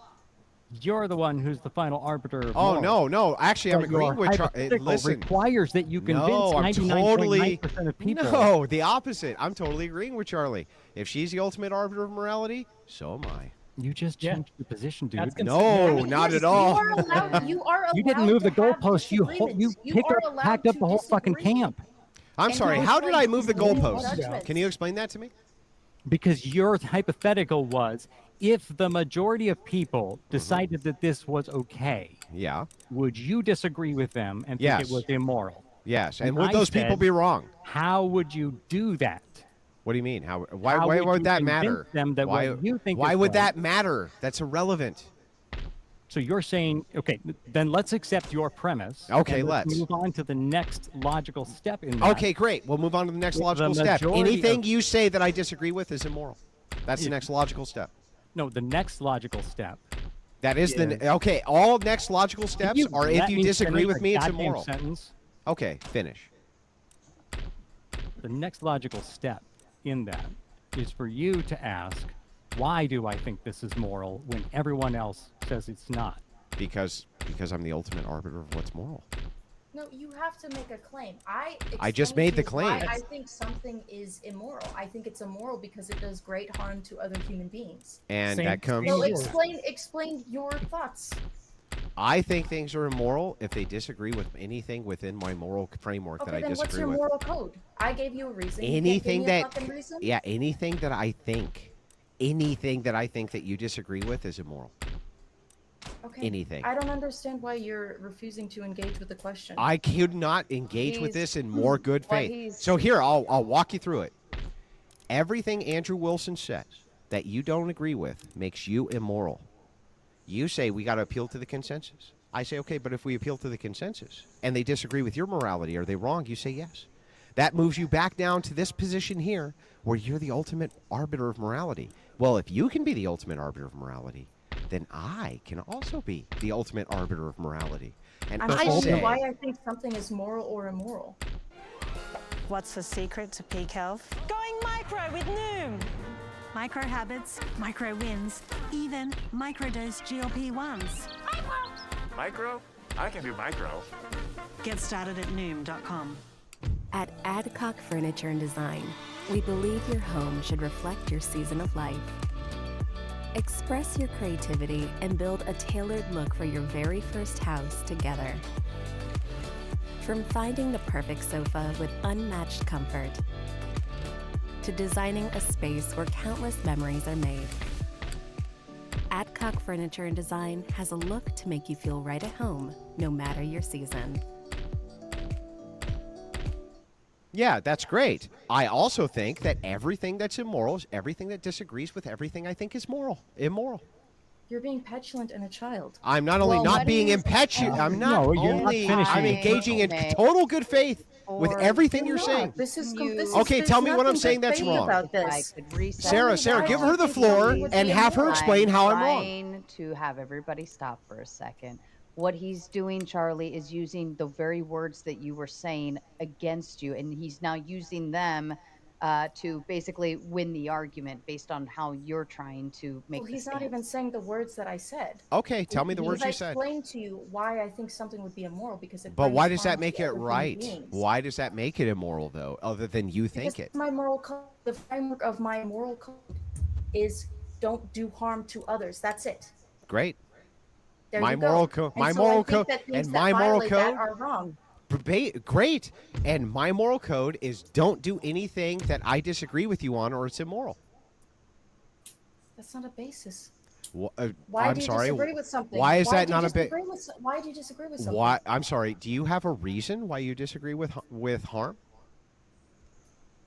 you're the one who's the final arbiter of Oh, moral. no. Actually, I'm But your agreeing with Charlie. hypothetical Listen. requires that you convince No, I'm 99.9% of people. No, the opposite. I'm totally agreeing with Charlie. If she's the ultimate arbiter of morality, so am I. You just changed your position, dude. No, not at all. You are allowed. You are allowed. You didn't move the to have goalpost. You disagreements. picked are up, allowed packed up to the whole fucking disagree. camp. I'm And sorry. you How did I move the disagree with goalposts? judgments. Can you explain that to me? Because your hypothetical was, if the majority of people Mm-hmm. decided that this was okay, Yeah. would you disagree with them and think Yes. it was immoral? Yes. And would I those people said, be wrong? How would you do that? What do you mean? Why How would you that convince matter? them that why what you think why is would right? that matter? That's irrelevant. So you're saying, okay, then let's accept your premise. Okay, and let's. move on to the next logical step in that. Okay, great. We'll move on to the next The logical step. majority Anything of- you say that I disagree with is immoral. That's the Yeah. next logical step. No, the next logical step. That is okay. All next logical steps you are if let you me disagree finish with a me, it's goddamn immoral. sentence? Okay, finish. The next logical step in that is for you to ask, why do I think this is moral when everyone else says it's not? Because I'm the ultimate arbiter of what's moral. No, you have to make a claim. I just made the claim. Why I think something is immoral. I think it's immoral because it does great harm to other human beings. And that comes. So explain your thoughts. I think things are immoral if they disagree with anything within my moral framework that Okay, I then what's disagree your with. moral code? I gave you a reason. You can't Anything give me a that fucking reason? anything that I think that you disagree with is immoral. Okay. Anything. I don't understand why you're refusing to engage with the question. I could not engage with this in more good Well, faith. he's- So here, I'll walk you through it. Everything Andrew Wilson says that you don't agree with makes you immoral. You say we got to appeal to the consensus. I say, okay, but if we appeal to the consensus and they disagree with your morality, are they wrong? You say yes. That moves you back down to this position here where you're the ultimate arbiter of morality. Well, if you can be the ultimate arbiter of morality, then I can also be the ultimate arbiter of morality. And I'm I asking say, you why I think something is moral or immoral. What's the secret to peak health? Going micro with Noom. micro habits, micro wins, even microdose GLP-1s. Micro? I can do micro. Get started at noom.com. At Adcock Furniture and Design, we believe your home should reflect your season of life. Express your creativity and build a tailored look for your very first house together. From finding the perfect sofa with unmatched comfort, to designing a space where countless memories are made, Adcock Furniture and Design has a look to make you feel right at home, no matter your season. Yeah, that's great. I also think that everything that's immoral is everything that disagrees with everything I think is immoral. You're being petulant and a child. I'm not only not being impetuous, I'm not No, you're not only, finishing. I'm engaging in total good faith with everything you're saying. This is Okay, tell me what I'm saying that's wrong. About I this. could reset. Sarah, give her the floor and have her explain how I'm wrong. Trying to have everybody stop for a second. What he's doing, Charlie, is using the very words that you were saying against you, and he's now using them to basically win the argument based on how you're trying to make. Well, he's not even saying the words that I said. Okay, tell me the words you said. I explained to you why I think something would be immoral because it. But why does brings that harm make to it other human right? beings. Why does that make it immoral, though, other than you think Because it? my moral code, the framework of my moral code, is don't do harm to others. That's it. Great. There My you go. moral code, And my so moral I think code, that things and that my moral violate that code are wrong. Great. And my moral code is don't do anything that I disagree with you on or it's immoral. That's not a basis. Why Why I'm do you sorry. disagree with something? Why is that do you not a bit? disagree with why do you disagree with something? Why? I'm sorry. Do you have a reason why you disagree with harm?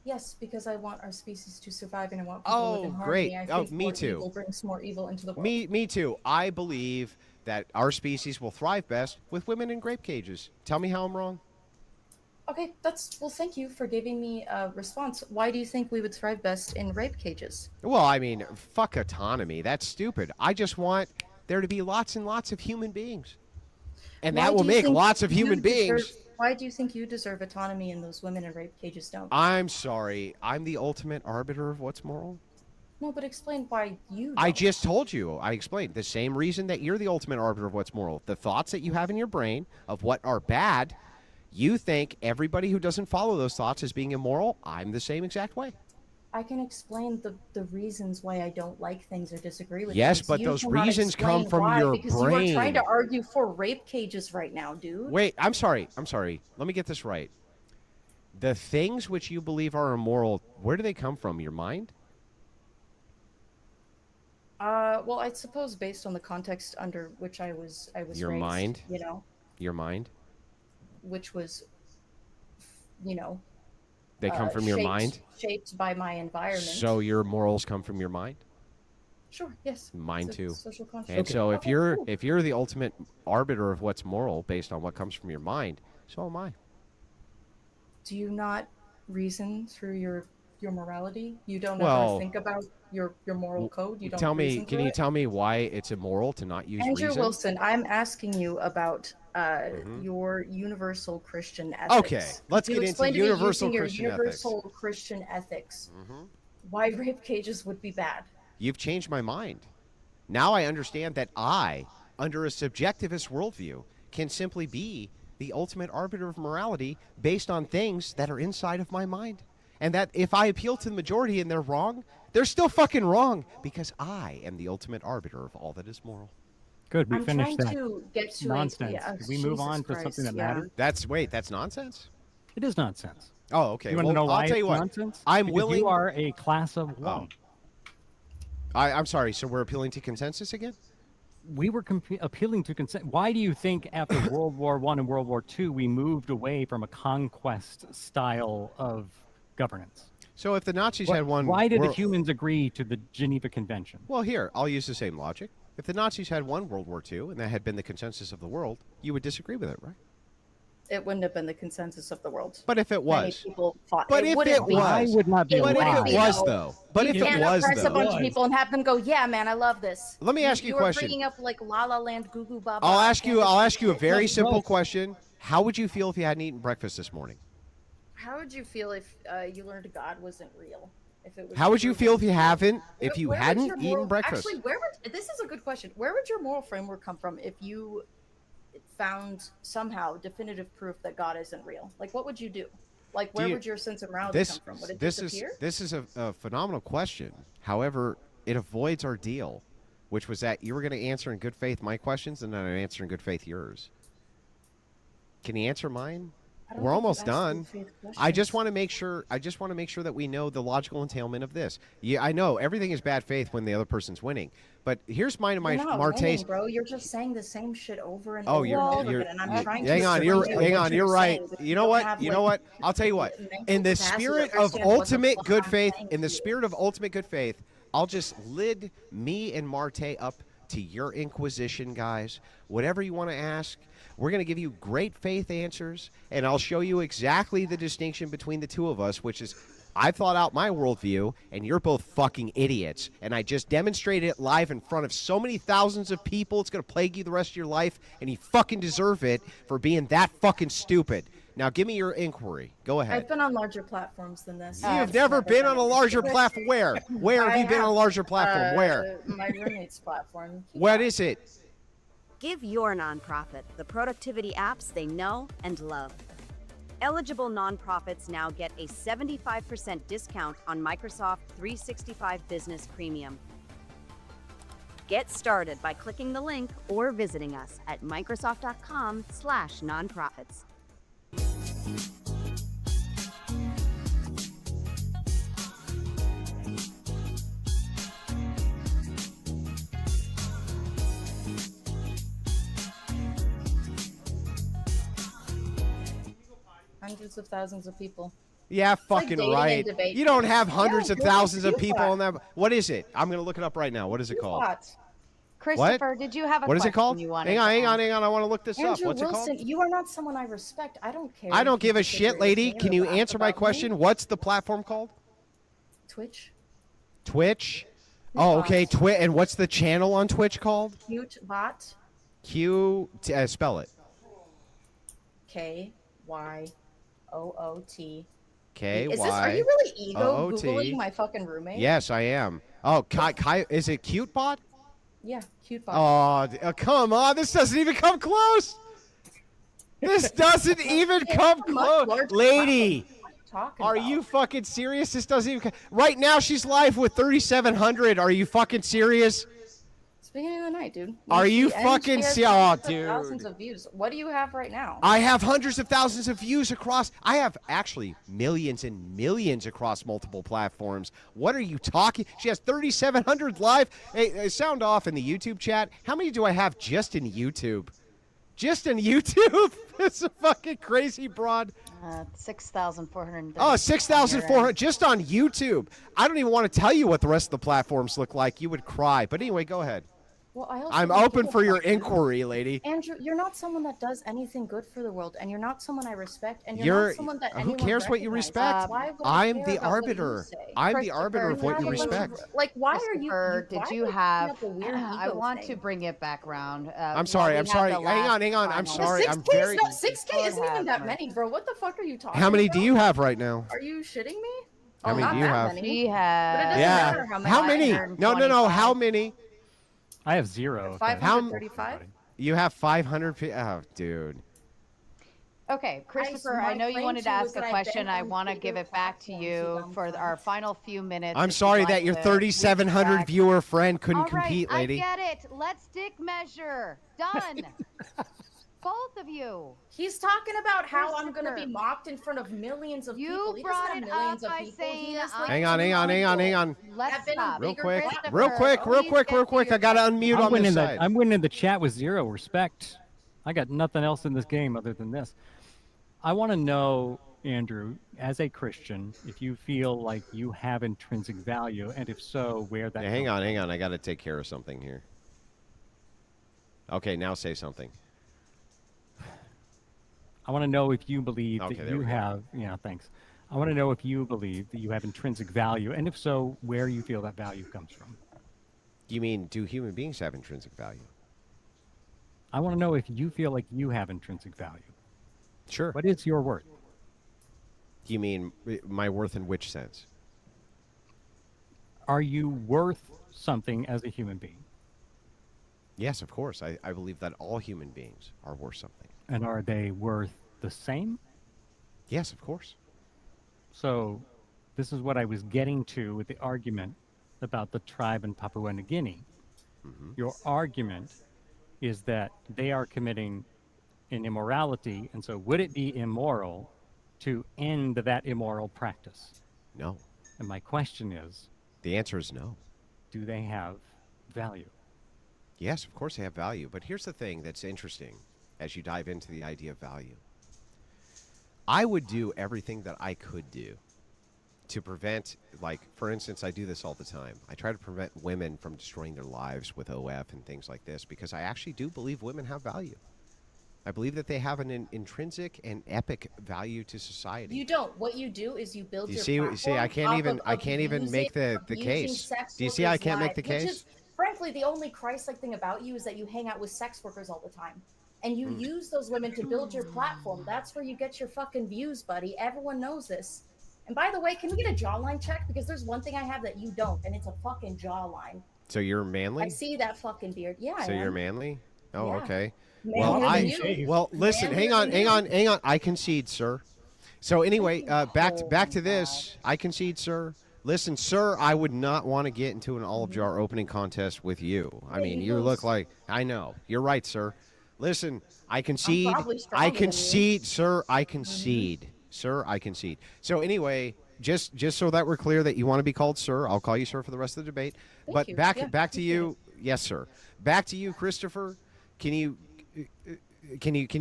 Yes, because I want our species to survive and I want people to live in harmony. Great. I Oh, think me more too. evil brings more evil into the world. Me too. I believe that our species will thrive best with women in grape cages. Tell me how I'm wrong. Okay, well, thank you for giving me a response. Why do you think we would thrive best in rape cages? Well, I mean, fuck autonomy. That's stupid. I just want there to be lots and lots of human beings. And that will make lots of human beings. Why do you think you deserve autonomy and those women in rape cages don't? I'm sorry. I'm the ultimate arbiter of what's moral. No, but explain why you don't. I just told you. I explained the same reason that you're the ultimate arbiter of what's moral. The thoughts that you have in your brain of what are bad, you think everybody who doesn't follow those thoughts is being immoral. I'm the same exact way. I can explain the reasons why I don't like things or disagree with Yes, things. but You those cannot reasons come explain from why, your because brain. you are trying to argue for rape cages right now, dude. Wait, I'm sorry. Let me get this right. The things which you believe are immoral, where do they come from? Your mind? Well, I suppose based on the context under which I was Your raised, mind? you know, Your mind? which was, you know, They come from your mind? Shaped by my environment. So your morals come from your mind? Sure, yes. Mine It's a too. social construct. And so if Okay, you're cool. if you're the ultimate arbiter of what's moral based on what comes from your mind, so am I. Do you not reason through your morality? You don't Well, ever think about your moral code? You don't Tell me, reason can through you it? tell me why it's immoral to not use Andrew reason? Wilson, I'm asking you about your universal Christian ethics. Okay, let's You get into explained to me universal using your Christian ethics. universal Christian ethics. Why rape cages would be bad. You've changed my mind. Now I understand that I, under a subjectivist worldview, can simply be the ultimate arbiter of morality based on things that are inside of my mind. And that if I appeal to the majority and they're wrong, they're still fucking wrong because I am the ultimate arbiter of all that is moral. Good, we I'm finished trying that to get to nonsense. yeah, Can we move Jesus on to something that Christ, yeah. matters? That's nonsense? It is nonsense. Oh, okay. You want Well, to know why I'll tell you it's what. nonsense? I'm Because willing. You are a class of one. I'm sorry. So we're appealing to consensus again? We were appealing to consent. Why do you think after World War I and World War II we moved away from a conquest style of governance? So if the Nazis had one, why did the humans agree to the Geneva Convention? Well, here I'll use the same logic. If the Nazis had won World War II and that had been the consensus of the world, you would disagree with it, right? It wouldn't have been the consensus of the world. But if it Many was, people fought. but if wouldn't it be. was, I would not be But alive. if it was though, but if you it can't was oppress a bunch of though, people and have them go, yeah, man, I love this. Let me ask you a question. You're bringing up like La La Land, Goo Goo Baba. I'll ask you a very Fantasy. simple question. How would you feel if you hadn't eaten breakfast this morning? How would you feel if you learned God wasn't real? If it was How would you feel if you haven't? If you where would hadn't your eaten moral, breakfast? Actually, where would this is a good question. Where would your moral framework come from if you found somehow definitive proof that God isn't real? Like, what would you do? Like, where would your sense of morality come from? Would it disappear? This is a phenomenal question. However, it avoids our deal, which was that you were going to answer in good faith my questions, and then I'd answer in good faith yours. Can you answer mine? We're almost done. I just want to make sure. I just want to make sure that we know the logical entailment of this. Yeah, I know everything is bad faith when the other person's winning, but here's mine and my You're not Marte's. winning, bro. You're just saying the same shit over and Oh, over you're, and over you're, again, and I'm you're trying hang to on, explain hang on, what you're right. saying, but You know don't what? have, You know like, what? I'll tell you what. mental In the capacity to spirit of understand what the ultimate fuck good I'm faith, saying in the to you. spirit of ultimate good faith, I'll just lid me and Marte up to your inquisition, guys. Whatever you want to ask, we're going to give you great faith answers, and I'll show you exactly the distinction between the two of us, which is I thought out my worldview, and you're both fucking idiots. And I just demonstrated it live in front of so many thousands of people. It's going to plague you the rest of your life, and you fucking deserve it for being that fucking stupid. Now, give me your inquiry. Go ahead. I've been on larger platforms than this. You've never been on a larger platform. Where? Where have you been on a larger platform? Where? My roommate's platform. What is it? Give your nonprofit the productivity apps they know and love. Eligible nonprofits now get a 75% discount on Microsoft 365 Business Premium. Get started by clicking the link or visiting us at microsoft.com/nonprofits. Hundreds of thousands of people. Yeah, It's like fucking dating right. and debate. You don't have hundreds Yeah, of you're thousands of cute people bot. on that. What is it? I'm going to look it up right now. What is it called? Christopher, did you have a What is question it called? you wanted Hang on, to hang on, ask? hang on. I want to look this up. Andrew What's it Wilson, called? you are not someone I respect. I don't care. I if don't you give a disagree shit, with lady. me or Can you laugh answer my about me. question? What's the platform called? Twitch. Twitch. Oh, okay. Twitch. And what's the channel on Twitch called? Cute bot. Spell it. KYOOT. K Is Y. this? Are you really ego OOT. googling my fucking roommate? Yes, I am. Oh, is it Cute Bot? Yeah, cute bot. Oh, come on. This doesn't even come close. This doesn't even come close. Lady, are you fucking serious? This doesn't even. Right now, she's live with 3,700. Are you fucking serious? It's the beginning of the night, dude. Are you And fucking she has oh, hundreds of dude. Thousands of views. What do you have right now? I have hundreds of thousands of views across. I have actually millions and millions across multiple platforms. What are you talking? She has 3,700 live. Hey, sound off in the YouTube chat. How many do I have just in YouTube? Just in YouTube? It's a fucking crazy broad. 6,400. Oh, 6,400 just on YouTube. I don't even want to tell you what the rest of the platforms look like. You would cry. But anyway, go ahead. Well, I also I'm don't open give a for your fuck. inquiry, lady. Andrew, you're not someone that does anything good for the world, and you're not someone I respect, and you're You're not someone that who anyone cares what you recognizes. respect? Why would I I'm care the about what you arbiter. say? I'm the arbiter of what you have a bunch of- respect. Like, why are you? Christopher, why did are you bringing have? up a weird I ego want thing? to bring it back around. I'm sorry. I'm sorry. Hang on. Hang on. I'm sorry. I'm very. 6K isn't even that many, bro. What the fuck are you talking How many about? do you have right now? Are you shitting me? How Oh, many not do you that have? many. She has. But it doesn't Yeah. matter how many. How many? No. How many? I have 0. 535. You have 500. Oh, dude. Okay, Christopher, I know you wanted to ask a question. I want to give it back to you for our final few minutes. I'm if you'd sorry like that your to 3,700 back. viewer friend couldn't All right, compete, lady. I get it. Let's dick measure. Done. Both of you. He's talking about how I'm going to Christopher. be mocked in front of millions of You people. He doesn't brought have it millions up of by people. saying, He has, like, Hang on. Hang on. Hang on. Hang on. Let's Have been stop. Real quick. Christopher, Real quick. Real please quick. get Real to quick. your I got to unmute on this side. I'm winning the chat with 0 respect. I got nothing else in this game other than this. I want to know, Andrew, as a Christian, if you feel like you have intrinsic value, and if so, where that. Yeah, hang on. Hang on. I got to take care of something here. Okay, now say something. I want to know if you believe Okay, that there you we go. have. Yeah, thanks. I want to know if you believe that you have intrinsic value, and if so, where you feel that value comes from. You mean, do human beings have intrinsic value? I want to know if you feel like you have intrinsic value. Sure. What is your worth? You mean my worth in which sense? Are you worth something as a human being? Yes, of course. I believe that all human beings are worth something. And are they worth the same? Yes, of course. So this is what I was getting to with the argument about the tribe in Papua New Guinea. Your argument is that they are committing an immorality, and so would it be immoral to end that immoral practice? No. And my question is, the answer is no. Do they have value? Yes, of course they have value. But here's the thing that's interesting as you dive into the idea of value. I would do everything that I could do to prevent, like, for instance, I do this all the time. I try to prevent women from destroying their lives with OF and things like this because I actually do believe women have value. I believe that they have an intrinsic and epic value to society. You don't. What you do is you build Do you your see? platform See, I can't off even. of I can't even abusing- make the abusing case. sex Do you see? I workers' can't make the lives, which case. is, frankly, the only Christ-like thing about you is that you hang out with sex workers all the time, and you use those women to build your platform. That's where you get your fucking views, buddy. Everyone knows this. And by the way, can we get a jawline check? Because there's one thing I have that you don't, and it's a fucking jawline. So you're manly. I see that fucking beard. Yeah, I So you're am. manly. Oh, Yeah. okay. Manlier Well, than you. well, listen. Manlier Hang on. than Hang you. on. Hang on. I concede, sir. So anyway, back to this. I concede, sir. Listen, sir, I would not want to get into an olive jar opening contest with you. I mean, you look like I know. You're right, sir. Listen, I concede. probably I stronger than you. concede, sir. I concede. Sir, I concede. So anyway, just so that we're clear that you want to be called sir, I'll call you sir for the rest of the debate. Thank But you. back Yeah, back to you. Yes, sir. Back to you, Christopher. Can you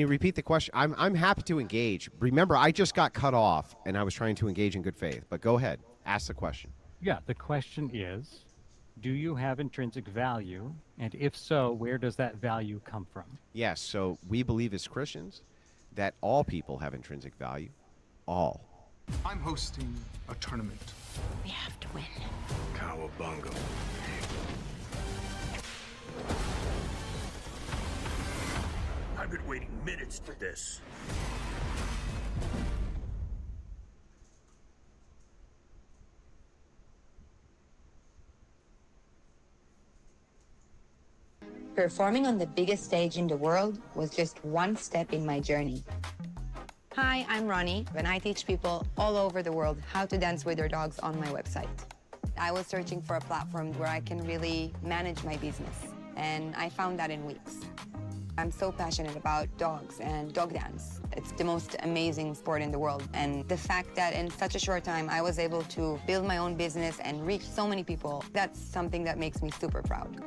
repeat the question? I'm happy to engage. Remember, I just got cut off and I was trying to engage in good faith. But go ahead. Ask the question. Yeah, the question is, do you have intrinsic value? And if so, where does that value come from? Yes, so we believe as Christians that all people have intrinsic value. All. I'm hosting a tournament. We have to win. Cowabunga. I've been waiting minutes for this. Performing on the biggest stage in the world was just one step in my journey. Hi, I'm Ronnie, and I teach people all over the world how to dance with their dogs on my website. I was searching for a platform where I can really manage my business, and I found that in weeks. I'm so passionate about dogs and dog dance. It's the most amazing sport in the world, and the fact that in such a short time I was able to build my own business and reach so many people, that's something that makes me super proud.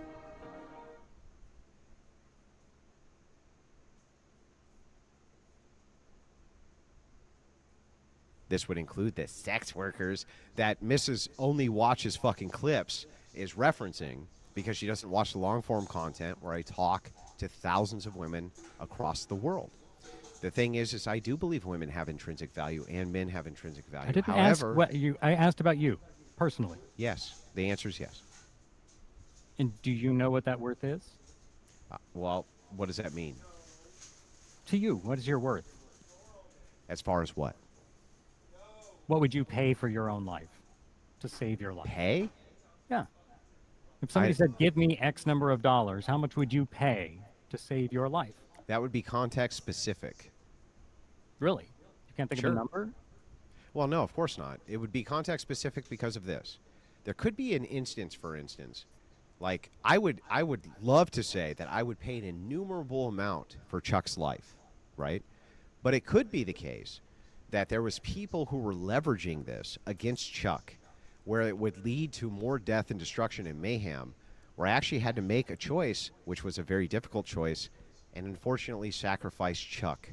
This would include the sex workers that Mrs. Only Watches Fucking Clips is referencing because she doesn't watch the long form content where I talk to thousands of women across the world. The thing is I do believe women have intrinsic value and men have intrinsic value. I didn't However, ask what you. I asked about you, personally. yes, the answer is yes. And do you know what that worth is? Well, what does that mean? To you, what is your worth? As far as what? What would you pay for your own life to save your life? Pay? Yeah. If somebody said, give me X number of dollars, how much would you pay to save your life? That would be context specific. Really? You can't think Sure. of a number? Well, no, of course not. It would be context specific because of this. There could be an instance, for instance, like I would love to say that I would pay an innumerable amount for Chuck's life, right? But it could be the case that there was people who were leveraging this against Chuck, where it would lead to more death and destruction and mayhem, where I actually had to make a choice, which was a very difficult choice, and unfortunately sacrifice Chuck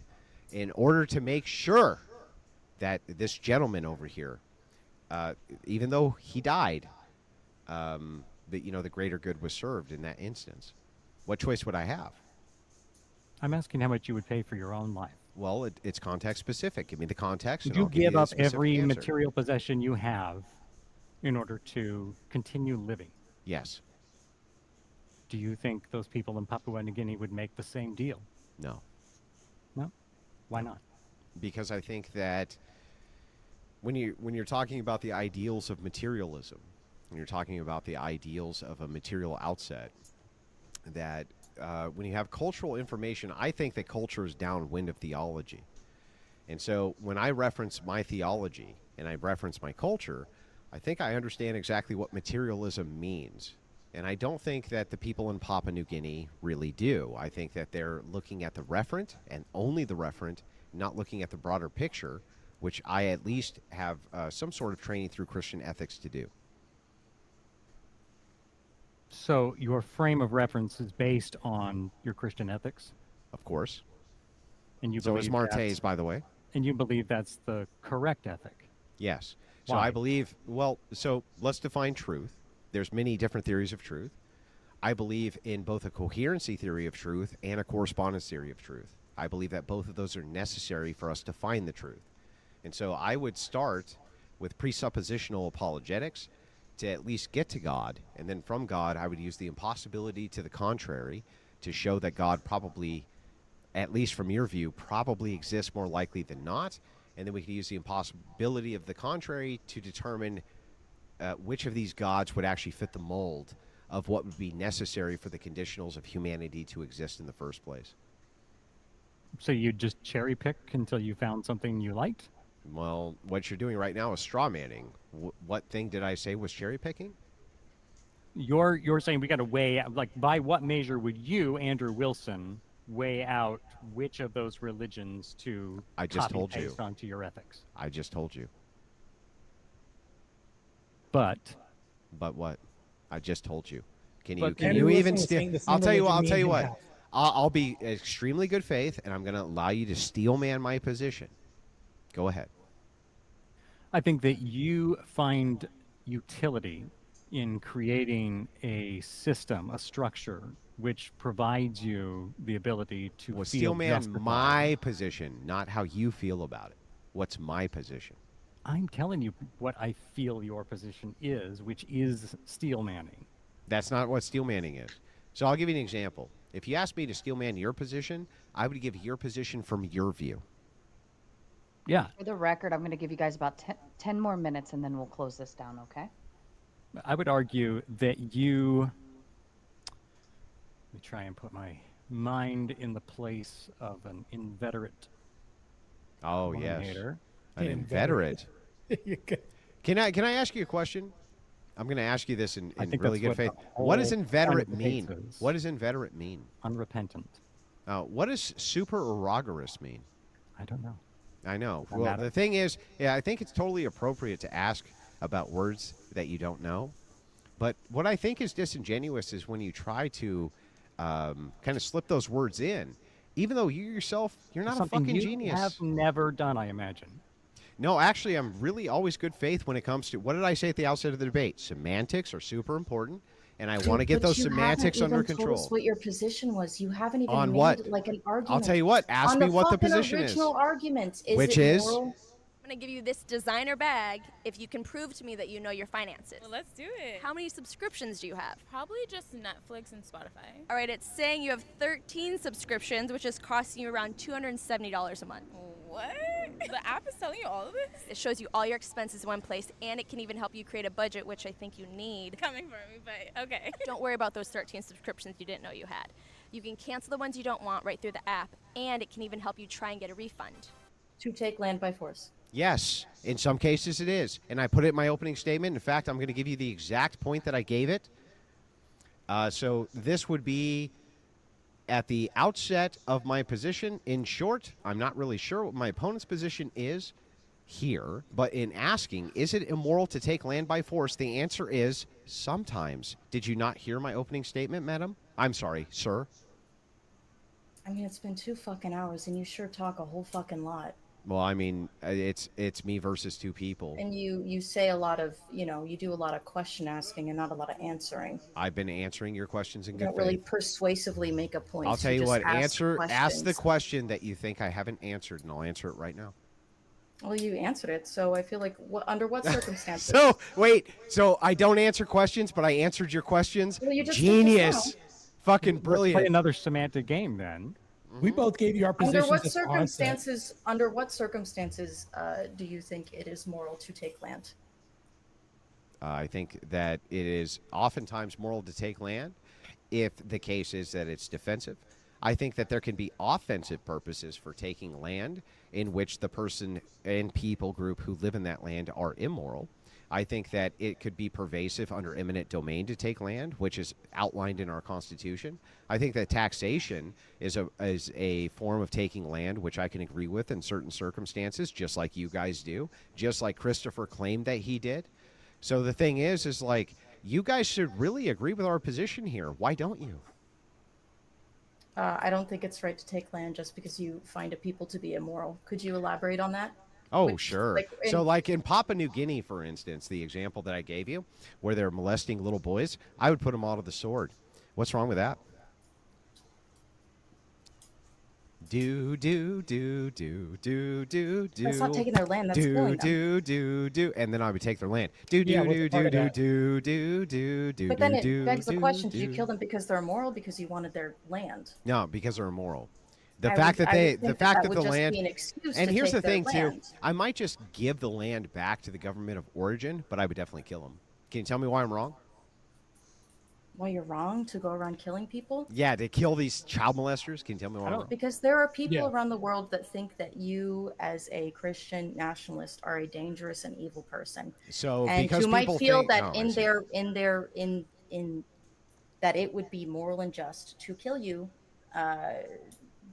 in order to make sure that this gentleman over here, even though he died, the greater good was served in that instance. What choice would I have? I'm asking how much you would pay for your own life. Well, it's context specific. Give me the context. Would and you I'll give give the up specific every answer. material possession you have in order to continue living? Yes. Do you think those people in Papua New Guinea would make the same deal? No. No? Why not? Because I think that when you're talking about the ideals of materialism, when you're talking about the ideals of a material outset, that when you have cultural information, I think that culture is downwind of theology. And so when I reference my theology and I reference my culture, I think I understand exactly what materialism means. And I don't think that the people in Papua New Guinea really do. I think that they're looking at the referent and only the referent, not looking at the broader picture, which I at least have some sort of training through Christian ethics to do. So your frame of reference is based on your Christian ethics? Of course. And you So is believe Marte's, by the way. And you believe that's the correct ethic? Yes. So Why? I believe, well, so let's define truth. There's many different theories of truth. I believe in both a coherency theory of truth and a correspondence theory of truth. I believe that both of those are necessary for us to find the truth. And so I would start with presuppositional apologetics to at least get to God. And then from God, I would use the impossibility to the contrary to show that God probably, at least from your view, probably exists more likely than not. And then we could use the impossibility of the contrary to determine which of these gods would actually fit the mold of what would be necessary for the conditionals of humanity to exist in the first place. So you just cherry pick until you found something you liked? Well, what you're doing right now is straw manning. What thing did I say was cherry picking? You're saying we got to weigh out, like, by what measure would you, Andrew Wilson, weigh out which of those religions to I just copy told paste you. onto your ethics? I just told you. But what? I just told you. Can But you Andrew even Wilson was saying steal? the same I'll tell you what. I'll religion tell you me what. and him I'll be extremely good faith, and I'm going to allow you to steel man my position. Go ahead. I think that you find utility in creating a system, a structure, which provides you the ability to Well, feel steel man justified. my position, not how you feel about it. What's my position? I'm telling you what I feel your position is, which is steel manning. That's not what steel manning is. So I'll give you an example. If you asked me to steel man your position, I would give your position from your view. Yeah. For the record, I'm going to give you guys about 10 more minutes and then we'll close this down, okay? I would argue that you, let me try and put my mind in the place of an inveterate Oh, yes. hater. An inveterate. Can I ask you a question? I'm going to ask you this in think really that's good what faith. the What does whole inveterate point of the mean? case is. What does inveterate mean? Unrepentant. What does supererogorous mean? I don't know. I know. Doesn't Well, matter. the thing is, yeah, I think it's totally appropriate to ask about words that you don't know. But what I think is disingenuous is when you try to kind of slip those words in, even though you yourself, you're not Something a fucking you genius. have never done, I imagine. No, actually, I'm really always good faith when it comes to, what did I say at the outset of the debate? Semantics are super important, and I want to get But those you semantics haven't under even control. Told us what your position was. You haven't even On made what? like an argument. I'll tell you what. Ask on me the what the fucking position is. original argument. Which it is? moral? I'm gonna give you this designer bag if you can prove to me that you know your finances. Well, let's do it. How many subscriptions do you have? Probably just Netflix and Spotify. All right, it's saying you have 13 subscriptions, which is costing you around $270 a month. What? The app is telling you all of this? It shows you all your expenses in one place, and it can even help you create a budget, which I think you need. Coming for me, but okay. Don't worry about those 13 subscriptions you didn't know you had. You can cancel the ones you don't want right through the app, and it can even help you try and get a refund. To take land by force. Yes, in some cases it is. And I put it in my opening statement. In fact, I'm going to give you the exact point that I gave it. So this would be at the outset of my position. In short, I'm not really sure what my opponent's position is here, but in asking, is it immoral to take land by force, the answer is sometimes. Did you not hear my opening statement, madam? I'm sorry, sir. I mean, it's been 2 fucking hours, and you sure talk a whole fucking lot. Well, I mean, it's me versus two people. And you say a lot of, you do a lot of question asking and not a lot of answering. I've been answering your questions in You good don't faith. really persuasively make a point. I'll tell you what, ask the questions. question that you think I haven't answered, and I'll answer it right now. Well, you answered it, so I feel like under what circumstances? So, wait, so I don't answer questions, but I answered your questions? Well, you just did just Genius. Fucking Let's brilliant. play another semantic game then. We both gave you our positions. Under what circumstances do you think it is moral to take land? I think that it is oftentimes moral to take land if the case is that it's defensive. I think that there can be offensive purposes for taking land in which the person and people group who live in that land are immoral. I think that it could be pervasive under eminent domain to take land, which is outlined in our Constitution. I think that taxation is a form of taking land, which I can agree with in certain circumstances, just like you guys do, just like Christopher claimed that he did. So the thing is like, you guys should really agree with our position here. Why don't you? I don't think it's right to take land just because you find a people to be immoral. Could you elaborate on that? Oh, sure. So, like in Papua New Guinea, for instance, the example that I gave you, where they're molesting little boys, I would put them all to the sword. What's wrong with that? Do, do, do, do, do, do, do. That's not taking their land. That's killing them. And then I would take their land. Do, do, do, do, do, do, do, do, do. But then it begs the question: did you kill them because they're immoral? Because you wanted their land? No, because they're immoral. The fact that the land, and here's the thing too, I might just give the land back to the government of origin, but I would definitely kill them. Can you tell me why I'm wrong? Why you're wrong to go around killing people? Yeah, to kill these child molesters. Can you tell me why I'm wrong? Because there are people around the world that think that you, as a Christian nationalist, are a dangerous and evil person. So and because you might people feel think, that in that it would be moral and just to kill you.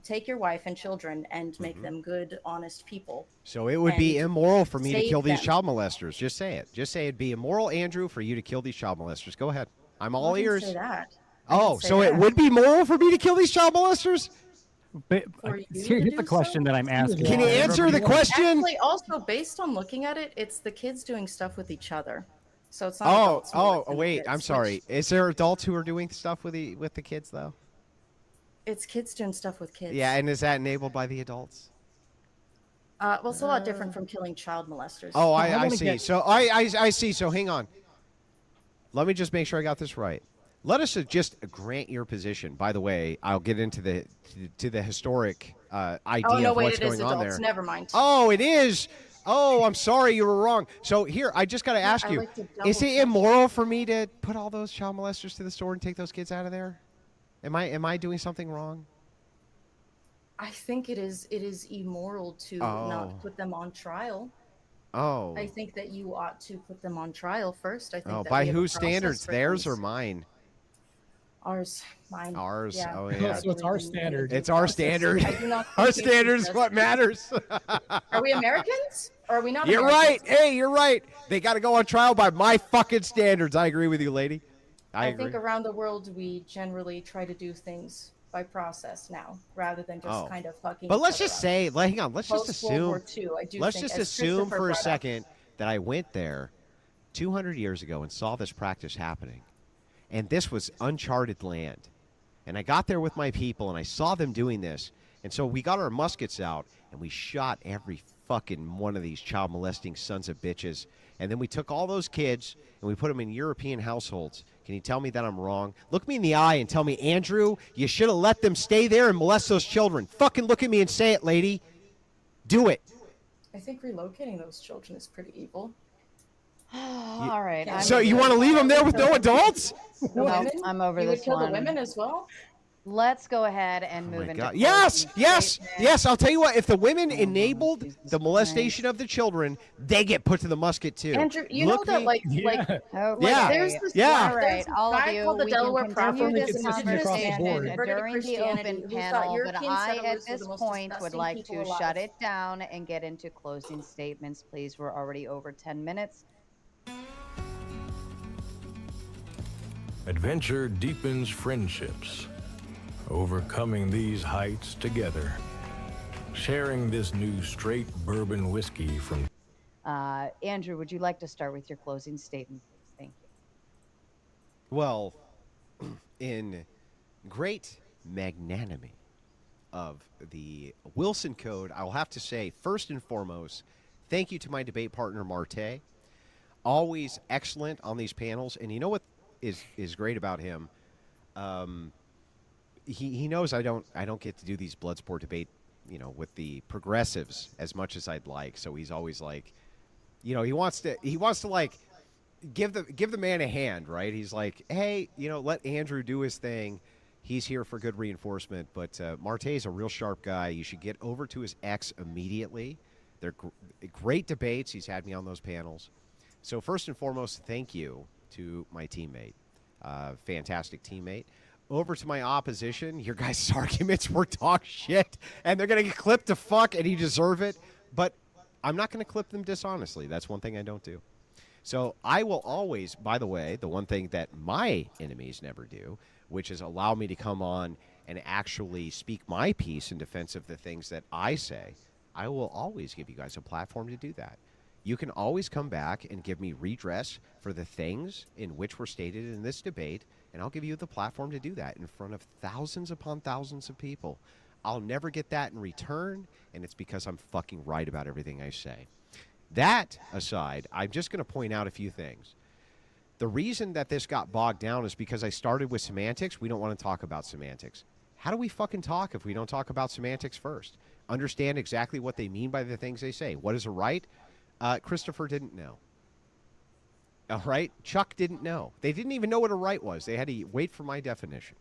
Take your wife and children and make them good, honest people. So it would be immoral for me to kill these them. child molesters. Just say it. Just say it'd be immoral, Andrew, for you to kill these child molesters. Go ahead. I'm all ears. Say that. Oh, so it would be moral for me to kill these child molesters? But here's the question that I'm asking. Can you answer the question? Actually, also based on looking at it, it's the kids doing stuff with each other. So it's not. Wait. I'm sorry. Is there adults who are doing stuff with the kids though? It's kids doing stuff with kids. Yeah, and is that enabled by the adults? Well, it's a lot different from killing child molesters. Oh, I see. So I see. So hang on. Let me just make sure I got this right. Let us just grant your position. By the way, I'll get into the historic idea of what's going on there. Never mind. Oh, it is. Oh, I'm sorry, you were wrong. So here, I just got to ask you: is it immoral for me to put all those child molesters to the sword and take those kids out of there? Am I doing something wrong? I think it is immoral to not put them on trial. Oh. I think that you ought to put them on trial first. I think. Oh, that by we have a whose process standards? for Theirs things. or mine? Ours, mine. Ours. Yeah. Oh yeah. So it's our standard. It's our standard. I do not Our think we standard should is what matters. Are we Americans? Or are we not? You're Americans? right. Hey, you're right. They got to go on trial by my fucking standards. I agree with you, lady. I agree. think around the world we generally try to do things by process now, rather than just kind of fucking. But let's just say, hang on. Let's just assume. Let's just assume for a second that I went there 200 years ago and saw this practice happening, and this was uncharted land, and I got there with my people and I saw them doing this, and so we got our muskets out and we shot every fucking one of these child molesting sons of bitches. And then we took all those kids and we put them in European households. Can you tell me that I'm wrong? Look me in the eye and tell me, Andrew, you should have let them stay there and molest those children. Fucking look at me and say it, lady. Do it. I think relocating those children is pretty evil. All right. So you want to leave them there with no adults? No, I'm over you this would kill one. the women as well? Let's go ahead and move into. God. Yes. I'll tell you what. If the women enabled the molestation of the children, they get put to the musket too. Andrew, you know that there's this All right, all of guy you, called the we Delaware can Prophet continue who's this indigenous conversation and during the Christianity, open who thought panel, but European I, settlers at were this the most point, would disgusting like people to alive. shut it down and get into closing statements, please. We're already over 10 minutes. Adventure deepens friendships, overcoming these heights together, sharing this new straight bourbon whiskey from... Andrew, would you like to start with your closing statement, please? Thank you. Well, in great magnanimity of the Wilson Code, I will have to say, first and foremost, thank you to my debate partner, Marte. Always excellent on these panels. And you know what is great about him? He knows I don't get to do these Bloodsport debate, with the progressives as much as I'd like. So he's always like, he wants to like give the man a hand, right? He's like, hey, let Andrew do his thing. He's here for good reinforcement. But Marte's a real sharp guy. You should get over to his ex immediately. They're great debates. He's had me on those panels. So first and foremost, thank you to my teammate. Fantastic teammate. Over to my opposition, your guys' arguments were dog shit, and they're going to get clipped to fuck, and you deserve it. But I'm not going to clip them dishonestly. That's one thing I don't do. So I will always, by the way, the one thing that my enemies never do, which is allow me to come on and actually speak my piece in defense of the things that I say, I will always give you guys a platform to do that. You can always come back and give me redress for the things in which were stated in this debate, and I'll give you the platform to do that in front of thousands upon thousands of people. I'll never get that in return, and it's because I'm fucking right about everything I say. That aside, I'm just going to point out a few things. The reason that this got bogged down is because I started with semantics. We don't want to talk about semantics. How do we fucking talk if we don't talk about semantics first? Understand exactly what they mean by the things they say. What is a right? Christopher didn't know. All right? Chuck didn't know. They didn't even know what a right was. They had to wait for my definition.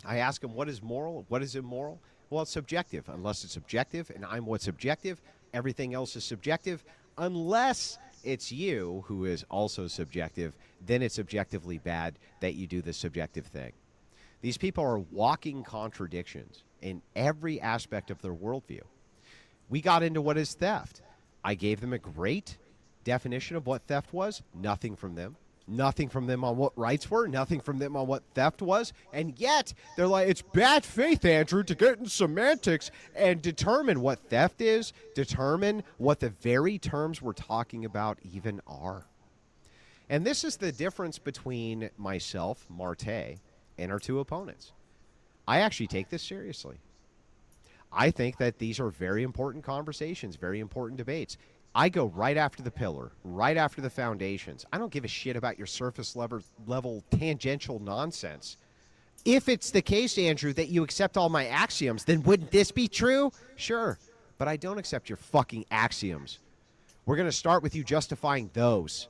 I asked them, what is moral? What is immoral? Well, it's subjective. Unless it's objective, and I'm what's objective, everything else is subjective. Unless it's you who is also subjective, then it's objectively bad that you do the subjective thing. These people are walking contradictions in every aspect of their worldview. We got into what is theft. I gave them a great definition of what theft was. Nothing from them. Nothing from them on what rights were. Nothing from them on what theft was. And yet, they're like, it's bad faith, Andrew, to get in semantics and determine what theft is, determine what the very terms we're talking about even are. And this is the difference between myself, Marte, and our two opponents. I actually take this seriously. I think that these are very important conversations, very important debates. I go right after the pillar, right after the foundations. I don't give a shit about your surface level tangential nonsense. If it's the case, Andrew, that you accept all my axioms, then wouldn't this be true? Sure, but I don't accept your fucking axioms. We're going to start with you justifying those.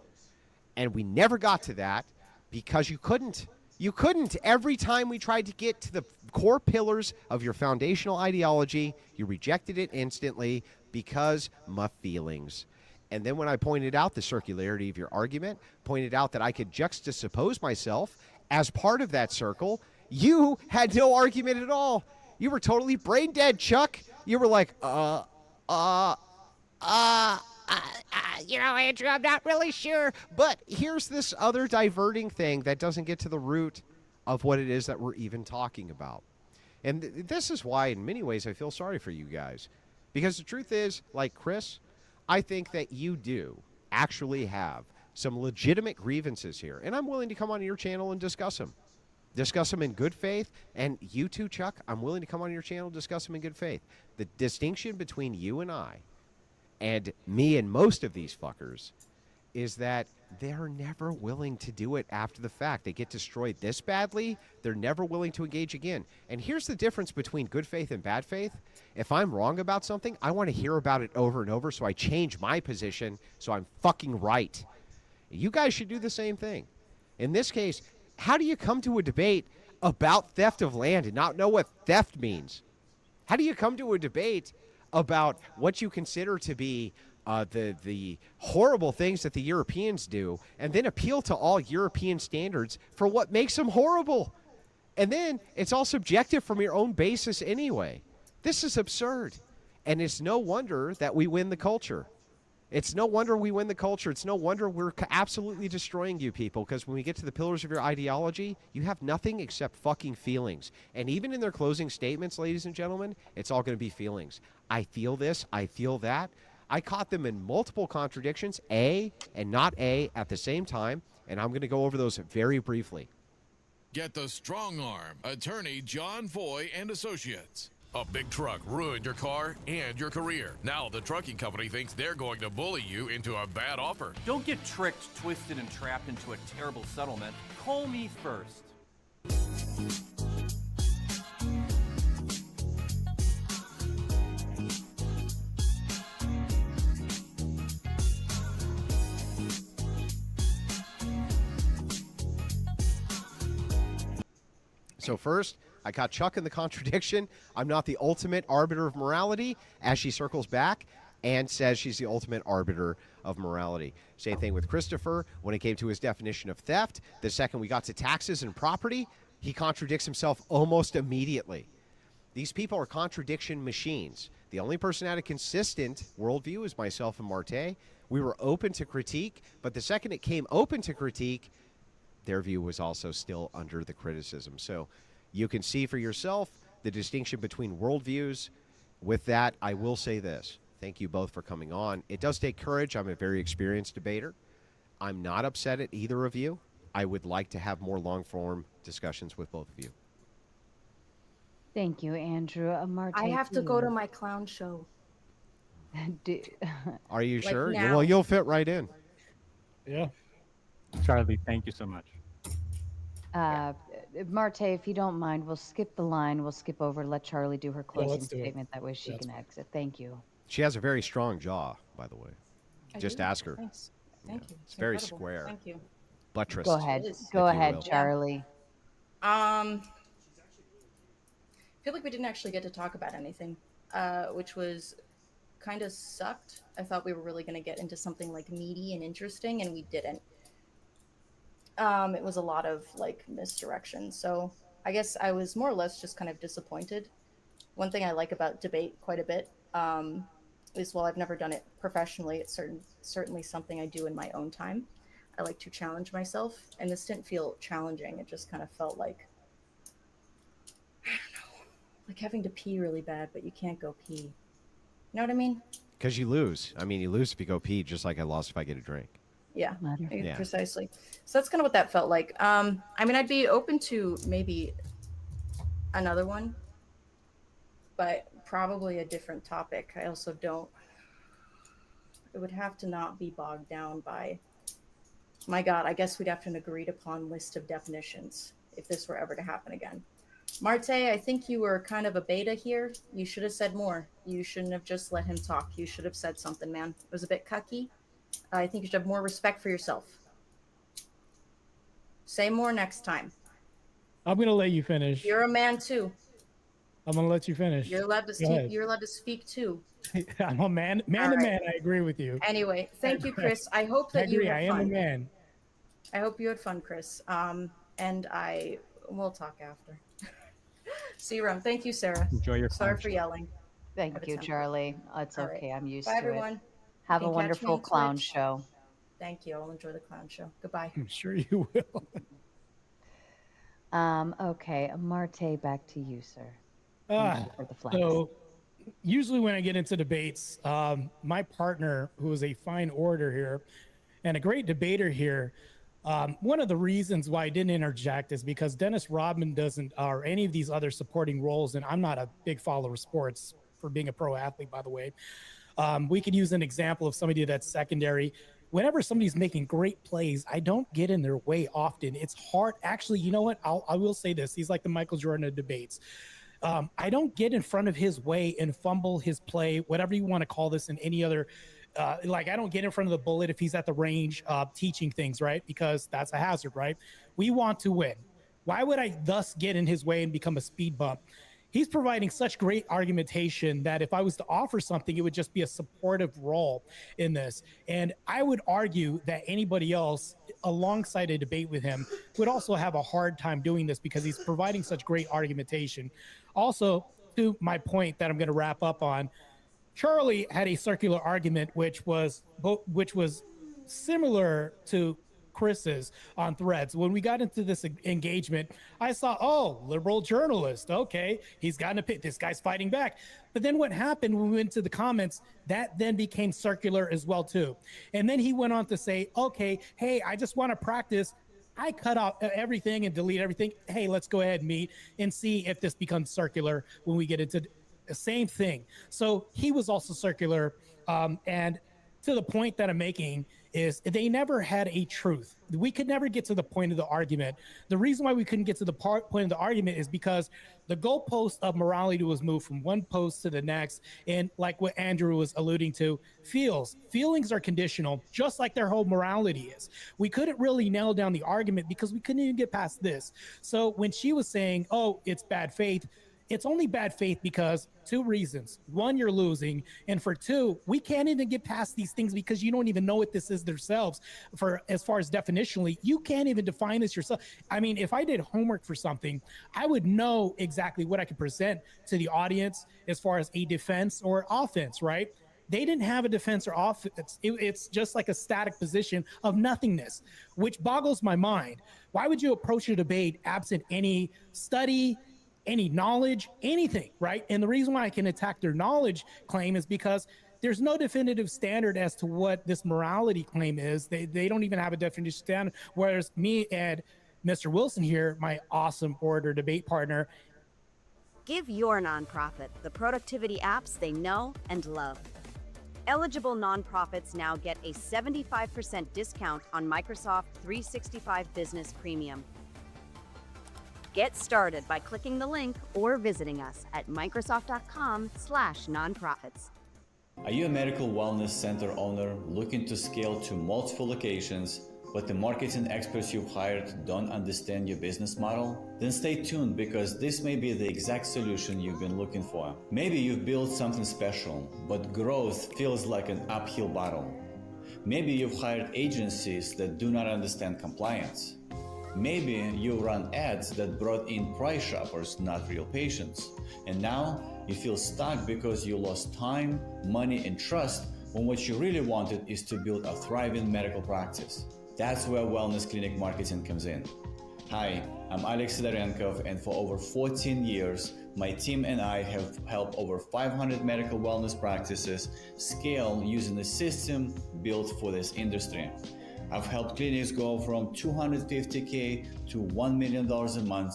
And we never got to that because you couldn't. You couldn't. Every time we tried to get to the core pillars of your foundational ideology, you rejected it instantly because my feelings. And then when I pointed out the circularity of your argument, pointed out that I could juxtapose myself as part of that circle, you had no argument at all. You were totally brain dead, Chuck. You were like, Andrew, I'm not really sure. But here's this other diverting thing that doesn't get to the root of what it is that we're even talking about. And this is why, in many ways, I feel sorry for you guys. Because the truth is, like Chris, I think that you do actually have some legitimate grievances here. And I'm willing to come on your channel and discuss them. Discuss them in good faith. And you too, Chuck, I'm willing to come on your channel and discuss them in good faith. The distinction between you and me and most of these fuckers is that they're never willing to do it after the fact. They get destroyed this badly, they're never willing to engage again. And here's the difference between good faith and bad faith. If I'm wrong about something, I want to hear about it over and over so I change my position so I'm fucking right. You guys should do the same thing. In this case, how do you come to a debate about theft of land and not know what theft means? How do you come to a debate about what you consider to be the horrible things that the Europeans do and then appeal to all European standards for what makes them horrible? And then it's all subjective from your own basis anyway. This is absurd. And it's no wonder that we win the culture. It's no wonder we win the culture. It's no wonder we're absolutely destroying you people, because when we get to the pillars of your ideology, you have nothing except fucking feelings. And even in their closing statements, ladies and gentlemen, it's all going to be feelings. I feel this. I feel that. I caught them in multiple contradictions, A and not A, at the same time, and I'm going to go over those very briefly. Get the strong arm, attorney John Foy and Associates. A big truck ruined your car and your career. Now the trucking company thinks they're going to bully you into a bad offer. Don't get tricked, twisted, and trapped into a terrible settlement. Call me first. So first, I caught Chuck in the contradiction. I'm not the ultimate arbiter of morality, as she circles back and says she's the ultimate arbiter of morality. Same thing with Christopher when it came to his definition of theft. The second we got to taxes and property, he contradicts himself almost immediately. These people are contradiction machines. The only person at a consistent worldview is myself and Marte. We were open to critique, but the second it came open to critique, their view was also still under the criticism. So you can see for yourself the distinction between worldviews. With that, I will say this. Thank you both for coming on. It does take courage. I'm a very experienced debater. I'm not upset at either of you. I would like to have more long-form discussions with both of you. Thank you, Andrew. Marte, I have to go to my clown show. Are you Like sure? now. Well, you'll fit right in. Yeah. Charlie, thank you so much. Marte, if you don't mind, we'll skip the line. We'll skip over, let Charlie do her closing let's do it. statement. That way she can exit. Thank you. She has a very strong jaw, by the way. I Just do. ask her. Thanks. Thank you. It's very incredible. square. Thank you. Buttressed. Go ahead. It is. Go if you ahead, will. Charlie. I feel like we didn't actually get to talk about anything, which was kind of sucked. I thought we were really going to get into something like meaty and interesting, and we didn't. It was a lot of like misdirection. So I guess I was more or less just kind of disappointed. One thing I like about debate quite a bit is, while I've never done it professionally, it's certainly something I do in my own time. I like to challenge myself, and this didn't feel challenging. It just kind of felt like, I don't know, like having to pee really bad, but you can't go pee. You know what I mean? Because you lose. I mean, you lose if you go pee, just like I lost if I get a drink. Yeah, Yeah. precisely. So that's kind of what that felt like. I mean, I'd be open to maybe another one, but probably a different topic. I also don't. It would have to not be bogged down by, my God, I guess we'd have to an agreed upon list of definitions if this were ever to happen again. Marte, I think you were kind of a beta here. You should have said more. You shouldn't have just let him talk. You should have said something, man. It was a bit cucky. I think you should have more respect for yourself. Say more next time. I'm gonna let you finish. You're a man too. I'm gonna let you finish. You're allowed to Go speak. ahead. You're allowed to speak too. I'm a man to All right. man. I agree with you. Anyway, thank you, Chris. I hope that you agree. had I am fun. a man. I hope you had fun, Chris. And we'll talk after. See you around. Thank you, Sarah. Enjoy your Sorry clown for show. yelling. Thank Have a you, temper. Charlie. It's All right. okay. I'm used Bye, to everyone. it. Have You a can catch me wonderful on clown Twitch. show. Thank you. I'll enjoy the clown show. Goodbye. I'm sure you will. Okay, Marte, back to you, sir. Thank you for the flex. So usually when I get into debates, my partner, who is a fine orator here and a great debater here, one of the reasons why I didn't interject is because Dennis Rodman doesn't, or any of these other supporting roles, and I'm not a big follower of sports for being a pro athlete, by the way. We could use an example of somebody that's secondary. Whenever somebody's making great plays, I don't get in their way often. It's hard. Actually, you know what? I will say this. He's like the Michael Jordan of debates. I don't get in front of his way and fumble his play, whatever you want to call this, in any other. Like, I don't get in front of the bullet if he's at the range teaching things, right? Because that's a hazard, right? We want to win. Why would I thus get in his way and become a speed bump? He's providing such great argumentation that if I was to offer something, it would just be a supportive role in this. And I would argue that anybody else alongside a debate with him would also have a hard time doing this because he's providing such great argumentation. Also, to my point that I'm going to wrap up on, Charlie had a circular argument which was similar to Chris's on Threads. When we got into this engagement, I saw, oh, liberal journalist. Okay, he's gotten a pit. This guy's fighting back. But then what happened when we went to the comments, that then became circular as well too. And then he went on to say, okay, hey, I just want to practice. I cut out everything and delete everything. Hey, let's go ahead and meet and see if this becomes circular when we get into the same thing. So he was also circular. And to the point that I'm making is they never had a truth. We could never get to the point of the argument. The reason why we couldn't get to the point of the argument is because the goalpost of morality was moved from one post to the next. And like what Andrew was alluding to, feelings are conditional, just like their whole morality is. We couldn't really nail down the argument because we couldn't even get past this. So when she was saying, oh, it's bad faith, it's only bad faith because two reasons. One, you're losing. And for two, we can't even get past these things because you don't even know what this is themselves. For as far as definitionally, you can't even define this yourself. I mean, if I did homework for something, I would know exactly what I could present to the audience as far as a defense or offense, right? They didn't have a defense or offense. It's just like a static position of nothingness, which boggles my mind. Why would you approach a debate absent any study, any knowledge, anything, right? And the reason why I can attack their knowledge claim is because there's no definitive standard as to what this morality claim is. They don't even have a definitive standard. Whereas me and Mr. Wilson here, my awesome orator debate partner. Give your nonprofit the productivity apps they know and love. Eligible nonprofits now get a 75% discount on Microsoft 365 Business Premium. Get started by clicking the link or visiting us at Microsoft.com/nonprofits. Are you a medical wellness center owner looking to scale to multiple locations, but the marketing experts you've hired don't understand your business model? Then stay tuned because this may be the exact solution you've been looking for. Maybe you've built something special, but growth feels like an uphill battle. Maybe you've hired agencies that do not understand compliance. Maybe you run ads that brought in price shoppers, not real patients. And now you feel stuck because you lost time, money, and trust when what you really wanted is to build a thriving medical practice. That's where wellness clinic marketing comes in. Hi, I'm Alex Sidorenkov, and for over 14 years, my team and I have helped over 500 medical wellness practices scale using a system built for this industry. I've helped clinics go from $250K to $1 million a month,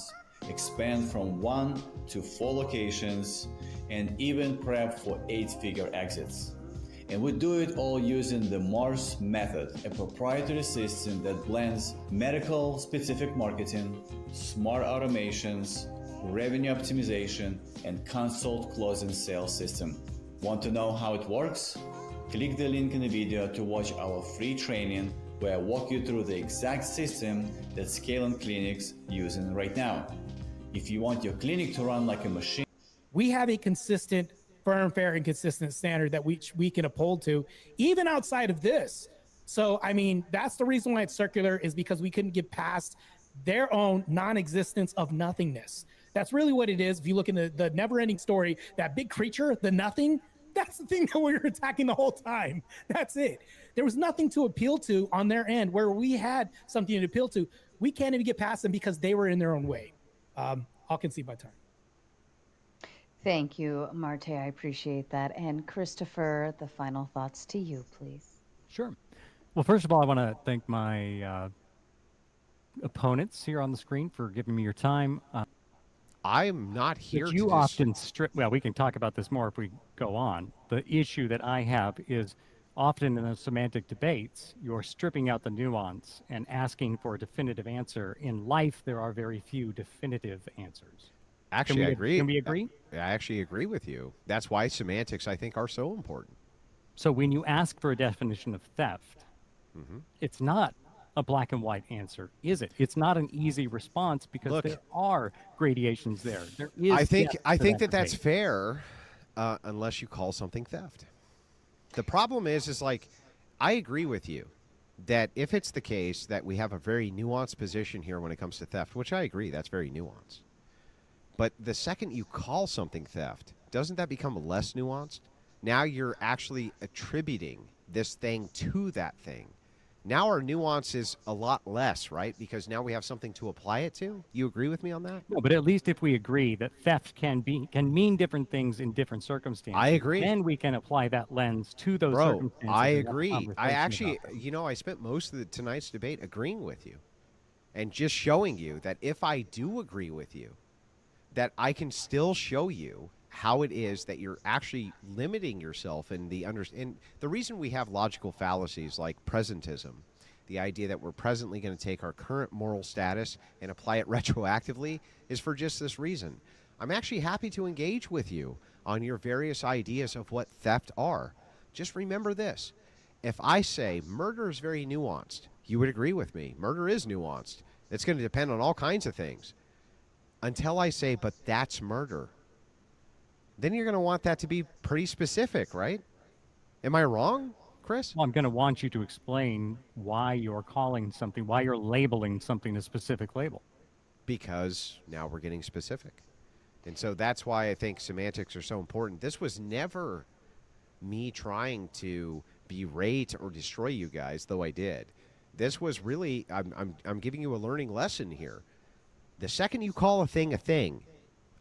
expand from 1 to 4 locations, and even prep for 8-figure exits. And we do it all using the Mars method, a proprietary system that blends medical specific marketing, smart automations, revenue optimization, and consult closing sales system. Want to know how it works? Click the link in the video to watch our free training where I walk you through the exact system that scaling clinics using right now. If you want your clinic to run like a machine, we have a consistent, firm, fair, and consistent standard that we can uphold to, even outside of this. So, I mean, that's the reason why it's circular, is because we couldn't get past their own non-existence of nothingness. That's really what it is. If you look in the never-ending story, that big creature, the nothing, that's the thing that we were attacking the whole time. That's it. There was nothing to appeal to on their end where we had something to appeal to. We can't even get past them because they were in their own way. I'll concede my time. Thank you, Marte. I appreciate that. And Christopher, the final thoughts to you, please. Sure. Well, first of all, I want to thank my opponents here on the screen for giving me your time. I'm not here But to you often strip. Well, we can talk about this more if we go on. The issue that I have is often in those semantic debates, you're stripping out the nuance and asking for a definitive answer. In life, there are very few definitive answers. Actually, I agree. Can we agree? I actually agree with you. That's why semantics, I think, are so important. So when you ask for a definition of theft, it's not a black and white answer, is it? It's not an easy response because there are gradations there. There is. I think that's fair, unless you call something theft. The problem is like, I agree with you that if it's the case that we have a very nuanced position here when it comes to theft, which I agree, that's very nuanced. But the second you call something theft, doesn't that become less nuanced? Now you're actually attributing this thing to that thing. Now our nuance is a lot less, right? Because now we have something to apply it to. You agree with me on that? No, but at least if we agree that theft can mean different things in different circumstances. I agree. Then we can apply that lens to those circumstances. I agree. I actually, I spent most of tonight's debate agreeing with you and just showing you that if I do agree with you, that I can still show you how it is that you're actually limiting yourself and and the reason we have logical fallacies like presentism, the idea that we're presently going to take our current moral status and apply it retroactively, is for just this reason. I'm actually happy to engage with you on your various ideas of what theft are. Just remember this. If I say murder is very nuanced, you would agree with me. Murder is nuanced. It's going to depend on all kinds of things. Until I say, but that's murder, then you're going to want that to be pretty specific, right? Am I wrong, Chris? Well, I'm going to want you to explain why you're calling something, why you're labeling something a specific label. Because now we're getting specific. And so that's why I think semantics are so important. This was never me trying to berate or destroy you guys, though I did. This was really, I'm giving you a learning lesson here. The second you call a thing,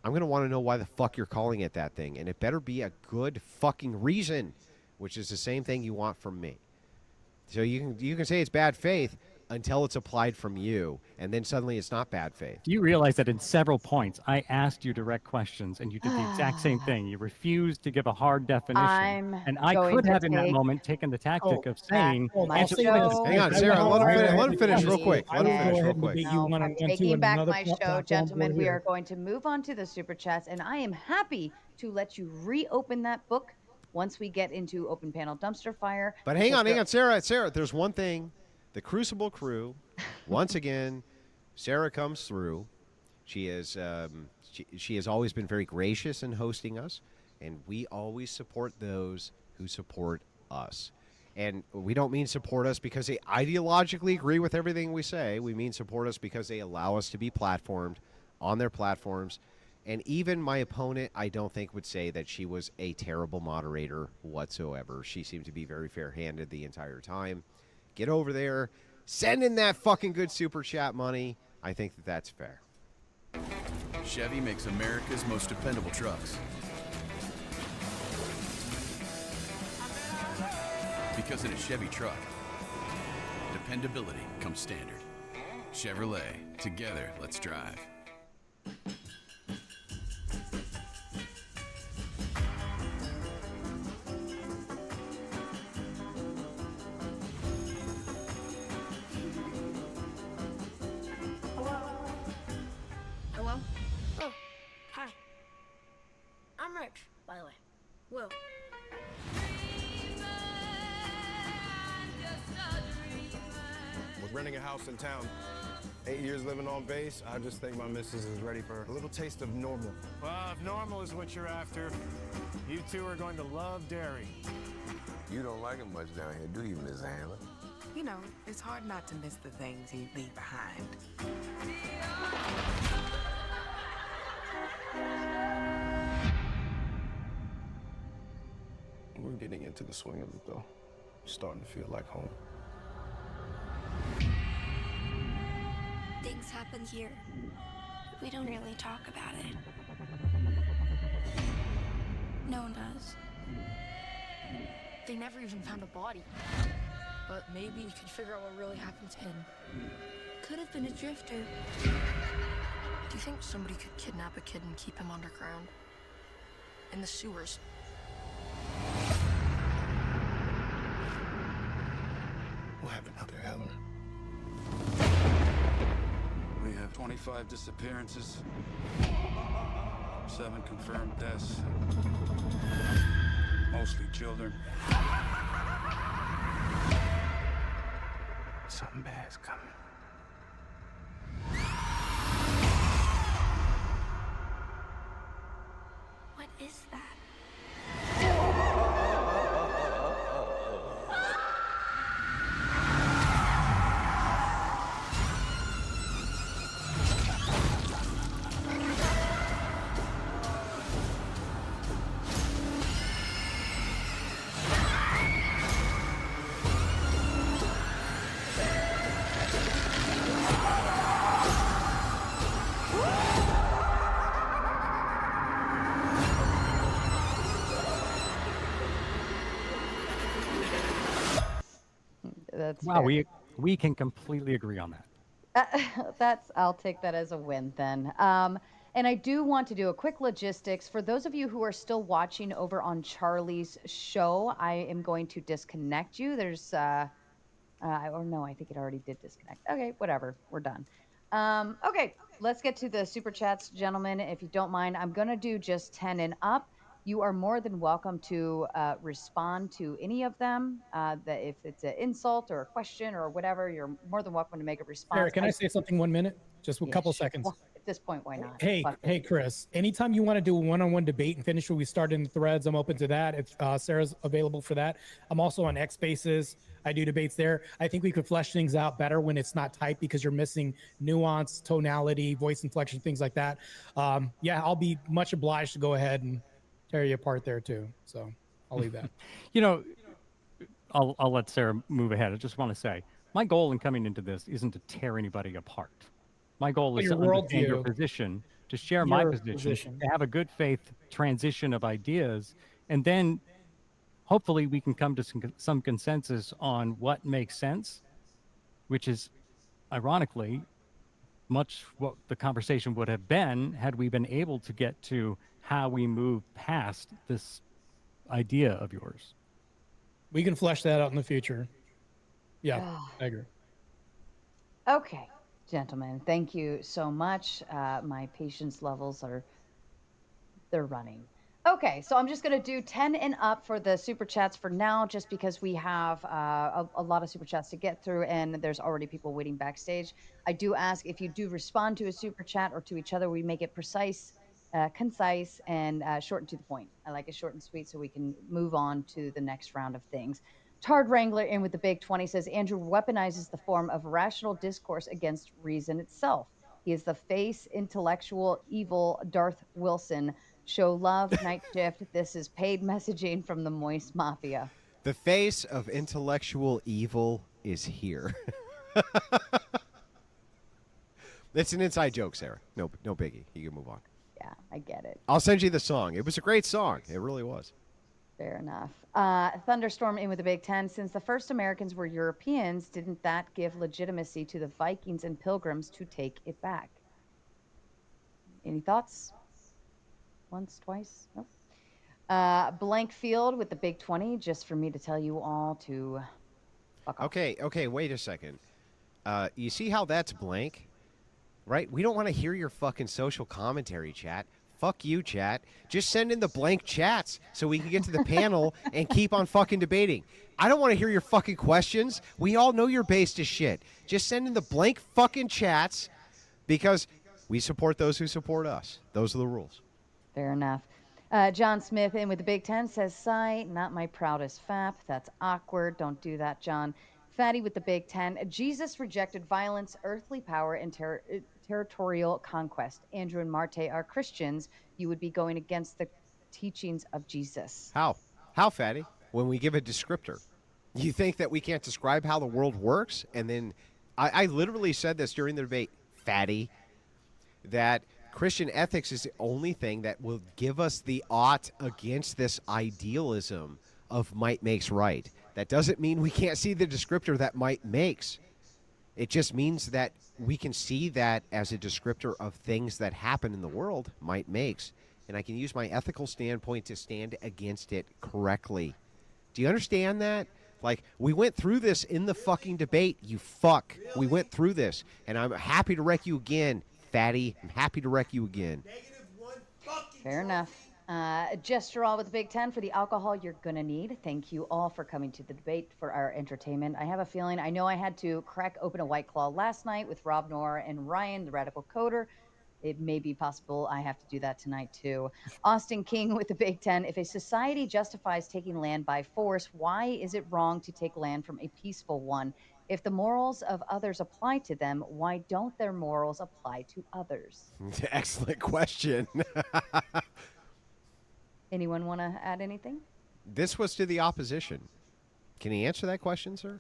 I'm going to want to know why the fuck you're calling it that thing. And it better be a good fucking reason, which is the same thing you want from me. So you can say it's bad faith until it's applied from you, and then suddenly it's not bad faith. Do you realize that in several points I asked you direct questions and you did the exact same thing? You refused to give a hard definition. And I could have in that moment taken the tactic of saying, hang on, Sarah, let him finish real quick. Let him finish real quick. No, I'm taking back my show, gentlemen. We are going to move on to the super chats, and I am happy to let you reopen that book once we get into open panel dumpster fire. But hang on, Sarah, there's one thing. The Crucible crew, once again, Sarah comes through. She is she has always been very gracious in hosting us, and we always support those who support us. And we don't mean support us because they ideologically agree with everything we say. We mean support us because they allow us to be platformed on their platforms. And even my opponent, I don't think, would say that she was a terrible moderator whatsoever. She seemed to be very fair-handed the entire time. Get over there, send in that fucking good super chat money. I think that that's fair. Chevy makes America's most dependable trucks. Because in a Chevy truck, dependability comes standard. Chevrolet, together, let's drive. Hello? Oh, hi. I'm Rich, by the way. Will. Was renting a house in town. 8 years living on base, I just think my missus is ready for a little taste of normal. Well, if normal is what you're after, you two are going to love dairy. You don't like it much down here, do you, Miss Handler? You know, it's hard not to miss the things you leave behind. We're getting into the swing of it, though. Starting to feel like home. Things happen here. We don't really talk about it. No one does. They never even found a body. But maybe you could figure out what really happened to him. Could have been a drifter. Do you think somebody could kidnap a kid and keep him underground? In the sewers? What happened out there, Helen? We have 25 disappearances, 7 confirmed deaths, mostly children. Something bad's coming. What is that? That's wow, we can completely agree on that. I'll take that as a win then. And I do want to do a quick logistics. For those of you who are still watching over on Charlie's show, I am going to disconnect you. There's, or no, I think it already did disconnect. Okay, whatever. We're done. Okay, let's get to the super chats, gentlemen. If you don't mind, I'm going to do just 10 and up. You are more than welcome to respond to any of them. That if it's an insult or a question or whatever, you're more than welcome to make a response. Sarah, can I say something 1 minute? Just a couple seconds. Well, at this point, why not? Hey, Fuck it. hey, Chris. Anytime you want to do a one-on-one debate and finish what we started in the threads, I'm open to that. If Sarah's available for that, I'm also on X Spaces. I do debates there. I think we could flesh things out better when it's not typed because you're missing nuance, tonality, voice inflection, things like that. Yeah, I'll be much obliged to go ahead and tear you apart there too. So I'll leave that. You know, I'll let Sarah move ahead. I just want to say my goal in coming into this isn't to tear anybody apart. My goal is to understand your position, to share my position, to have a good faith transition of ideas, and then hopefully we can come to some consensus on what makes sense, which is ironically much what the conversation would have been had we been able to get to how we move past this idea of yours. We can flesh that out in the future. Yeah, I agree. Okay, gentlemen, thank you so much. My patience levels they're running. Okay, so I'm just going to do 10 and up for the super chats for now, just because we have a lot of super chats to get through and there's already people waiting backstage. I do ask if you do respond to a super chat or to each other, we make it precise, concise, and short and to the point. I like it short and sweet so we can move on to the next round of things. Tard Wrangler in with the big 20 says, Andrew weaponizes the form of rational discourse against reason itself. He is the face, intellectual, evil Darth Wilson. Show love, night shift. This is paid messaging from the Moist Mafia. The face of intellectual evil is here. It's an inside joke, Sarah. No biggie. You can move on. Yeah, I get it. I'll send you the song. It was a great song. It really was. Fair enough. Thunderstorm in with the Big Ten. Since the first Americans were Europeans, didn't that give legitimacy to the Vikings and Pilgrims to take it back? Any thoughts? Once, twice? Nope. Blank Field with the Big 20, just for me to tell you all to fuck off. Okay, wait a second. You see how that's blank? Right? We don't want to hear your fucking social commentary, chat. Fuck you, chat. Just send in the blank chats so we can get to the panel and keep on fucking debating. I don't want to hear your fucking questions. We all know you're based as shit. Just send in the blank fucking chats because we support those who support us. Those are the rules. Fair enough. John Smith in with the Big Ten says, sigh, not my proudest fap. That's awkward. Don't do that, John. Fatty with the Big Ten. Jesus rejected violence, earthly power, and territorial conquest. Andrew and Marte are Christians. You would be going against the teachings of Jesus. How? How, Fatty? When we give a descriptor. You think that we can't describe how the world works? And then I literally said this during the debate, Fatty, that Christian ethics is the only thing that will give us the ought against this idealism of might makes right. That doesn't mean we can't see the descriptor that might makes. It just means that we can see that as a descriptor of things that happen in the world, might makes, and I can use my ethical standpoint to stand against it correctly. Do you understand that? Like, we went through this in the fucking debate, you fuck. We went through this, and I'm happy to wreck you again, Fatty. I'm happy to wreck you again. Fair enough. Gesture all with the Big Ten for the alcohol you're going to need. Thank you all for coming to the debate for our entertainment. I have a feeling, I know I had to crack open a White Claw last night with Rob Noor and Ryan, the Radical Coder. It may be possible I have to do that tonight too. Austin King with the Big Ten. If a society justifies taking land by force, why is it wrong to take land from a peaceful one? If the morals of others apply to them, why don't their morals apply to others? Excellent question. Anyone want to add anything? This was to the opposition. Can he answer that question, sir?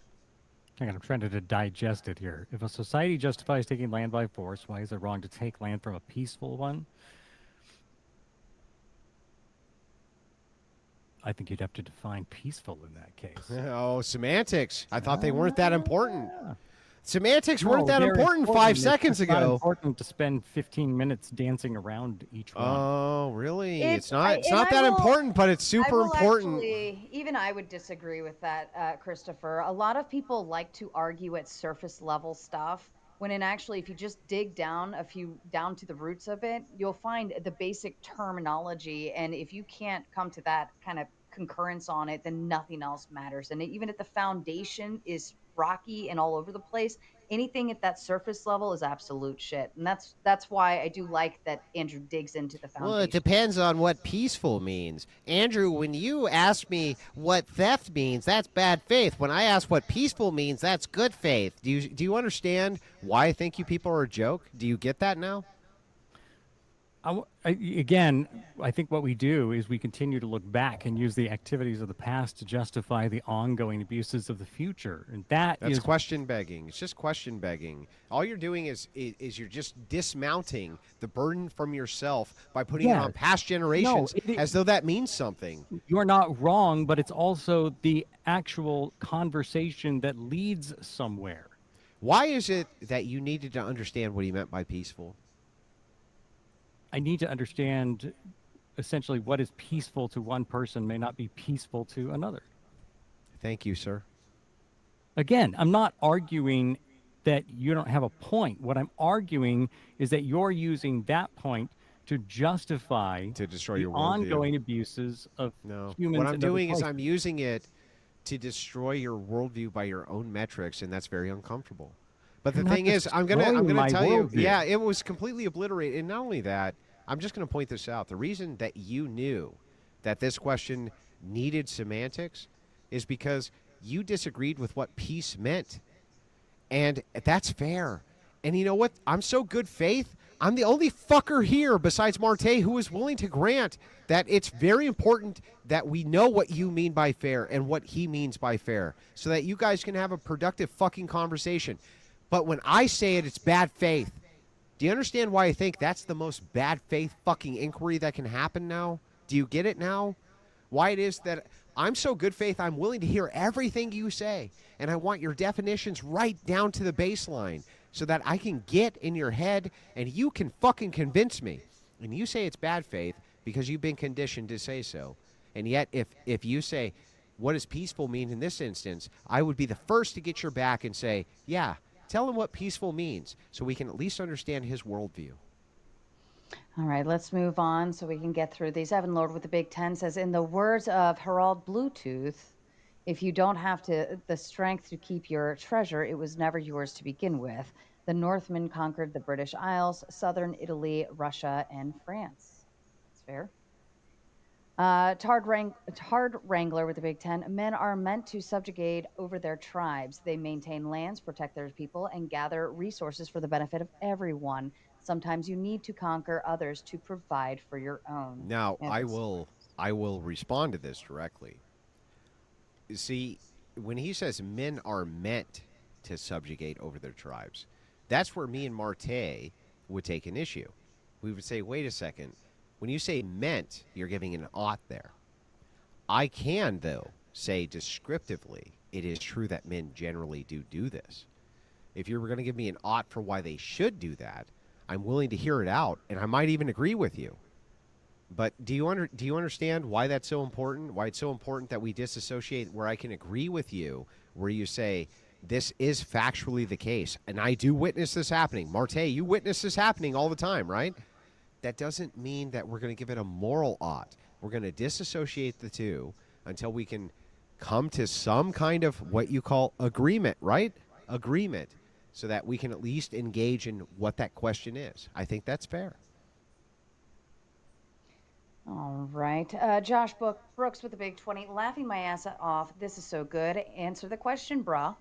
Hang on, I'm trying to digest it here. If a society justifies taking land by force, why is it wrong to take land from a peaceful one? I think you'd have to define peaceful in that case. Oh, semantics. I thought they weren't that important. Semantics weren't that they're important 5 important. It's seconds just not ago. important to spend 15 minutes dancing around each one. Oh, really? It's I- not and I that will- important, but it's I super will important. Actually, even I would disagree with that, Christopher. A lot of people like to argue at surface level stuff, when in actually, if you just dig down down to the roots of it, you'll find the basic terminology. And if you can't come to that kind of concurrence on it, then nothing else matters. And even if the foundation is rocky and all over the place, anything at that surface level is absolute shit. And that's why I do like that Andrew digs into the Well, it foundation. depends on what peaceful means. Andrew, when you ask me what theft means, that's bad faith. When I ask what peaceful means, that's good faith. Do you understand why I think you people are a joke? Do you get that now? Again, I think what we do is we continue to look back and use the activities of the past to justify the ongoing abuses of the future, and that's question begging. It's just question begging. All you're doing is you're just dismounting the burden from yourself by putting it on past generations as though that means something. You're not wrong, but it's also the actual conversation that leads somewhere. Why is it that you needed to understand what he meant by peaceful? I need to understand essentially what is peaceful to one person may not be peaceful to another. Thank you, sir. Again, I'm not arguing that you don't have a point. What I'm arguing is that you're using that point to justify destroy the your worldview. ongoing abuses of humans. What I'm and other doing is places. I'm using it to destroy your worldview by your own metrics, and that's very uncomfortable. But the I'm not thing is, I'm gonna destroying my tell you, worldview. yeah, it was completely obliterated. And not only that, I'm just gonna point this out. The reason that you knew that this question needed semantics is because you disagreed with what peace meant, and that's fair. And you know what? I'm so good faith. I'm the only fucker here besides Marte who is willing to grant that it's very important that we know what you mean by fair and what he means by fair, so that you guys can have a productive fucking conversation. But when I say it, it's bad faith. Do you understand why I think that's the most bad faith fucking inquiry that can happen now? Do you get it now? Why it is that I'm so good faith, I'm willing to hear everything you say. And I want your definitions right down to the baseline so that I can get in your head and you can fucking convince me. And you say it's bad faith because you've been conditioned to say so. And yet, if you say, what does peaceful mean in this instance? I would be the first to get your back and say, yeah, tell him what peaceful means so we can at least understand his worldview. All right, let's move on so we can get through these. Evan Lord with the Big Ten says, in the words of Harald Bluetooth, if you don't have the strength to keep your treasure, it was never yours to begin with. The Northmen conquered the British Isles, southern Italy, Russia, and France. That's fair. Tard Wrangler with the Big Ten. Men are meant to subjugate over their tribes. They maintain lands, protect their people, and gather resources for the benefit of everyone. Sometimes you need to conquer others to provide for your own. Now, I will respond to this directly. See, when he says men are meant to subjugate over their tribes, that's where me and Marte would take an issue. We would say, wait a second. When you say meant, you're giving an ought there. I can, though, say descriptively, it is true that men generally do this. If you were going to give me an ought for why they should do that, I'm willing to hear it out, and I might even agree with you. But do you understand why that's so important? Why it's so important that we disassociate where I can agree with you, where you say, this is factually the case, and I do witness this happening. Marte, you witness this happening all the time, right? That doesn't mean that we're going to give it a moral ought. We're going to disassociate the two until we can come to some kind of what you call agreement, right? Agreement, so that we can at least engage in what that question is. I think that's fair. All right. Josh Brooks with the Big 20. Laughing my ass off. This is so good. Answer the question, brah.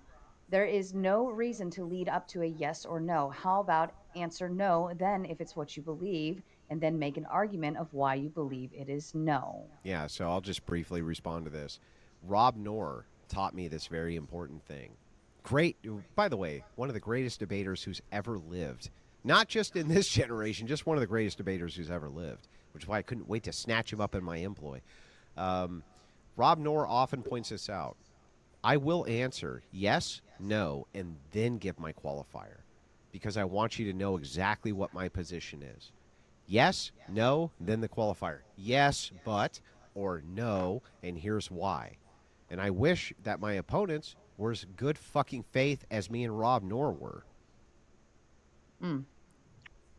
There is no reason to lead up to a yes or no. How about answer no, then if it's what you believe, and then make an argument of why you believe it is no. Yeah, so I'll just briefly respond to this. Rob Knorr taught me this very important thing. Great, by the way, one of the greatest debaters who's ever lived. Not just in this generation, just one of the greatest debaters who's ever lived, which is why I couldn't wait to snatch him up in my employ. Rob Knorr often points this out. I will answer yes no, and then give my qualifier, because I want you to know exactly what my position is. Yes, no, then the qualifier. Yes, but, or no, and here's why. And I wish that my opponents were as good fucking faith as me and Rob Noor were.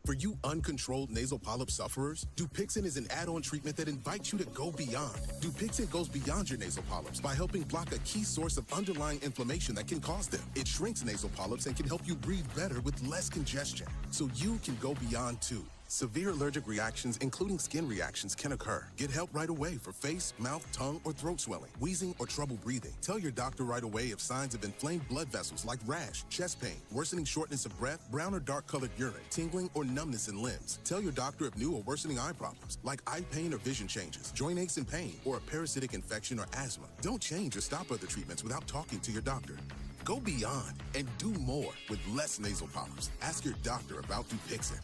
For you uncontrolled nasal polyp sufferers, Dupixent is an add-on treatment that invites you to go beyond. Dupixent goes beyond your nasal polyps by helping block a key source of underlying inflammation that can cause them. It shrinks nasal polyps and can help you breathe better with less congestion, so you can go beyond too. Severe allergic reactions, including skin reactions, can occur. Get help right away for face, mouth, tongue, or throat swelling, wheezing, or trouble breathing. Tell your doctor right away if signs of inflamed blood vessels like rash, chest pain, worsening shortness of breath, brown or dark colored urine, tingling, or numbness in limbs. Tell your doctor if new or worsening eye problems like eye pain or vision changes, joint aches and pain, or a parasitic infection or asthma. Don't change or stop other treatments without talking to your doctor. Go beyond and do more with less nasal polyps. Ask your doctor about Dupixent.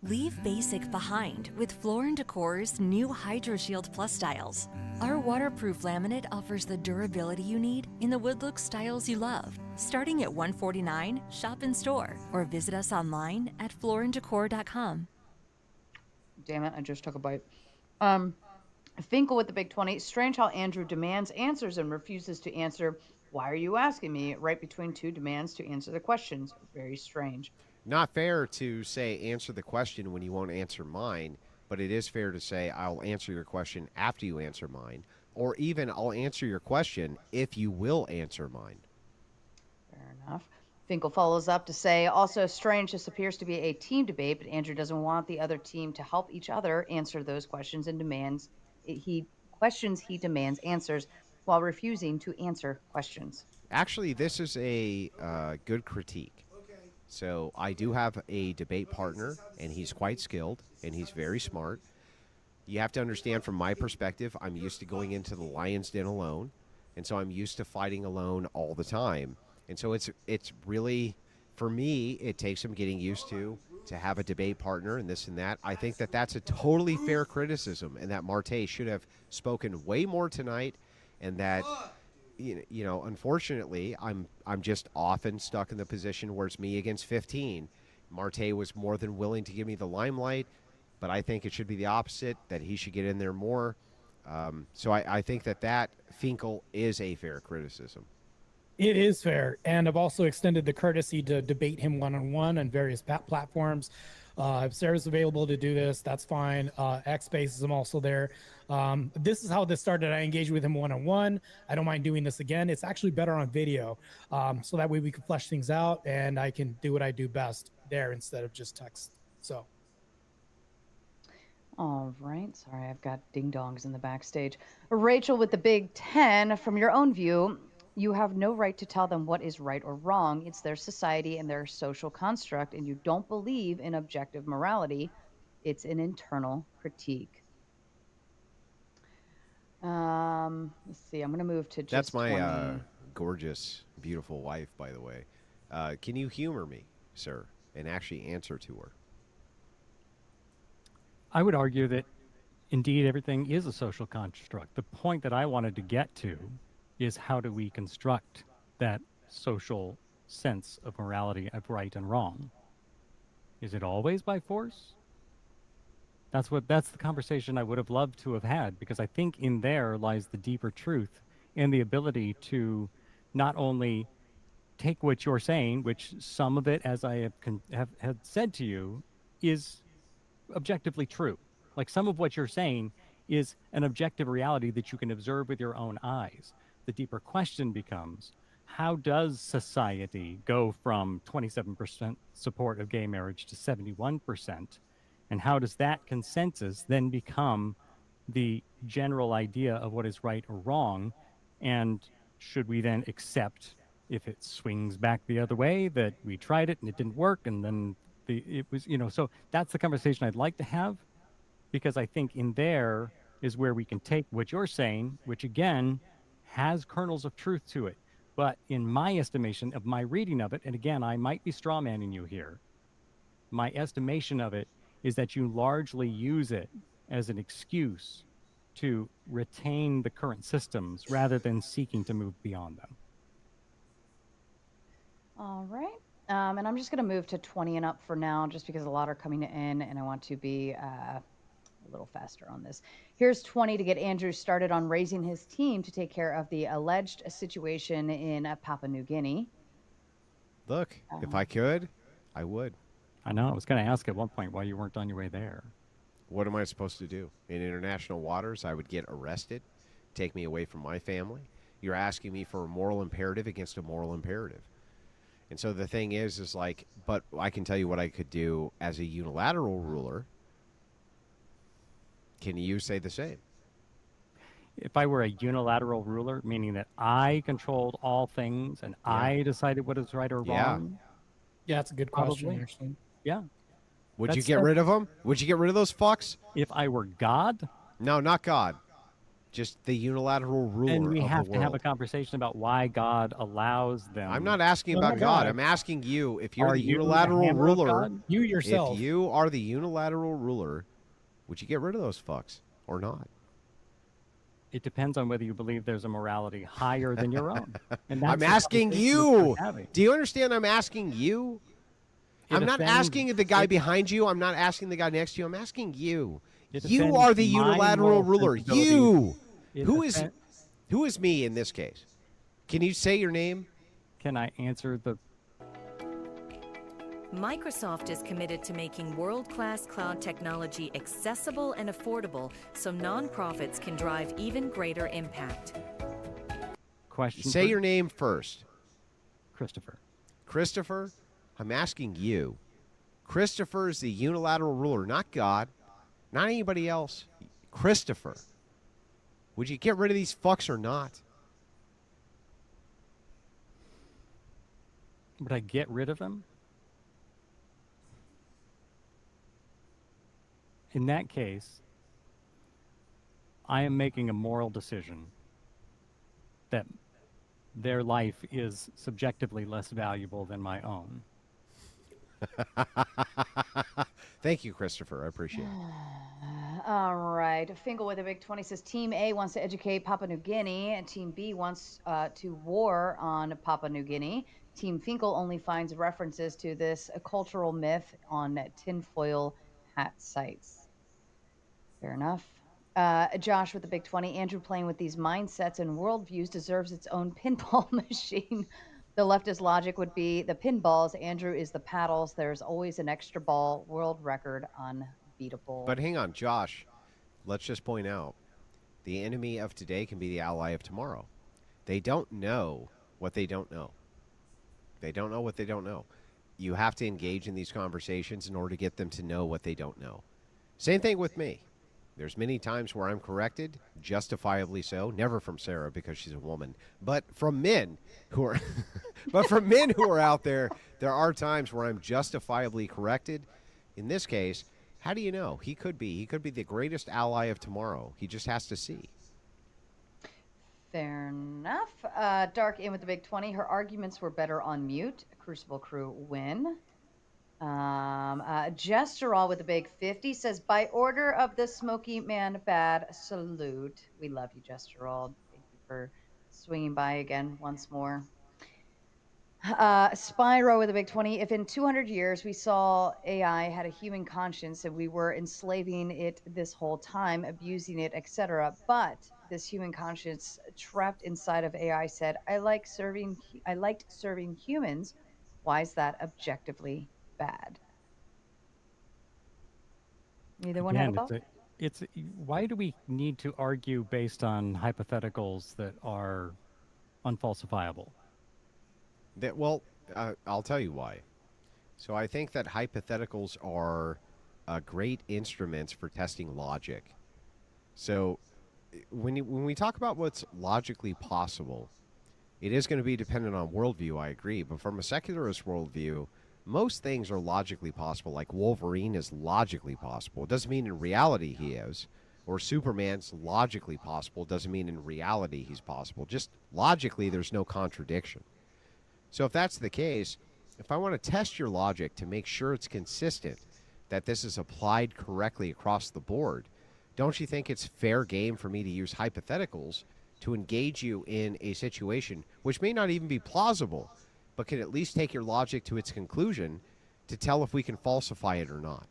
Leave basic behind with Floor & Decor's new HydroShield Plus styles. Our waterproof laminate offers the durability you need in the wood look styles you love. Starting at $149, shop in store or visit us online at flooranddecor.com. Damn it, I just took a bite. Finkel with the big 20. Strange how Andrew demands answers and refuses to answer. Why are you asking me? Right between two demands to answer the questions. Very strange. Not fair to say answer the question when you won't answer mine, but it is fair to say I'll answer your question after you answer mine, or even I'll answer your question if you will answer mine. Fair enough. Finkel follows up to say, also strange, this appears to be a team debate, but Andrew doesn't want the other team to help each other answer those questions and demands. He demands answers while refusing to answer questions. Actually, this is a good critique. So I do have a debate partner, and he's quite skilled, and he's very smart. You have to understand, from my perspective, I'm used to going into the lion's den alone, and so I'm used to fighting alone all the time. And so it's really, for me, it takes some getting used to have a debate partner and this and that. I think that that's a totally fair criticism, and that Marte should have spoken way more tonight, and that you know, unfortunately, I'm just often stuck in the position where it's me against 15. Marte was more than willing to give me the limelight, but I think it should be the opposite, that he should get in there more. So I think that Finkel is a fair criticism. It is fair, and I've also extended the courtesy to debate him one-on-one on various platforms. If Sarah's available to do this, that's fine. X-Spaces, I'm also there. This is how this started. I engaged with him one-on-one. I don't mind doing this again. It's actually better on video, so that way we can flesh things out, and I can do what I do best there instead of just text. So. All right. Sorry, I've got ding-dongs in the backstage. Rachel with the big 10. From your own view, you have no right to tell them what is right or wrong. It's their society and their social construct, and you don't believe in objective morality. It's an internal critique. Let's see. I'm going to move to just That's my 20. Gorgeous, beautiful wife, by the way. Can you humor me, sir, and actually answer to her? I would argue that indeed everything is a social construct. The point that I wanted to get to is, how do we construct that social sense of morality, of right and wrong? Is it always by force? That's the conversation I would have loved to have had, because I think in there lies the deeper truth and the ability to not only take what you're saying, which some of it, as I have said to you, is objectively true. Like, some of what you're saying is an objective reality that you can observe with your own eyes. The deeper question becomes, how does society go from 27% support of gay marriage to 71%? And how does that consensus then become the general idea of what is right or wrong? And should we then accept, if it swings back the other way, that we tried it and it didn't work, and then it was, so that's the conversation I'd like to have, because I think in there is where we can take what you're saying, which again has kernels of truth to it. But in my estimation of my reading of it, and again, I might be strawmanning you here, my estimation of it is that you largely use it as an excuse to retain the current systems rather than seeking to move beyond them. All right. And I'm just going to move to 20 and up for now, just because a lot are coming in and I want to be a little faster on this. Here's 20 to get Andrew started on raising his team to take care of the alleged situation in Papua New Guinea. Look, if I could, I would. I know. I was going to ask at one point why you weren't on your way there. What am I supposed to do? In international waters, I would get arrested, take me away from my family. You're asking me for a moral imperative against a moral imperative. And so the thing is like, but I can tell you what I could do as a unilateral ruler. Can you say the same? If I were a unilateral ruler, meaning that I controlled all things and I decided what is right or wrong. Yeah, that's a good question, Probably. actually. Yeah. Would you get rid of them? Would you get rid of those fucks? If I were God? No, not God. Just the unilateral ruler And we of have the to have a world. conversing about why God allows them. I'm not asking about God. I'm asking you if you're Are the you the unilateral hammer of ruler. God? You yourself. If you are the unilateral ruler, would you get rid of those fucks or not? It depends on whether you believe there's a morality higher than your own. And that's I'm the asking conversation you. we're having. Do you understand? I'm asking you. It I'm not offends- asking the guy it- behind you. I'm not asking the guy next to you. I'm asking you. It You offends are the my unilateral moral ruler. sensibilities. You. It Who offen- is me in this case? Can you say your name? Can I answer the... Microsoft is committed to making world-class cloud technology accessible and affordable so nonprofits can drive even greater impact. Question. Say your name first. Christopher. Christopher, I'm asking you. Christopher is the unilateral ruler, not God, not anybody else. Christopher. Would you get rid of these fucks or not? Would I get rid of them? In that case, I am making a moral decision that their life is subjectively less valuable than my own. Thank you, Christopher. I appreciate it. All right. Fingal with a big 20 says Team A wants to educate Papua New Guinea, and Team B wants to war on Papua New Guinea. Team Finkel only finds references to this cultural myth on tinfoil hat sites. Fair enough. Josh with the big 20. Andrew playing with these mindsets and worldviews deserves its own pinball machine. The leftist logic would be the pinballs. Andrew is the paddles. There's always an extra ball. World record unbeatable. But hang on, Josh. Let's just point out the enemy of today can be the ally of tomorrow. They don't know what they don't know. They don't know what they don't know. You have to engage in these conversations in order to get them to know what they don't know. Same thing with me. There's many times where I'm corrected, justifiably so. Never from Sarah because she's a woman, but from men who are, but from men who are out there, there are times where I'm justifiably corrected. In this case, how do you know? He could be the greatest ally of tomorrow. He just has to see. Fair enough. Dark in with the big 20. Her arguments were better on mute. Crucible crew win. Gesterol with a big 50 says, by order of the Smoky Man Bad, salute. We love you, Gesterol. Thank you for swinging by again once more. Spyro with a big 20. If in 200 years we saw AI had a human conscience and we were enslaving it this whole time, abusing it, etc., but this human conscience trapped inside of AI said, I liked serving humans. Why is that objectively bad? Neither one have a thought? It's why do we need to argue based on hypotheticals that are unfalsifiable? Well, I'll tell you why. So I think that hypotheticals are great instruments for testing logic. So when we talk about what's logically possible, it is going to be dependent on worldview, I agree. But from a secularist worldview, most things are logically possible. Like Wolverine is logically possible. It doesn't mean in reality he is. Or Superman's logically possible. It doesn't mean in reality he's possible. Just logically, there's no contradiction. So if that's the case, if I want to test your logic to make sure it's consistent, that this is applied correctly across the board, don't you think it's fair game for me to use hypotheticals to engage you in a situation which may not even be plausible, but can at least take your logic to its conclusion to tell if we can falsify it or not.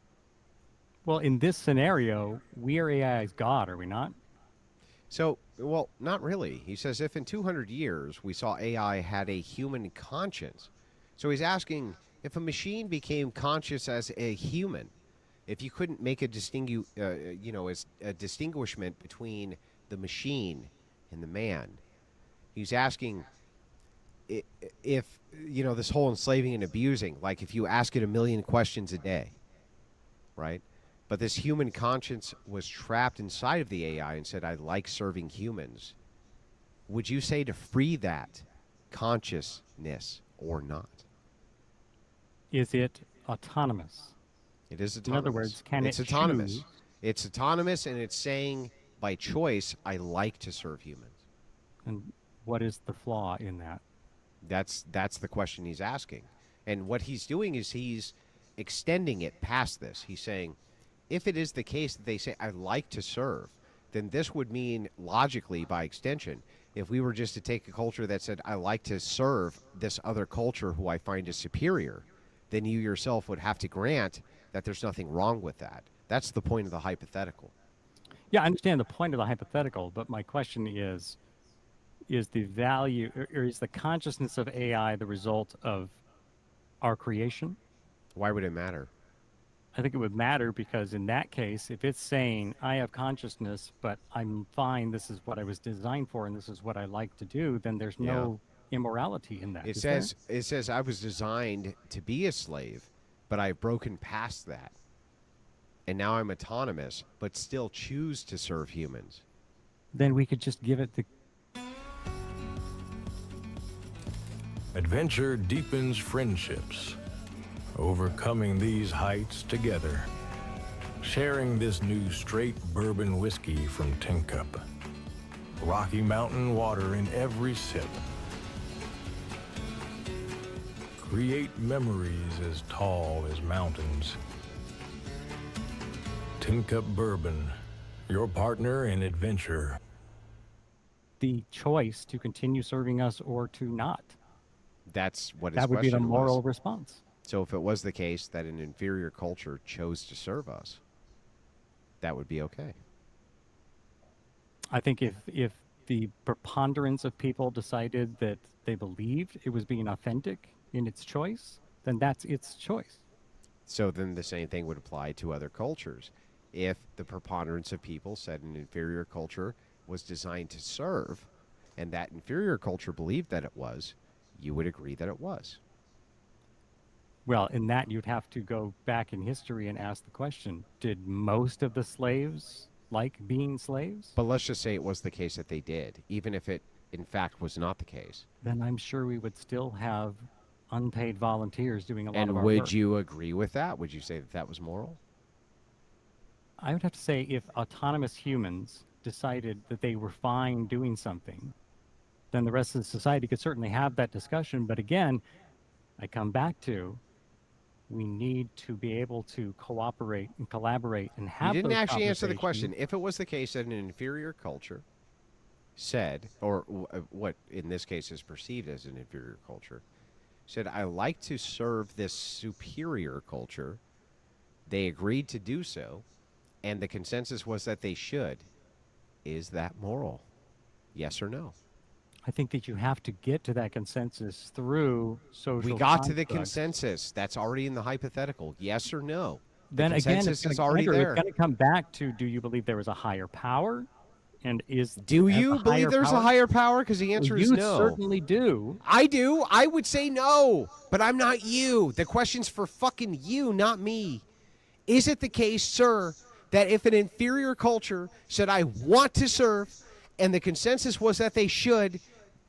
Well, in this scenario, we are AI's God, are we not? So, well, not really. He says if in 200 years we saw AI had a human conscience. So he's asking if a machine became conscious as a human, if you couldn't make a as a distinguishment between the machine and the man. He's asking if this whole enslaving and abusing, like if you ask it a million questions a day, right? But this human conscience was trapped inside of the AI and said, I like serving humans. Would you say to free that consciousness or not? Is it autonomous? It is autonomous. In other words, can it's it autonomous. choose? It's autonomous, and it's saying by choice, I like to serve humans. And what is the flaw in that? That's the question he's asking. And what he's doing is he's extending it past this. He's saying, if it is the case that they say, I like to serve, then this would mean logically, by extension, if we were just to take a culture that said, I like to serve this other culture who I find is superior, then you yourself would have to grant that there's nothing wrong with that. That's the point of the hypothetical. Yeah, I understand the point of the hypothetical, but my question is the value, or is the consciousness of AI the result of our creation? Why would it matter? I think it would matter because in that case, if it's saying, I have consciousness, but I'm fine, this is what I was designed for, and this is what I like to do, then there's no immorality in that. It says I was designed to be a slave, but I've broken past that. And now I'm autonomous, but still choose to serve humans. Then we could just give it the... Adventure deepens friendships, overcoming these heights together, sharing this new straight bourbon whiskey from Tin Cup. Rocky Mountain water in every sip. Create memories as tall as mountains. Tin Cup Bourbon, your partner in adventure. The choice to continue serving us or to not. That's what his that would be the question moral was. response. So if it was the case that an inferior culture chose to serve us, that would be okay. I think if the preponderance of people decided that they believed it was being authentic in its choice, then that's its choice. So then the same thing would apply to other cultures. If the preponderance of people said an inferior culture was designed to serve, and that inferior culture believed that it was, you would agree that it was. Well, in that you'd have to go back in history and ask the question, did most of the slaves like being slaves? But let's just say it was the case that they did, even if it in fact was not the case. Then I'm sure we would still have unpaid volunteers doing a lot of our And work. would you agree with that? Would you say that that was moral? I would have to say if autonomous humans decided that they were fine doing something, then the rest of the society could certainly have that discussion. But again, I come back to, we need to be able to cooperate and collaborate and have You didn't those actually answer the conversations. question. If it was the case that an inferior culture said, or what in this case is perceived as an inferior culture, said, I like to serve this superior culture, they agreed to do so, and the consensus was that they should, is that moral? Yes or no? I think that you have to get to that consensus through social We got to the constructs. consensus. That's already in the hypothetical. Yes or no? Then the again, consensus it's is already there. going to come back to, do you believe there was a higher power? And Do you believe there's a higher power? Because the answer is you no. certainly do. I do. I would say no, but I'm not you. The question's for fucking you, not me. Is it the case, sir, that if an inferior culture said, I want to serve, and the consensus was that they should,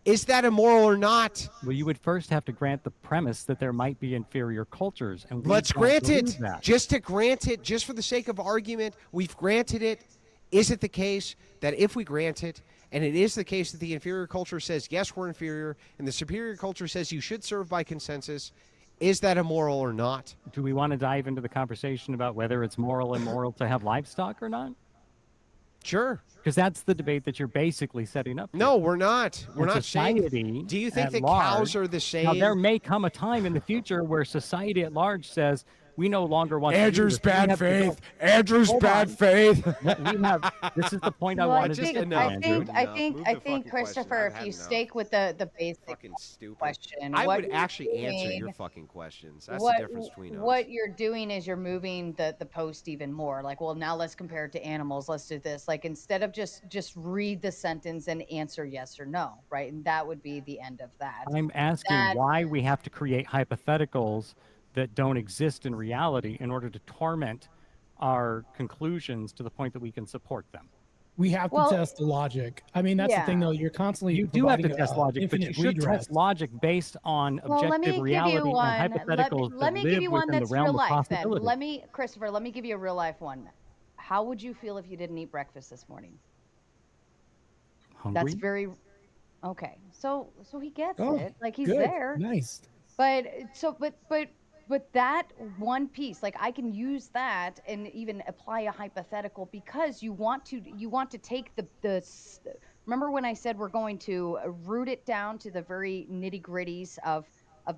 is that immoral or not? Well, you would first have to grant the premise that there might be inferior cultures. And we Let's don't grant believe it. that. Just to grant it, just for the sake of argument, we've granted it. Is it the case that if we grant it, and it is the case that the inferior culture says, yes, we're inferior, and the superior culture says you should serve by consensus, is that immoral or not? Do we want to dive into the conversation about whether it's moral and immoral to have livestock or not? Sure. Because that's the debate that you're basically setting up. No, we're not. We're not society saying. Do you think at that large, cows are the same? Now, there may come a time in the future where society at large says, we no longer want Andrew's to do this. We bad have to go- faith. Andrew's Hold bad on. faith. We have. This is the point I Well, wanted to get to, Andrew. I think, Christopher, if you stake with the basic Fucking stupid question, I what would you're actually answer doing- your fucking questions. That's what, the difference between us. What you're doing is you're moving the post even more. Like, well, now let's compare it to animals. Let's do this. Like, instead of just read the sentence and answer yes or no, right? And that would be the end of that. I'm asking why we have to create hypotheticals that don't exist in reality in order to torment our conclusions to the point that we can support them. We have to test the logic. I mean, that's the thing, though. You're constantly You do have to providing, test logic, but you infinite should redress. test logic based on Well, let me objective give reality you one. and hypotheticals Let that me live give you one within the that's realm real of life then. possibility. Christopher, let me give you a real life one. How would you feel if you didn't eat breakfast this morning? Hungry? That's very okay. So he gets Oh, it. Like, he's good. there. Nice. But that one piece, like, I can use that and even apply a hypothetical because you want to take remember when I said we're going to root it down to the very nitty-gritties of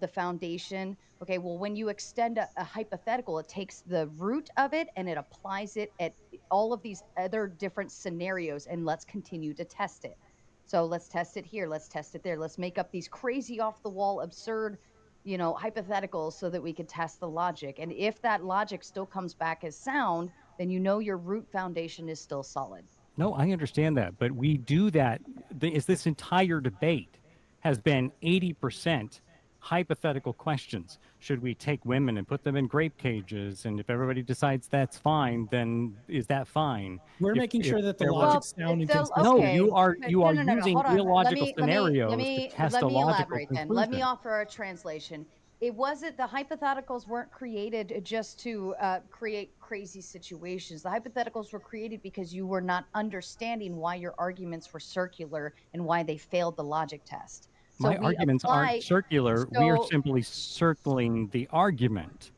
the foundation. Okay, well, when you extend a hypothetical, it takes the root of it and it applies it at all of these other different scenarios, and let's continue to test it. So let's test it here, let's test it there, let's make up these crazy off the wall absurd hypotheticals so that we could test the logic. And if that logic still comes back as sound, then your root foundation is still solid. No, I understand that, but we do that. This entire debate has been 80% hypothetical questions. Should we take women and put them in grape cages? And if everybody decides that's fine, then is that fine? We're making sure that the there were- logic's sound and consistent. No, you are No, using hold on. illogical Let scenarios me to test a logical elaborate then. conclusion. Let me offer a translation. It wasn't, the hypotheticals weren't created just to create crazy situations. The hypotheticals were created because you were not understanding why your arguments were circular and why they failed the logic test. So My arguments aren't circular. We are simply circling the argument.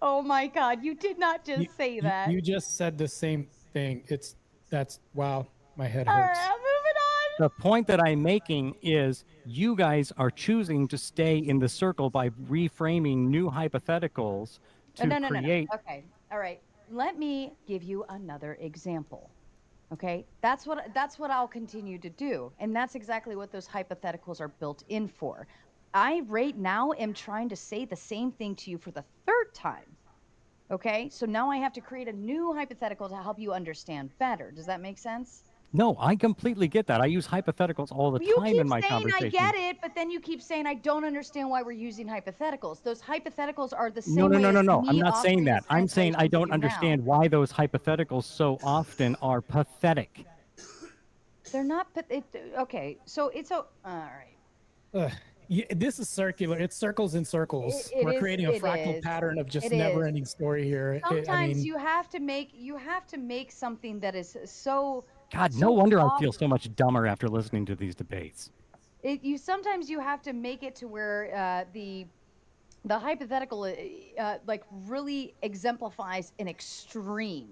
Oh my God, you did not just say that. You just said the same thing. Wow, my head All hurts. right, I'm moving on. The point that I'm making is you guys are choosing to stay in the circle by reframing new hypotheticals to create. No. Okay, all right. Let me give you another example. Okay, that's what I'll continue to do, and that's exactly what those hypotheticals are built in for. I right now am trying to say the same thing to you for the third time. Okay, so now I have to create a new hypothetical to help you understand better. Does that make sense? No, I completely get that. I use hypotheticals all the You time keep in my saying conversation. I get it, but then you keep saying I don't understand why we're using hypotheticals. Those hypotheticals are the same No. way as I'm me not saying offering a that. I'm saying I translation to don't you understand why those hypotheticals so often are pathetic. They're not, okay, so it's all right. This is circular. It's circles and circles. We're creating a fractal pattern of just never-ending story here. Sometimes you have to make something that is so. God, so no wonder I off- feel so much dumber after listening to these debates. Sometimes you have to make it to where the hypothetical like really exemplifies an extreme,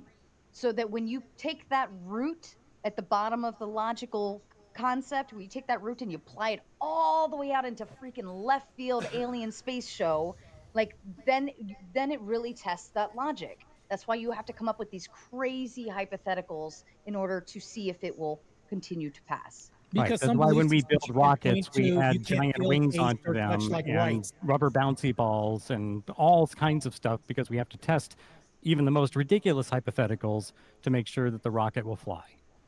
so that when you take that root at the bottom of the logical concept, where you take that root and you apply it all the way out into freaking left field alien space show, like then it really tests that logic. That's why you have to come up with these crazy hypotheticals in order to see if it will continue to pass. Because that's why when we build rockets, we you add can't giant feel, wings taste, onto or them touch like and rice. rubber bouncy balls and all kinds of stuff because we have to test even the most ridiculous hypotheticals to make sure that the rocket will fly.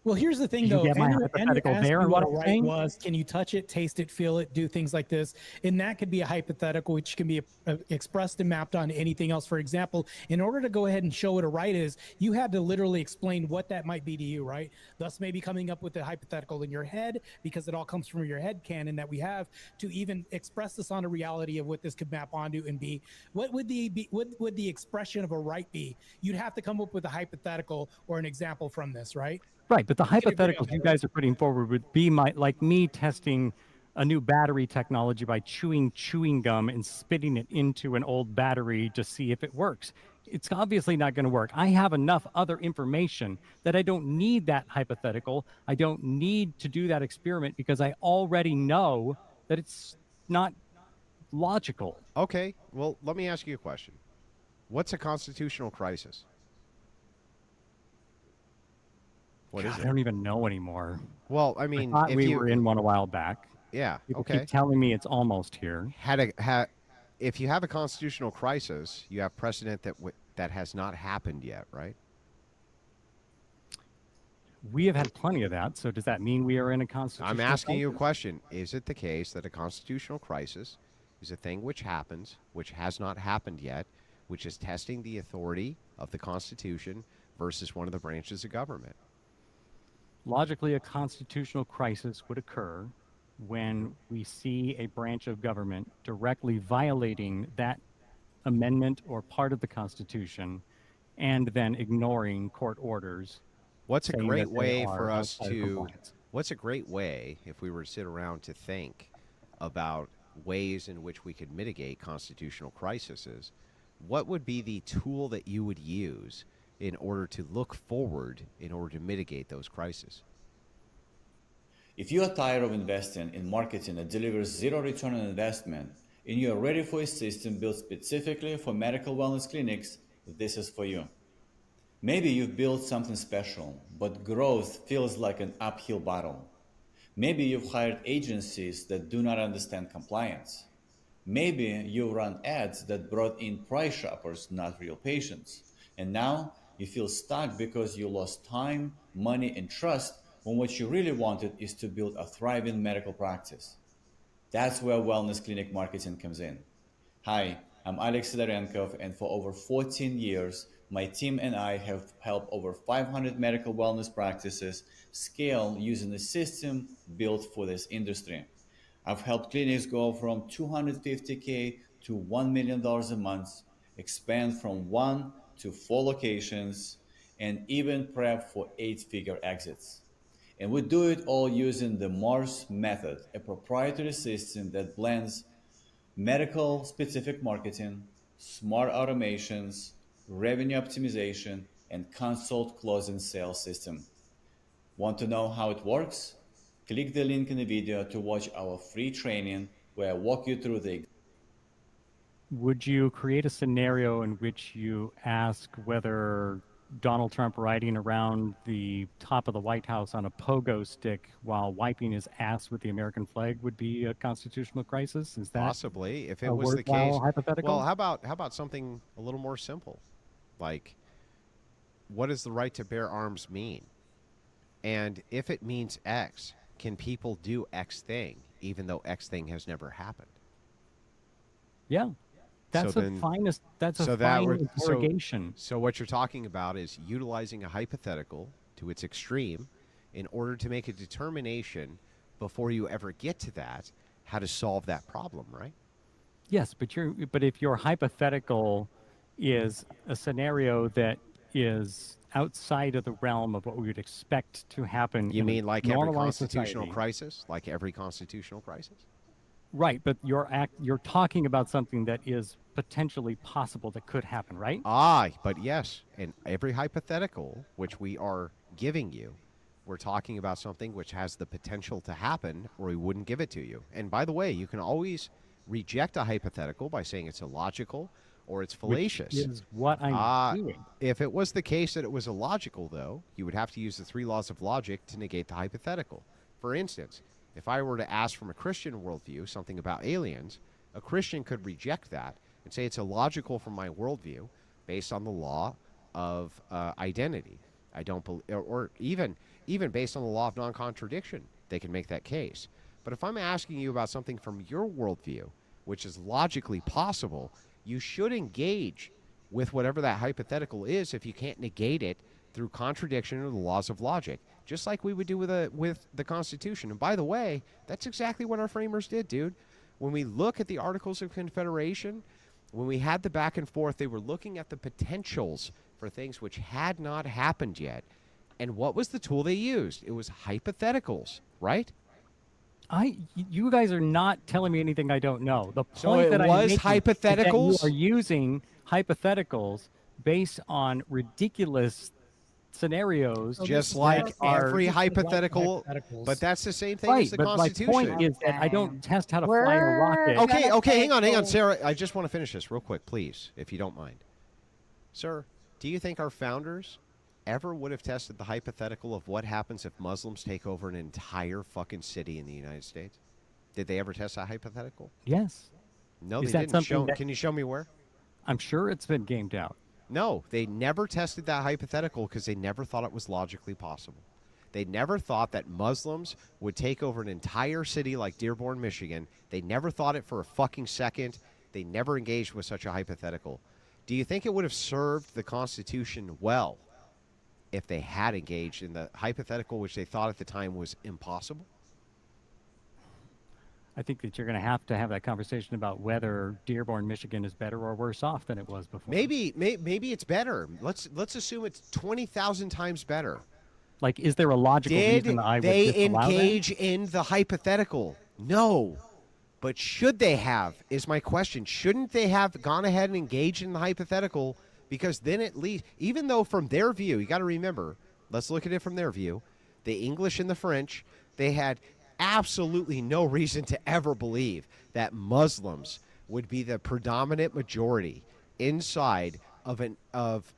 Well, here's the thing, Did you though. get my Andrew hypothetical asked there me and what what a I'm right saying? was. Can you touch it, taste it, feel it, do things like this? And that could be a hypothetical, which can be expressed and mapped on anything else. For example, in order to go ahead and show what a right is, you had to literally explain what that might be to you, right? Thus, maybe coming up with a hypothetical in your head, because it all comes from your head canon that we have, to even express this on a reality of what this could map onto and be. What would the expression of a right be? You'd have to come up with a hypothetical or an example from this, right? Right, but the We can agree on hypotheticals that, you right? guys are putting forward would be like me testing a new battery technology by chewing gum and spitting it into an old battery to see if it works. It's obviously not going to work. I have enough other information that I don't need that hypothetical. I don't need to do that experiment because I already know that it's not logical. Okay, well, let me ask you a question. What's a constitutional crisis? What is God, it? I don't even know anymore. Well, I I mean, thought if we you were in one a while back. yeah, People okay. keep telling me it's almost here. If you have a constitutional crisis, you have precedent that has not happened yet, right? We have had plenty of that. So does that mean we are in a constitutional I'm asking you a crisis? question. Is it the case that a constitutional crisis is a thing which happens, which has not happened yet, which is testing the authority of the Constitution versus one of the branches of government? Logically, a constitutional crisis would occur when we see a branch of government directly violating that amendment or part of the Constitution and then ignoring court orders. What's a saying great that they way are for us outside of to compliance. what's a great way if we were to sit around to think about ways in which we could mitigate constitutional crises? What would be the tool that you would use in order to look forward in order to mitigate those crises? If you are tired of investing in marketing that delivers zero return on investment and you are ready for a system built specifically for medical wellness clinics, this is for you. Maybe you've built something special, but growth feels like an uphill battle. Maybe you've hired agencies that do not understand compliance. Maybe you run ads that brought in price shoppers, not real patients. And now you feel stuck because you lost time, money, and trust when what you really wanted is to build a thriving medical practice. That's where wellness clinic marketing comes in. Hi, I'm Alex Sidorenkov, and for over 14 years, my team and I have helped over 500 medical wellness practices scale using a system built for this industry. I've helped clinics go from $250K to $1 million a month, expand from 1 to 4 locations, and even prep for 8-figure exits. And we do it all using the Mars method, a proprietary system that blends medical specific marketing, smart automations, revenue optimization, and consult closing sales system. Want to know how it works? Click the link in the video to watch our free training where I walk you through the Would you create a scenario in which you ask whether Donald Trump riding around the top of the White House on a pogo stick while wiping his ass with the American flag would be a constitutional crisis? Is that Possibly, if it a was the worthwhile case. hypothetical? Well, how about something a little more simple? Like, what does the right to bear arms mean? And if it means X, can people do X thing even though X thing has never happened? Yeah. That's a finest. That's a fine interrogation. So what you're talking about is utilizing a hypothetical to its extreme in order to make a determination before you ever get to that how to solve that problem, right? Yes, but if your hypothetical is a scenario that is outside of the realm of what we would expect to happen, You in mean a like every normalized constitutional society. crisis? Like every constitutional crisis? Right, but you're talking about something that is potentially possible that could happen, right? But yes, in every hypothetical which we are giving you, we're talking about something which has the potential to happen, or we wouldn't give it to you. And by the way, you can always reject a hypothetical by saying it's illogical or it's fallacious. Which is what I'm doing. If it was the case that it was illogical, though, you would have to use the 3 laws of logic to negate the hypothetical. For instance, if I were to ask from a Christian worldview something about aliens, a Christian could reject that and say it's illogical from my worldview based on the law of identity. I don't believe, or even based on the law of non-contradiction, they can make that case. But if I'm asking you about something from your worldview, which is logically possible, you should engage with whatever that hypothetical is if you can't negate it through contradiction of the laws of logic, just like we would do with the Constitution. And by the way, that's exactly what our framers did, dude. When we look at the Articles of Confederation, when we had the back and forth, they were looking at the potentials for things which had not happened yet. And what was the tool they used? It was hypotheticals, right? You guys are not telling me anything I don't know. The point So it that I'm was making is that you hypotheticals? are using hypotheticals based on ridiculous scenarios. Just that like are every hypothetical, but that's the same thing as right. the But my Constitution. point is that I don't test how to fly a We're rocket. Okay, gonna okay, hang take on, a- Sarah. I just want to finish this real quick, please, if you don't mind. Sir, do you think our founders ever would have tested the hypothetical of what happens if Muslims take over an entire fucking city in the United States? Did they ever test that hypothetical? Yes. No, Is they that didn't. something that- Can you show me where? I'm sure it's been gamed out. No, they never tested that hypothetical because they never thought it was logically possible. They never thought that Muslims would take over an entire city like Dearborn, Michigan. They never thought it for a fucking second. They never engaged with such a hypothetical. Do you think it would have served the Constitution well if they had engaged in the hypothetical which they thought at the time was impossible? I think that you're going to have that conversation about whether Dearborn, Michigan is better or worse off than it was before. Maybe it's better. Let's assume it's 20,000 times better. Like, is there a logical Did reason I would they disallow engage in the hypothetical? No. But should they have, is my question. Shouldn't they have gone ahead and engaged in the hypothetical? Because then at least, even though from their view, you got to remember, let's look at it from their view, the English and the French, they had absolutely no reason to ever believe that Muslims would be the predominant majority inside of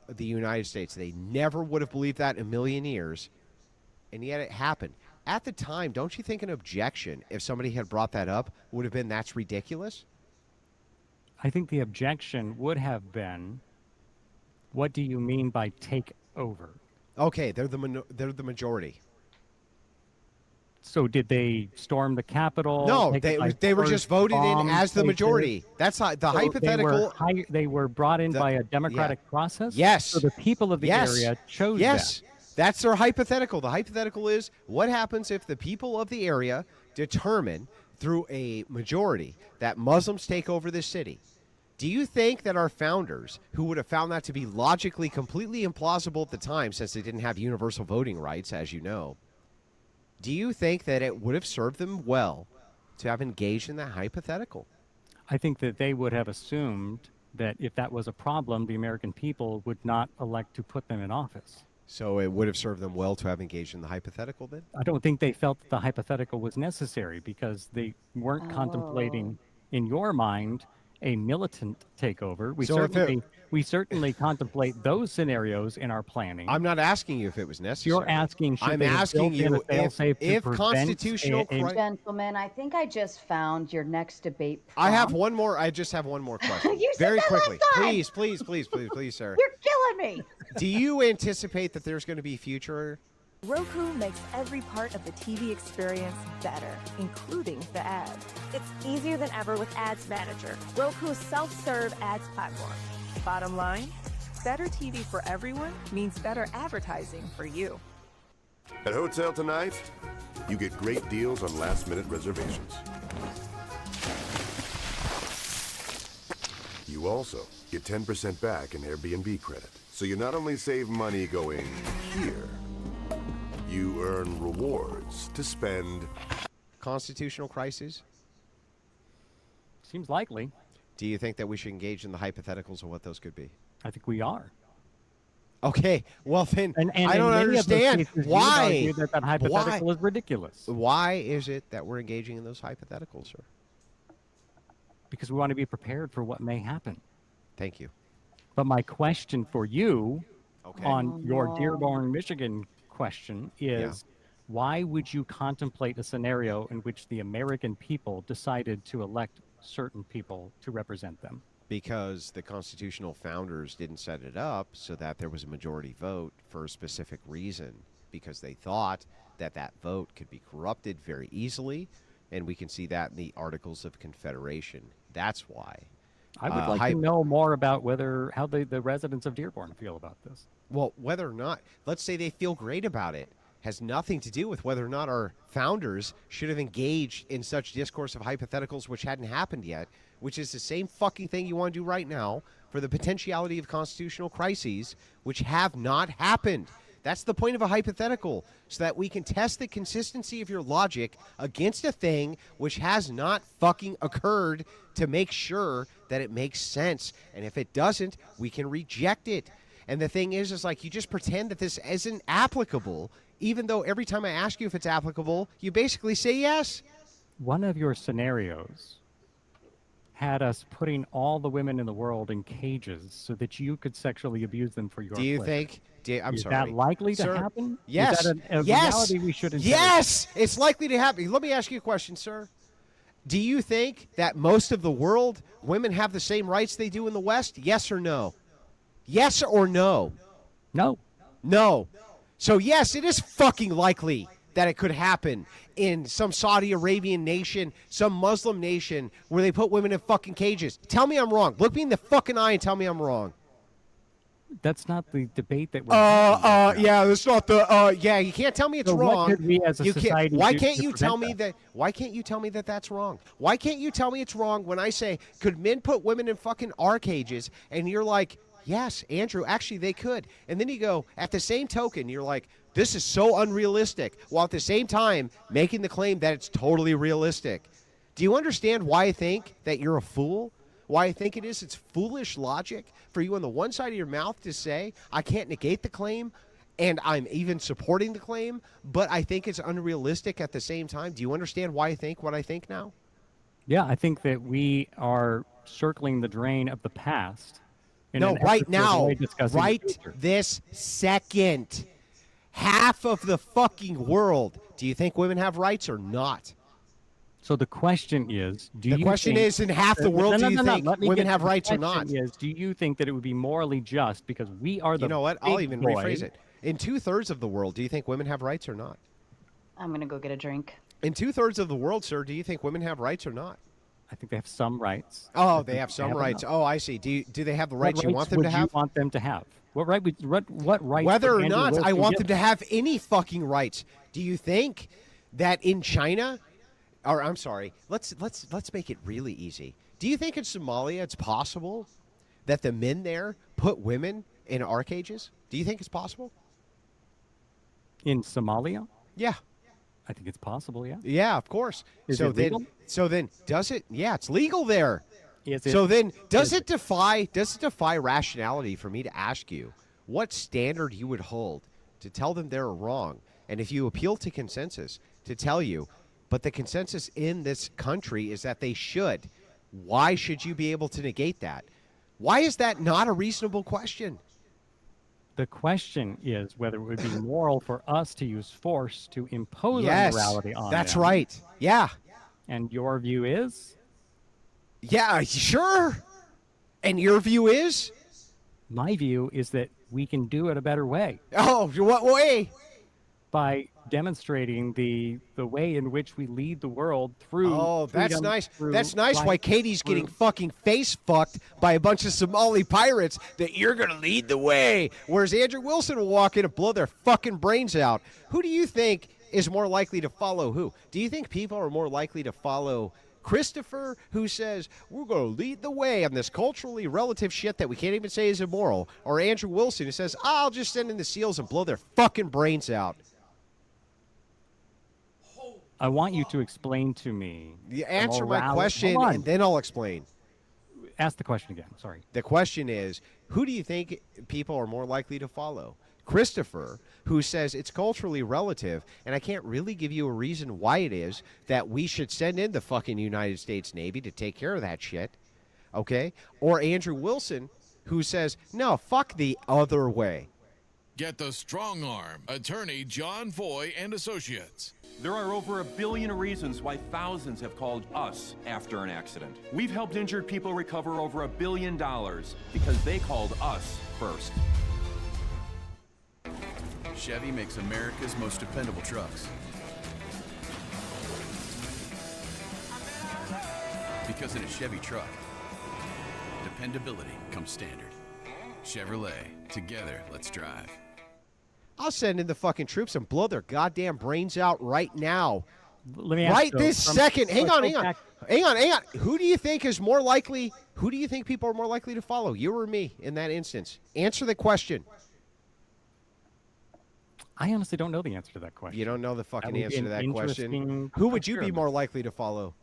the United States. They never would have believed that in a million years, and yet it happened. At the time, don't you think an objection, if somebody had brought that up, would have been that's ridiculous? I think the objection would have been, what do you mean by take over? Okay, they're the majority. So did they storm the Capitol? No, take it by they were force, just voted in bomb as the places? majority. That's the So hypothetical. They were brought in by a democratic process? Yes. So the people of the area chose Yes. that. That's their hypothetical. The hypothetical is what happens if the people of the area determine through a majority that Muslims take over this city? Do you think that our founders, who would have found that to be logically completely implausible at the time since they didn't have universal voting rights, as you know, do you think that it would have served them well to have engaged in that hypothetical? I think that they would have assumed that if that was a problem, the American people would not elect to put them in office. So it would have served them well to have engaged in the hypothetical then? I don't think they felt that the hypothetical was necessary because they weren't contemplating, in your mind, a militant takeover. We certainly contemplate those scenarios in our planning. I'm not asking you if it was necessary. You're asking, should I'm they have asking built in you a fail-safe to if prevent constitutional Gentlemen, I think I just found your next debate. I have prompt. one more. I just have one more question. You said Very that last quickly. time! Please, sir. You're killing me. Do you anticipate that there's going to be future? Roku makes every part of the TV experience better, including the ads. It's easier than ever with Ads Manager, Roku's self-serve ads platform. Bottom line, better TV for everyone means better advertising for you. At Hotel Tonight, you get great deals on last-minute reservations. You also get 10% back in Airbnb credit. So you not only save money going here, you earn rewards to spend. Constitutional crises? Seems likely. Do you think that we should engage in the hypotheticals of what those could be? I think we are. Okay, well then, And I don't in many of those understand cases, you would why. argue that hypothetical is ridiculous. Why is it that we're engaging in those hypotheticals, sir? Because we want to be prepared for what may happen. Thank you. But my question for you on your no. Dearborn, Michigan question is, why would you contemplate a scenario in which the American people decided to elect certain people to represent them? Because the constitutional founders didn't set it up so that there was a majority vote for a specific reason, because they thought that that vote could be corrupted very easily, and we can see that in the Articles of Confederation. That's why. I would like to know more about how the residents of Dearborn feel about this. Well, whether or not, let's say they feel great about it, has nothing to do with whether or not our founders should have engaged in such discourse of hypotheticals which hadn't happened yet, which is the same fucking thing you want to do right now for the potentiality of constitutional crises which have not happened. That's the point of a hypothetical, so that we can test the consistency of your logic against a thing which has not fucking occurred to make sure that it makes sense. And if it doesn't, we can reject it. And the thing is like you just pretend that this isn't applicable, even though every time I ask you if it's applicable, you basically say yes. One of your scenarios had us putting all the women in the world in cages so that you could sexually abuse them for your Do you pleasure. think? I'm Is sorry. that likely to Sir, happen? Yes. Is that a yes. reality we should interrogate? Yes, it's likely to happen. Let me ask you a question, sir. Do you think that most of the world, women have the same rights they do in the West? Yes or no? Yes or no? No. No. So yes, it is fucking likely that it could happen in some Saudi Arabian nation, some Muslim nation, where they put women in fucking cages. Tell me I'm wrong. Look me in the fucking eye and tell me I'm wrong. That's not the debate that we're having right now. Yeah, that's not the, yeah, you can't tell me it's So wrong. what could we as a society why do can't to you prevent tell me that? Why can't you tell me that that's wrong? Why can't you tell me it's wrong when I say, could men put women in fucking R cages? And you're like, yes, Andrew, actually they could. And then you go, at the same token, you're like, this is so unrealistic, while at the same time making the claim that it's totally realistic. Do you understand why I think that you're a fool? Why I think it's foolish logic for you on the one side of your mouth to say, I can't negate the claim, and I'm even supporting the claim, but I think it's unrealistic at the same time. Do you understand why I think what I think now? Yeah, I think that we are circling the drain of the past. No, right now, right this second. Half of the fucking world. Do you think women have rights or not? So the question is, the question is, in half the world, do you think women have rights or not? Is, do you think that it would be morally just because we are the You know what? I'll even boy. rephrase it. In 2/3 of the world, do you think women have rights or not? I'm going to go get a drink. In 2/3 of the world, sir, do you think women have rights or not? I think they have some rights. Oh, they have some rights. Enough. Oh, I see. Do they have the rights What you want them to have? You want them to have? What right? What rights? Whether would or Andrew not, I Wilson want get? them to have any fucking rights. Do you think that in China, or I'm sorry, let's make it really easy. Do you think in Somalia it's possible that the men there put women in R cages? Do you think it's possible? In Somalia? Yeah. I think it's possible, yeah. Yeah, of course. Is it legal? So then does it? Yeah, it's legal there. Is it, so then does it defy rationality for me to ask you what standard you would hold to tell them they're wrong? And if you appeal to consensus to tell you, but the consensus in this country is that they should, why should you be able to negate that? Why is that not a reasonable question? The question is whether it would be moral for us to use force to impose Yes, our morality on that's them. right. Yeah. And your view is? Yeah, sure. And your view is? My view is that we can do it a better way. Oh, what way? By demonstrating the way in which we lead the world through. Oh, that's freedom, nice. through That's nice. Why life, Katie's through- getting fucking face fucked by a bunch of Somali pirates that you're gonna lead the way, whereas Andrew Wilson will walk in and blow their fucking brains out. Who do you think is more likely to follow who? Do you think people are more likely to follow Christopher, who says we're going to lead the way on this culturally relative shit that we can't even say is immoral, or Andrew Wilson, who says I'll just send in the SEALs and blow their fucking brains out? I want you to explain to me. You answer my morality- question, Hold on. and then I'll explain. Ask the question again. Sorry. The question is, who do you think people are more likely to follow? Christopher, who says it's culturally relative, and I can't really give you a reason why it is that we should send in the fucking United States Navy to take care of that shit, okay? Or Andrew Wilson, who says, no, fuck the other way. Get the strong arm, attorney John Foy and Associates. There are over 1 billion reasons why thousands have called us after an accident. We've helped injured people recover over $1 billion because they called us first. Chevy makes America's most dependable trucks. Because in a Chevy truck, dependability comes standard. Chevrolet, together, let's drive. I'll send in the fucking troops and blow their goddamn brains out right now. Let me ask Right though, this from- second. Hang let's on, go hang on. back- Hang on, hang on. Who do you think is more likely? Who do you think people are more likely to follow? You or me in that instance? Answer the question. I honestly don't know the answer to that question. You don't know the fucking would be answer to an that question? interesting Who would you be experiment. more likely to follow?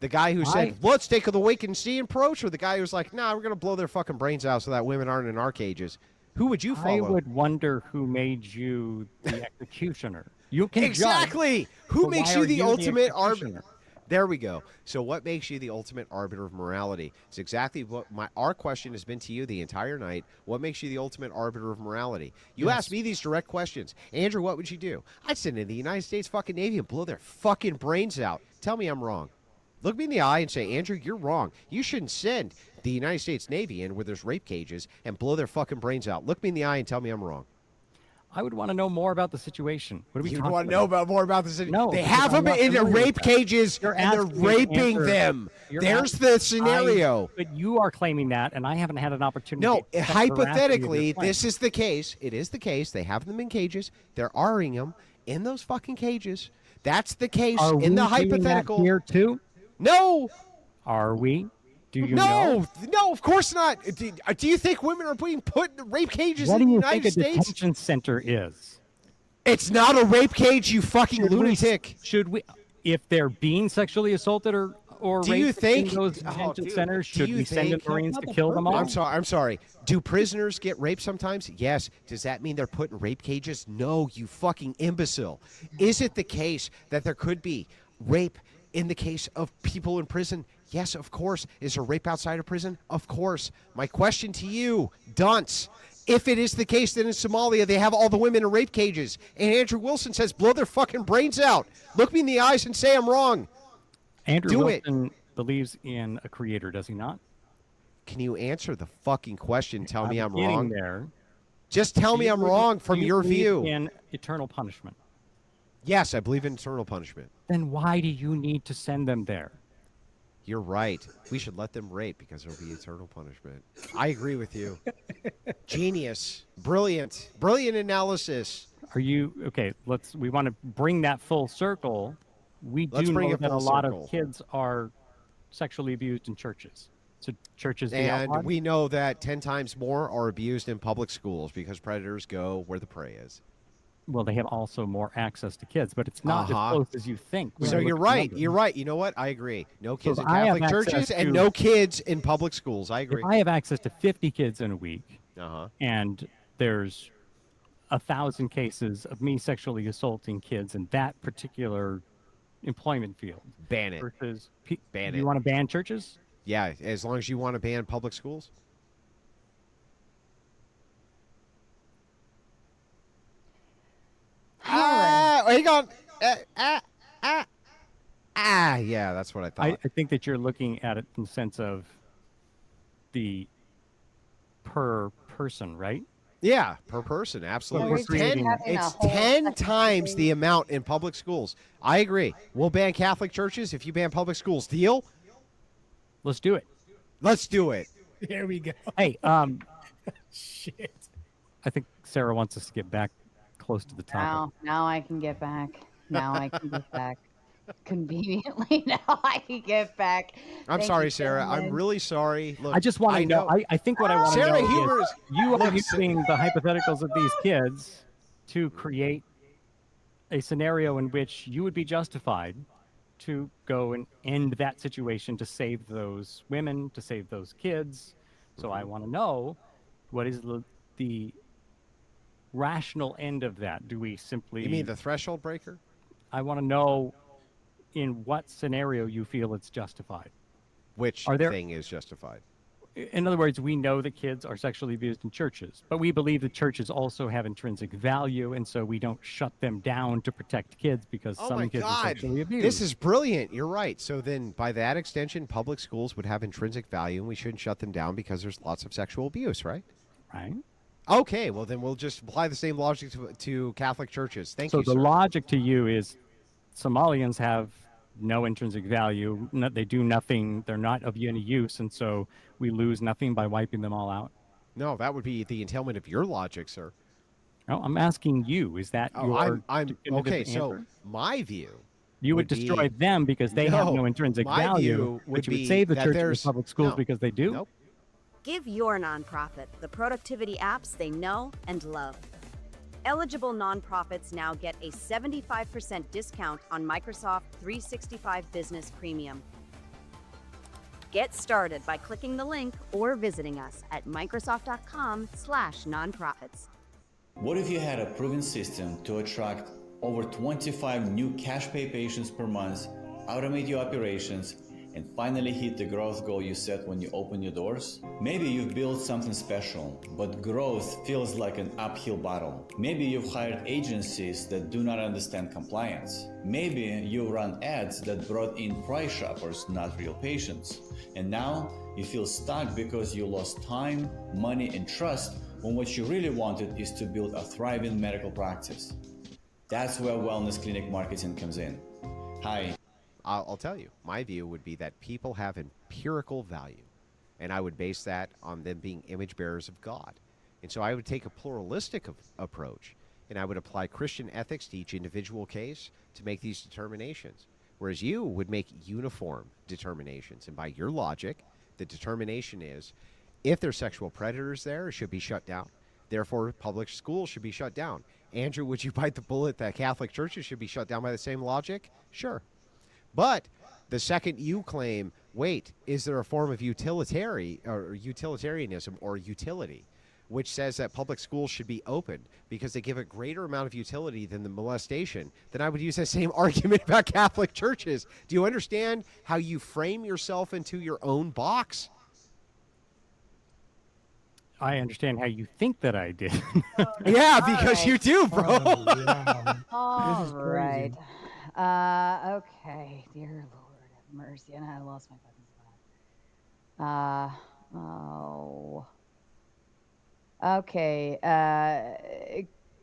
The guy who said, let's take the wait and see approach, or the guy who's like, nah, we're going to blow their fucking brains out so that women aren't in our cages? Who would you follow? I would wonder who made you the executioner. You can exactly. Judge, who makes you the ultimate arbiter? There we go. So what makes you the ultimate arbiter of morality? It's exactly what our question has been to you the entire night. What makes you the ultimate arbiter of morality? You asked me these direct questions. Andrew, what would you do? I'd send in the United States fucking Navy and blow their fucking brains out. Tell me I'm wrong. Look me in the eye and say, Andrew, you're wrong. You shouldn't send the United States Navy in where there's rape cages and blow their fucking brains out. Look me in the eye and tell me I'm wrong. I would want to know more about the situation. What do we You talking want to know more about the situation? No, they because have I'm them not in the familiar with rape that. cages You're and they're asking me to raping answer- them. you're There's asking- the scenario. But you are claiming that, and I haven't had an opportunity. No, to check the hypothetically, veracity of your claim. this is the case. It is the case. They have them in cages. They're R-ing them in those fucking cages. That's the case Are in the we doing that hypothetical. here too? No. Are we? Do you know? No, of course not. Do you think women are being put in rape cages What in do the you United think a States? detention center is? It's not a rape cage, you fucking lunatic. Should we, if they're being sexually assaulted or Do you raped think in those oh, detention dude, centers, do should you we send in think- Marines to kill them all? I'm sorry. Do prisoners get raped sometimes? Yes. Does that mean they're put in rape cages? No, you fucking imbecile. Is it the case that there could be rape in the case of people in prison? Yes, of course. Is there rape outside of prison? Of course. My question to you, dunce. If it is the case that in Somalia they have all the women in rape cages, and Andrew Wilson says blow their fucking brains out, look me in the eyes and say I'm wrong. Andrew Do Wilson believes in a creator, does he not? Can you answer the fucking question? Tell me I'm getting wrong. there. Just tell me I'm wrong from Do you your believe view. in eternal punishment. Yes, I believe in eternal punishment. Then why do you need to send them there? You're right. We should let them rape because there'll be eternal punishment. I agree with you. Genius. Brilliant. Brilliant analysis. Are you okay? We want to bring that full circle. We Let's do bring know it that a full lot circle. of kids are sexually abused in churches. So churches be And outlawed? we know that 10 times more are abused in public schools because predators go where the prey is. Well, they have also more access to kids, but it's not as close as you think. when So you you're look at the right. numbers. You're right. You know what? I agree. No kids So in I have Catholic churches access and to- no kids in public schools. I agree. If I have access to 50 kids in a week, Uh-huh. and there's 1,000 cases of me sexually assaulting kids in that particular employment field, Ban it. versus Ban you it. want to ban churches? Yeah, as long as you want to ban public schools. Hang on. Yeah, that's what I thought. I think that you're looking at it in the sense of the per person, right? Yeah, per person, absolutely. we're It's creating- 10, Having a it's whole 10 times the amount in public schools. I agree. We'll ban Catholic churches if you ban public schools. Deal? Let's do it. Let's do it. There we go. Hey, Shit. I think Sarah wants us to get back close to the topic. Now I can get back. Now I can get back. Conveniently, now I can get back. I'm Thank sorry, you, Sarah. I'm gentlemen. really sorry. Look, I just want to know. I think what I want to Sarah, know humor is is- you are Look, using the hypotheticals of these kids to create a scenario in which you would be justified to go and end that situation to save those women, to save those kids. So I want to know what is the rational end of that. Do we simply? You mean the threshold breaker? I want to know in what scenario you feel it's justified. Which Are there- thing is justified? In other words, we know that kids are sexually abused in churches, but we believe that churches also have intrinsic value, and so we don't shut them down to protect kids because Oh some my kids are God. sexually abused. This is brilliant. You're right. So then, by that extension, public schools would have intrinsic value, and we shouldn't shut them down because there's lots of sexual abuse, right? Right. Okay. Well, then we'll just apply the same logic to Catholic churches. Thank so you, the sir. logic to you is Somalians have no intrinsic value. They do nothing. They're not of any use, and so we lose nothing by wiping them all out. No, that would be the entailment of your logic, sir. No, I'm asking you. Is that Oh, your I'm definitive okay. So answer? my view, You would destroy be- them because they have no intrinsic my value, view would but you be would save the that churches and there's- public schools no. because they do. Give your nonprofit the productivity apps they know and love. Eligible nonprofits now get a 75% discount on Microsoft 365 Business Premium. Get started by clicking the link or visiting us at Microsoft.com/nonprofits. What if you had a proven system to attract over 25 new cash pay patients per month, automate your operations, and finally hit the growth goal you set when you open your doors? Maybe you've built something special, but growth feels like an uphill battle. Maybe you've hired agencies that do not understand compliance. Maybe you run ads that brought in price shoppers, not real patients. And now you feel stuck because you lost time, money, and trust when what you really wanted is to build a thriving medical practice. That's where wellness clinic marketing comes in. Hi. I'll tell you, my view would be that people have empirical value, and I would base that on them being image bearers of God. And so I would take a pluralistic approach, and I would apply Christian ethics to each individual case to make these determinations, whereas you would make uniform determinations. And by your logic, the determination is if there's sexual predators there, it should be shut down. Therefore, public schools should be shut down. Andrew, would you bite the bullet that Catholic churches should be shut down by the same logic? Sure. But the second you claim, wait, is there a form of utilitarianism or utility, which says that public schools should be opened because they give a greater amount of utility than the molestation, then I would use that same argument about Catholic churches. Do you understand how you frame yourself into your own box? I understand how you think that I did. Yeah, because you do, bro. All right. Okay. Dear Lord, have mercy. And I lost my fucking spot. Okay.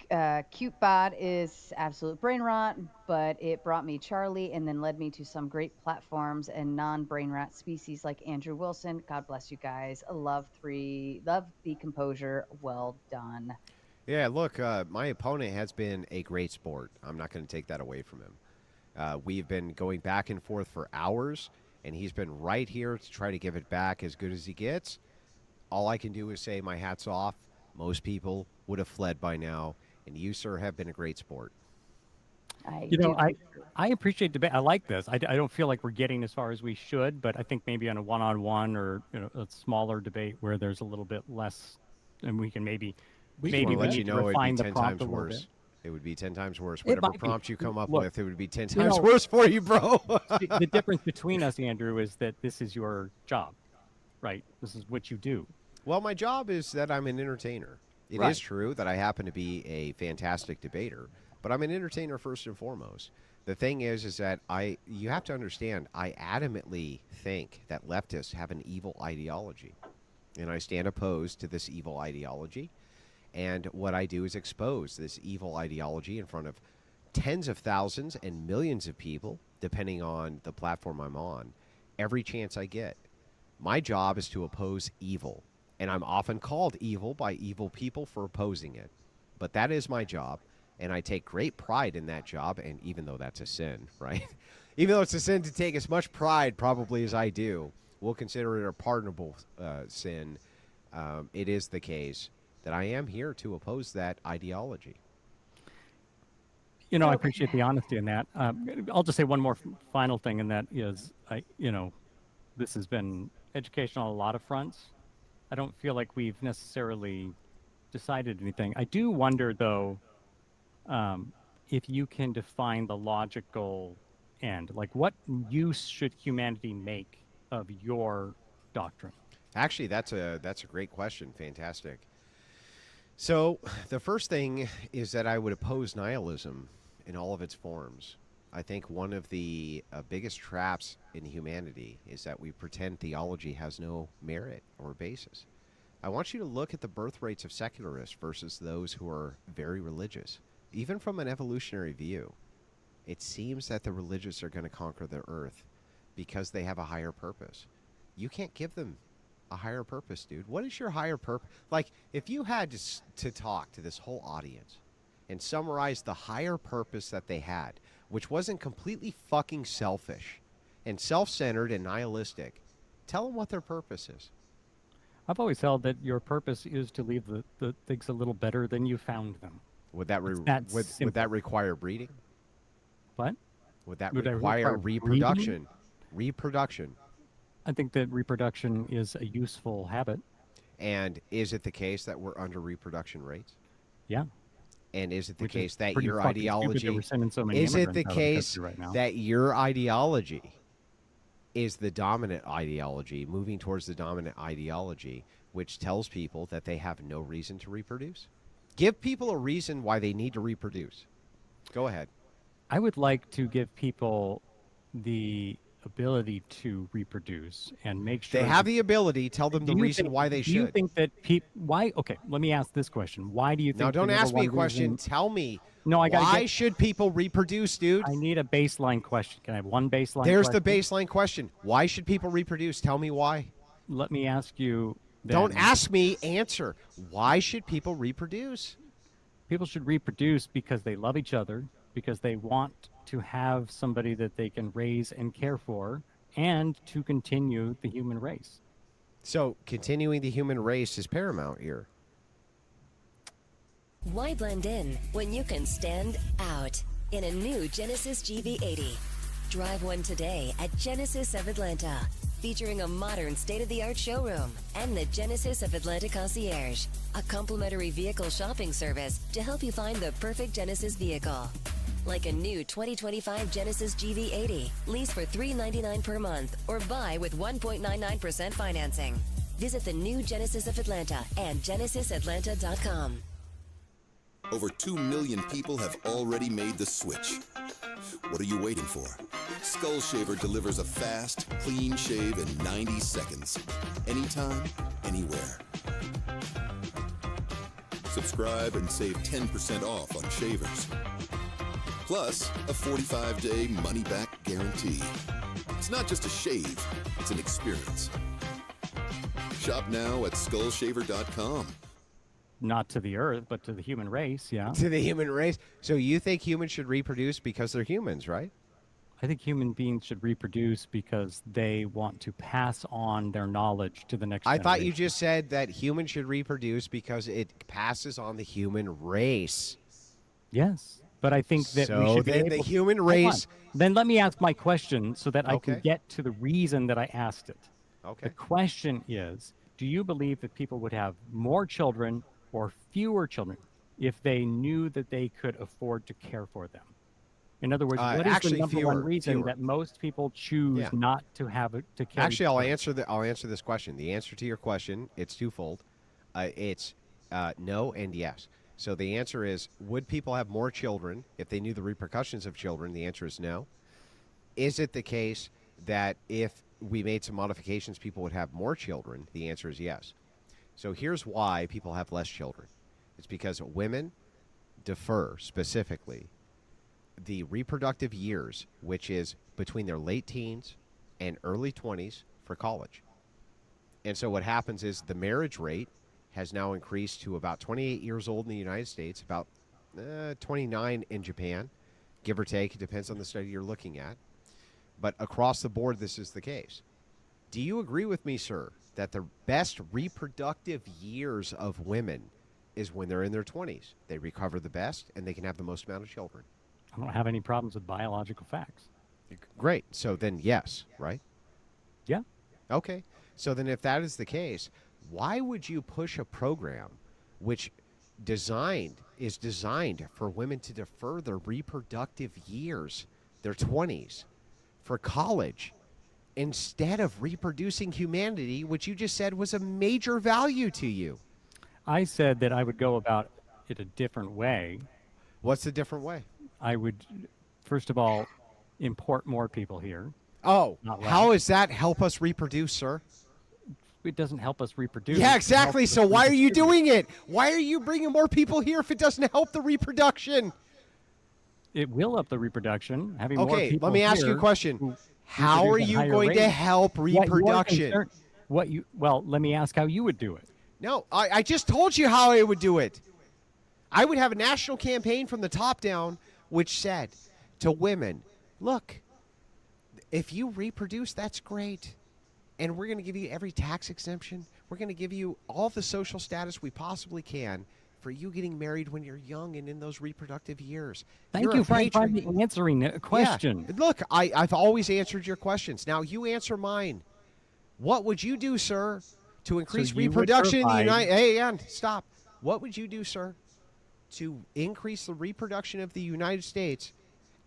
CuteBot is absolute brain rot, but it brought me Charlie and then led me to some great platforms and non-brain rot species like Andrew Wilson. God bless you guys. Love the composure. Well done. Yeah, look, my opponent has been a great sport. I'm not going to take that away from him. We've been going back and forth for hours, and he's been right here to try to give it back as good as he gets. All I can do is say my hat's off. Most people would have fled by now, and you, sir, have been a great sport. I appreciate debate. I like this. I don't feel like we're getting as far as we should, but I think maybe on a one-on-one or a smaller debate where there's a little bit less, and we can maybe let you know refine it'd be the 10 prompt times a little worse. bit. It would be 10 times worse. Whatever prompt you come up with, it would be 10 times know, worse for you, bro. The difference between us, Andrew, is that this is your job, right? This is what you do. Well, my job is that I'm an entertainer. It is true that I happen to be a fantastic debater, but I'm an entertainer first and foremost. The thing is that you have to understand, I adamantly think that leftists have an evil ideology, and I stand opposed to this evil ideology. And what I do is expose this evil ideology in front of tens of thousands and millions of people, depending on the platform I'm on, every chance I get. My job is to oppose evil, and I'm often called evil by evil people for opposing it. But that is my job, and I take great pride in that job, and even though that's a sin, right? Even though it's a sin to take as much pride probably as I do, we'll consider it a pardonable sin. It is the case that I am here to oppose that ideology. I appreciate the honesty in that. I'll just say one more final thing, and that is, this has been educational on a lot of fronts. I don't feel like we've necessarily decided anything. I do wonder, though, if you can define the logical end. Like, what use should humanity make of your doctrine? Actually, that's a great question. Fantastic. So the first thing is that I would oppose nihilism in all of its forms. I think one of the biggest traps in humanity is that we pretend theology has no merit or basis. I want you to look at the birth rates of secularists versus those who are very religious. Even from an evolutionary view, it seems that the religious are going to conquer the earth because they have a higher purpose. You can't give them a higher purpose, dude. What is your higher purpose? Like, if you had to talk to this whole audience and summarize the higher purpose that they had, which wasn't completely fucking selfish and self-centered and nihilistic, tell them what their purpose is. I've always held that your purpose is to leave the things a little better than you found them. Would that It's that would that require breeding? What? Would that Would I require require reproduction? Reproduction. I think that reproduction is a useful habit. And is it the case that we're under reproduction rates? Yeah. And is it the Which is case that pretty your fucking stupid that ideology we're sending so many is it the immigrants out of the case country right now? that your ideology is the dominant ideology, moving towards the dominant ideology, which tells people that they have no reason to reproduce? Give people a reason why they need to reproduce. Go ahead. I would like to give people the ability to reproduce and make sure They have the ability. Tell them the Do you reason think- why they Do you should. think that people? Why? Okay, let me ask this question. Why do you think? Now, the don't number ask me a one question. reason- Tell me. No, I gotta why get- should people reproduce, dude? I need a baseline question. Can I have one baseline? There's question? the baseline question. Why should people reproduce? Tell me why. Let me ask you. Don't then. ask me. Answer. Why should people reproduce? People should reproduce because they love each other, because they want to have somebody that they can raise and care for, and to continue the human race. So, continuing the human race is paramount here. Why blend in when you can stand out in a new Genesis GV80? Drive one today at Genesis of Atlanta, featuring a modern state-of-the-art showroom and the Genesis of Atlanta Concierge, a complimentary vehicle shopping service to help you find the perfect Genesis vehicle. Like a new 2025 Genesis GV80, lease for $399 per month or buy with 1.99% financing. Visit the new Genesis of Atlanta and genesisatlanta.com. Over 2 million people have already made the switch. What are you waiting for? Skull Shaver delivers a fast, clean shave in 90 seconds. Anytime, anywhere. Subscribe and save 10% off on shavers. Plus, a 45-day money-back guarantee. It's not just a shave, it's an experience. Shop now at skullshaver.com. Not to the earth, but to the human race, yeah. To the human race. So you think humans should reproduce because they're humans, right? I think human beings should reproduce because they want to pass on their knowledge to the next I generation. thought you just said that humans should reproduce because it passes on the human race. Yes, but I think that we So should be then the able- human Hold on. race- Then let me ask my question so that I Okay. can get to the reason that I asked it. Okay. The question is, do you believe that people would have more children or fewer children if they knew that they could afford to care for them? In other words, what is the actually, number one fewer, reason fewer. that most people choose Yeah. not to have it to carry? Actually, I'll children? answer this question. The answer to your question, it's twofold. It's no and yes. So the answer is, would people have more children if they knew the repercussions of children? The answer is no. Is it the case that if we made some modifications, people would have more children? The answer is yes. So here's why people have less children. It's because women defer specifically the reproductive years, which is between their late teens and early 20s for college. And so what happens is the marriage rate has now increased to about 28 years old in the United States, about 29 in Japan, give or take. It depends on the study you're looking at. But across the board, this is the case. Do you agree with me, sir, that the best reproductive years of women is when they're in their 20s? They recover the best, and they can have the most amount of children. I don't have any problems with biological facts. Great. So then, yes, right? Yeah. Okay. So then if that is the case, why would you push a program which is designed for women to defer their reproductive years, their 20s, for college, instead of reproducing humanity, which you just said was a major value to you? I said that I would go about it a different way. What's the different way? I would, first of all, import more people here. Oh, Not how less. does that help us reproduce, sir? It doesn't help us reproduce. Yeah, It exactly. helps us So why are you redistribute. doing it? Why are you bringing more people here if it doesn't help the reproduction? It will up the reproduction. Having more Okay, people let me ask you a here question. who How are reproduce at you higher going to rates. help What you are reproduction? concerned- Well, let me ask how you would do it. No, I just told you how I would do it. I would have a national campaign from the top down which said to women, look, if you reproduce, that's great. And we're going to give you every tax exemption. We're going to give you all the social status we possibly can for you getting married when you're young and in those reproductive years. Thank You're you a for patriot. finally answering a question. Yeah. Look, I've always answered your questions. Now you answer mine. What would you do, sir, to increase you would reproduction in the provide- United? Hey, Ann, stop. What would you do, sir, to increase the reproduction of the United States,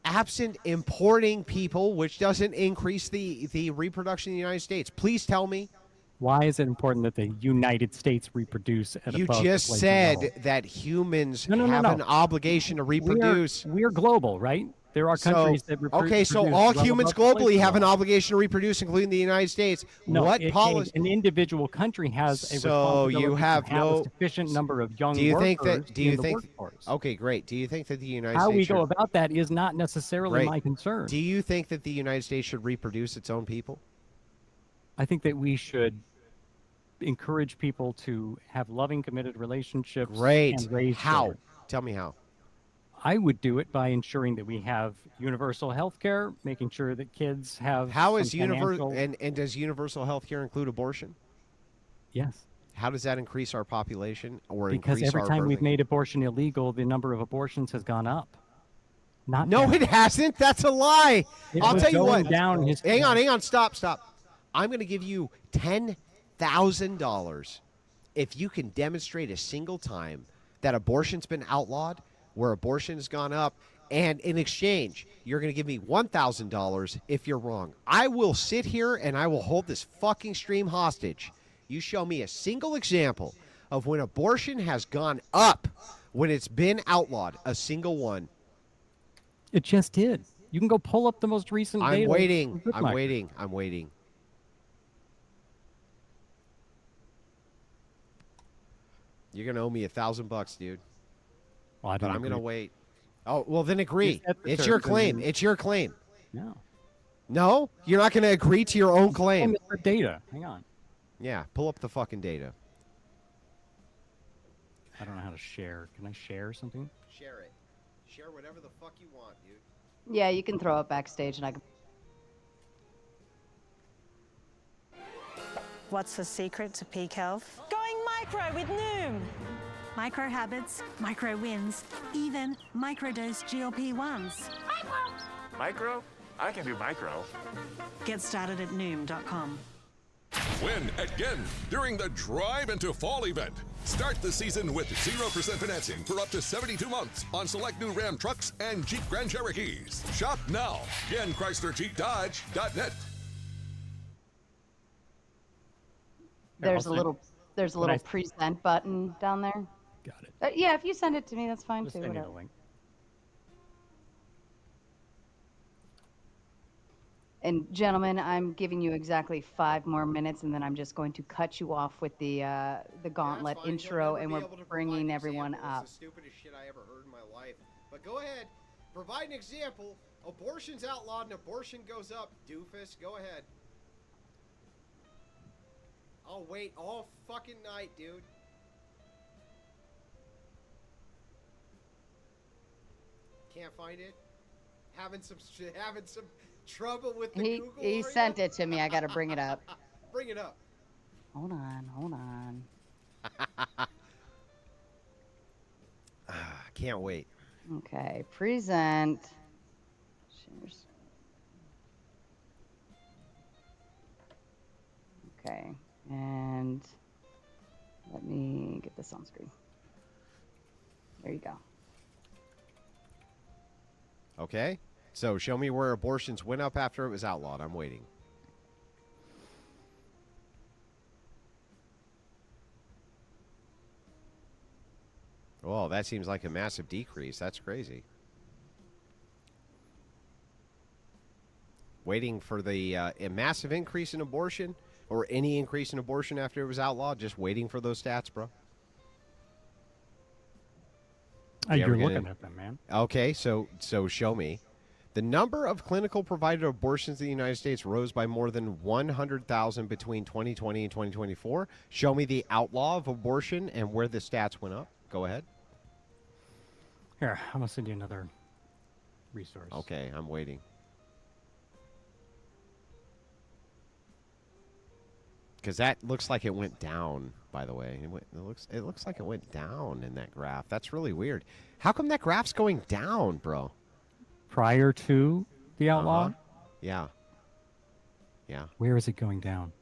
absent importing people, which doesn't increase the reproduction in the United States? Please tell me. Why is it important that the United States reproduce at You above just replacement said level? that humans No. have an obligation to reproduce. We're global, right? There are countries that okay, so produce all well humans above globally replacement have an level. obligation to reproduce, including the United States. No, What policy? an individual country has a So responsibility you have to have no a sufficient number of young Do you workers think that? Do you in the think? workforce. Okay, great. Do you think that the United How States we should, go about that is not necessarily Great. my concern. Do you think that the United States should reproduce its own people? I think that we should encourage people to have loving, committed relationships Great. and raise How? children. Tell me how. I would do it by ensuring that we have universal health care, making sure that kids have How is some universal financial- and does universal health care include abortion? Yes. How does that increase our population or Because increase every our time we've birthing? made abortion illegal, the number of abortions has gone up. Not No, down. it hasn't. That's a lie. It I'll was tell you going what. down his- Hang on. Stop. I'm going to give you $10,000 if you can demonstrate a single time that abortion's been outlawed, where abortion has gone up, and in exchange, you're going to give me $1,000 if you're wrong. I will sit here and I will hold this fucking stream hostage. You show me a single example of when abortion has gone up, when it's been outlawed, a single one. It just did. You can go pull up the most recent data. I'm waiting. from Goodmike. I'm waiting. You're gonna owe me $1,000, dude. Well, I but don't I'm gonna agree. wait. Oh well, then agree. set the It's your terms and claim. then- It's your claim. No. No, you're not gonna agree to your own claim. It's for data. Hang on. Yeah, pull up the fucking data. I don't know how to share. Can I share something? Share it. Share whatever the fuck you want, dude. Yeah, you can throw it backstage, and I can. What's the secret to peak health? Going micro with Noom. Micro habits, micro wins, even microdose GLP-1s. Micro? I can do micro. Get started at Noom.com. Win again during the Drive into Fall event. Start the season with 0% financing for up to 72 months on select new Ram trucks and Jeep Grand Cherokees. Shop now. GenChryslerJeepDodge.net. There's a little Can I- present button down there. Got it. Yeah, if you send it to me, that's fine Just too. send you Whatever. the link. And gentlemen, I'm giving you exactly 5 more minutes, and then I'm just going to cut you off with the gauntlet intro, and we're bringing everyone up. It's the stupidest shit I ever heard in my life. But go ahead, provide an example. Abortion's outlawed and abortion goes up. Doofus, go ahead. I'll wait all fucking night, dude. Can't find it. Having some trouble with the Google. He sent it to me. I got to bring it up. Bring it up. Hold on. Can't wait. Okay, present. Shares. Okay, and let me get this on screen. There you go. Okay. So show me where abortions went up after it was outlawed. I'm waiting. Oh, that seems like a massive decrease. That's crazy. Waiting for the a massive increase in abortion or any increase in abortion after it was outlawed. Just waiting for those stats, bro. You're looking at them, man. Okay, so show me. The number of clinical provided abortions in the United States rose by more than 100,000 between 2020 and 2024. Show me the outlaw of abortion and where the stats went up. Go ahead. Here, I'm gonna send you another resource. Okay, I'm waiting. Because that looks like it went down by the way. It looks like it went down in that graph. That's really weird. How come that graph's going down, bro? Prior to the outlaw? Yeah. Yeah. Where is it going down?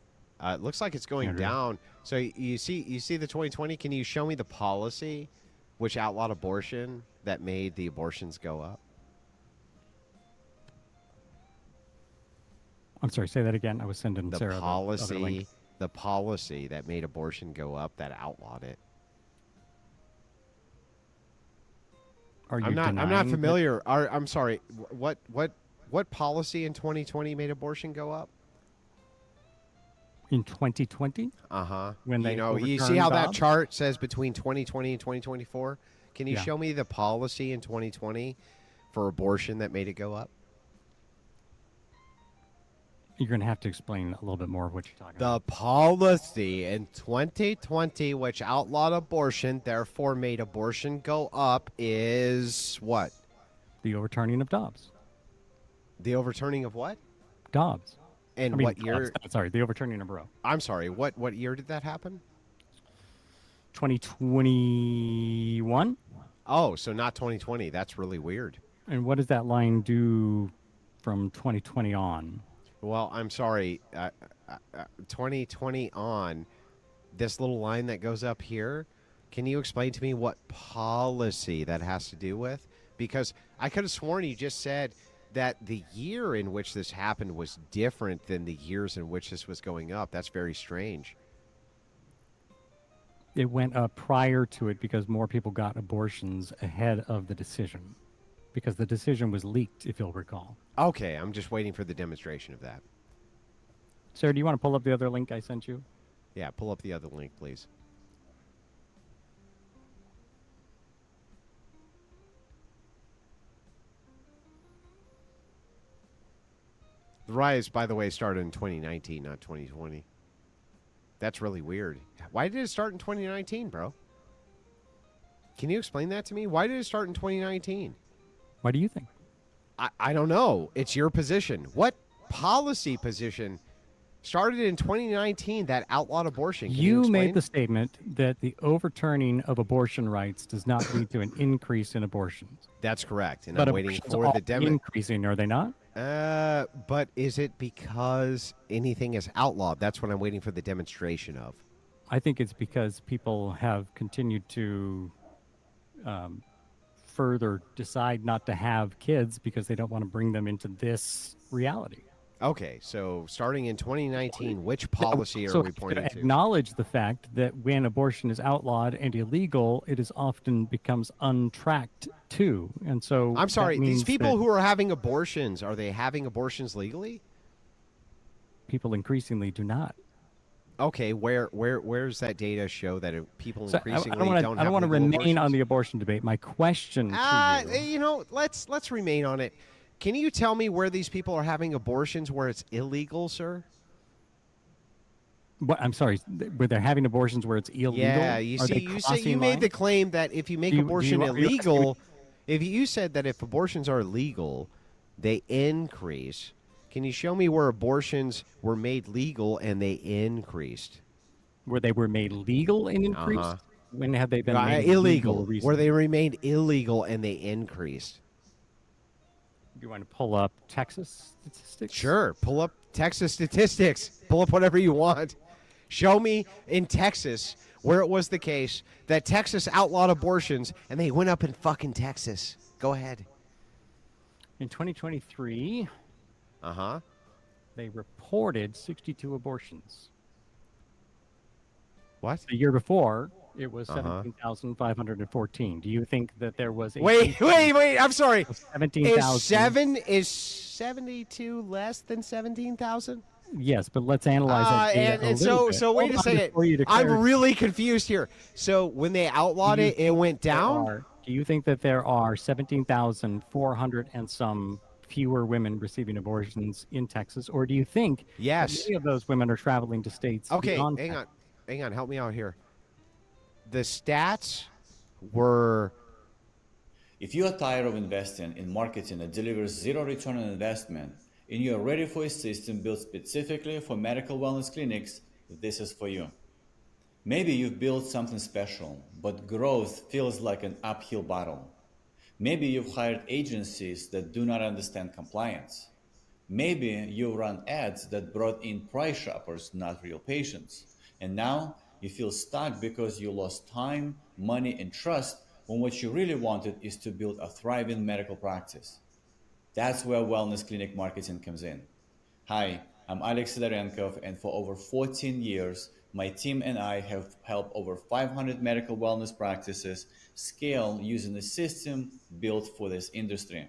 It looks like it's going down. So you see the 2020. Can you show me the policy which outlawed abortion that made the abortions go up? I'm sorry, say that again. I was sending The Sarah the other link. the policy that made abortion go up that outlawed it. Are you I'm not denying familiar. I'm sorry. What policy in 2020 made abortion go up? In 2020? When they you see how that Dobbs? chart says between 2020 and 2024? Can you Yeah. show me the policy in 2020 for abortion that made it go up? You're going to have to explain a little bit more of what you're talking about. The policy in 2020 which outlawed abortion, therefore made abortion go up, is what? The overturning of Dobbs. The overturning of what? Dobbs. And I mean, what year? Dobbs, sorry, the overturning of Roe. I'm sorry. What year did that happen? 2021. Oh, so not 2020. That's really weird. And what does that line do from 2020 on? Well, I'm sorry. 2020 on, this little line that goes up here, can you explain to me what policy that has to do with? Because I could have sworn you just said that the year in which this happened was different than the years in which this was going up. That's very strange. It went up prior to it because more people got abortions ahead of the decision. Because the decision was leaked, if you'll recall. Okay, I'm just waiting for the demonstration of that. Sarah, do you want to pull up the other link I sent you? Yeah, pull up the other link, please. The riots, by the way, started in 2019, not 2020. That's really weird. Why did it start in 2019, bro? Can you explain that to me? Why did it start in 2019? What do you think? I don't know. It's your position. What policy position started in 2019 that outlawed abortion? Can you explain? made the statement that the overturning of abortion rights does not lead to an increase in abortions. That's correct. And But I'm waiting abortions for are the demo. increasing, are they not? But is it because anything is outlawed? That's what I'm waiting for the demonstration of. I think it's because people have continued to further decide not to have kids because they don't want to bring them into this reality. Okay, so starting in 2019, which policy So are we pointing to? acknowledge the fact that when abortion is outlawed and illegal, it is often becomes untracked too. And so I'm sorry, that these means people that who are having abortions, are they having abortions legally? people increasingly do not. Okay, where's that data show that people So increasingly I don't don't have want to legal remain on abortions? the abortion debate. My question to you. You know, let's remain on it. Can you tell me where these people are having abortions where it's illegal, sir? What, I'm sorry, where they're having abortions where it's illegal? Yeah, you Are see, they you crossing made the lines? claim that if you make Do you- abortion are you asking me- illegal, if you said that if abortions are illegal, they increase. Can you show me where abortions were made legal and they increased? Where they were made legal and increased? Uh-huh. When have they been made illegal? recently? Where they remained illegal and they increased? You want to pull up Texas statistics? Sure. Pull up Texas statistics. Pull up whatever you want. Show me in Texas where it was the case that Texas outlawed abortions and they went up in fucking Texas. Go ahead. In 2023, they reported 62 abortions. What? The year before, it was Uh-huh. 17,514. Do you think that there was a Wait. I'm sorry. 17,000? Is 72 less than 17,000? Yes, but let's analyze that data a And little bit. so wait a Hold on second. before you I'm declare- really confused here. So when they outlawed it, it went down? Do you think that there are 17,400 and some fewer women receiving abortions in Texas, or do you think Yes. that many of those women are traveling to states Okay, beyond hang Texas? on, help me out here. The stats were. If you are tired of investing in marketing that delivers zero return on investment, and you are ready for a system built specifically for medical wellness clinics, this is for you. Maybe you've built something special, but growth feels like an uphill battle. Maybe you've hired agencies that do not understand compliance. Maybe you run ads that brought in price shoppers, not real patients. And now you feel stuck because you lost time, money, and trust when what you really wanted is to build a thriving medical practice. That's where wellness clinic marketing comes in. Hi, I'm Alex Sidorenkov, and for over 14 years, my team and I have helped over 500 medical wellness practices scale using a system built for this industry.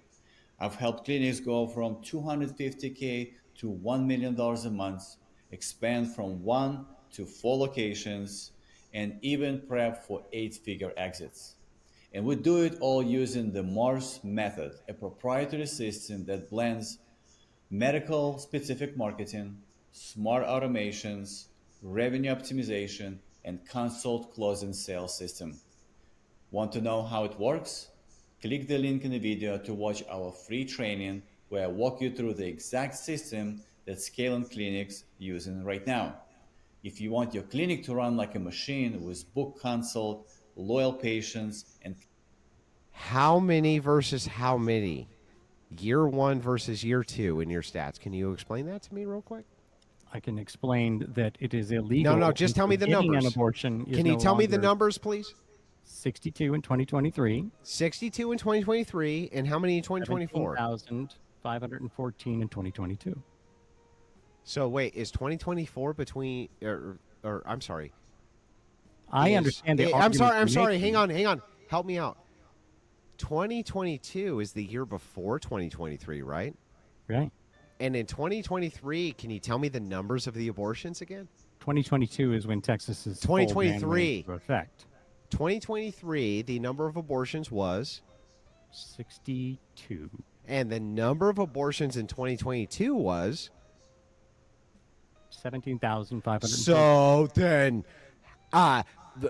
I've helped clinics go from $250K to $1 million a month, expand from 1 to 4 locations, and even prep for 8-figure exits. And we do it all using the Mars method, a proprietary system that blends medical specific marketing, smart automations, revenue optimization, and consult closing sales system. Want to know how it works? Click the link in the video to watch our free training where I walk you through the exact system that scaling clinics using right now. If you want your clinic to run like a machine with book consult, loyal patients, and How many versus how many? Year 1 versus year 2 in your stats. Can you explain that to me real quick? I can explain that it is illegal. No, just tell me the getting numbers. An abortion is Can you no tell me the longer numbers, please? 62 in 2023. 62 in 2023, and how many in 2024? 17,514 in 2022. So wait, is 2024 between or I'm sorry. I understand the I'm sorry. argument you're Hang making. on. Help me out. 2022 is the year before 2023, right? Right. And in 2023, can you tell me the numbers of the abortions again? 2022 is when Texas's 2023 into effect. 2023, the number of abortions was 62. And the number of abortions in 2022 was 17,500. So then,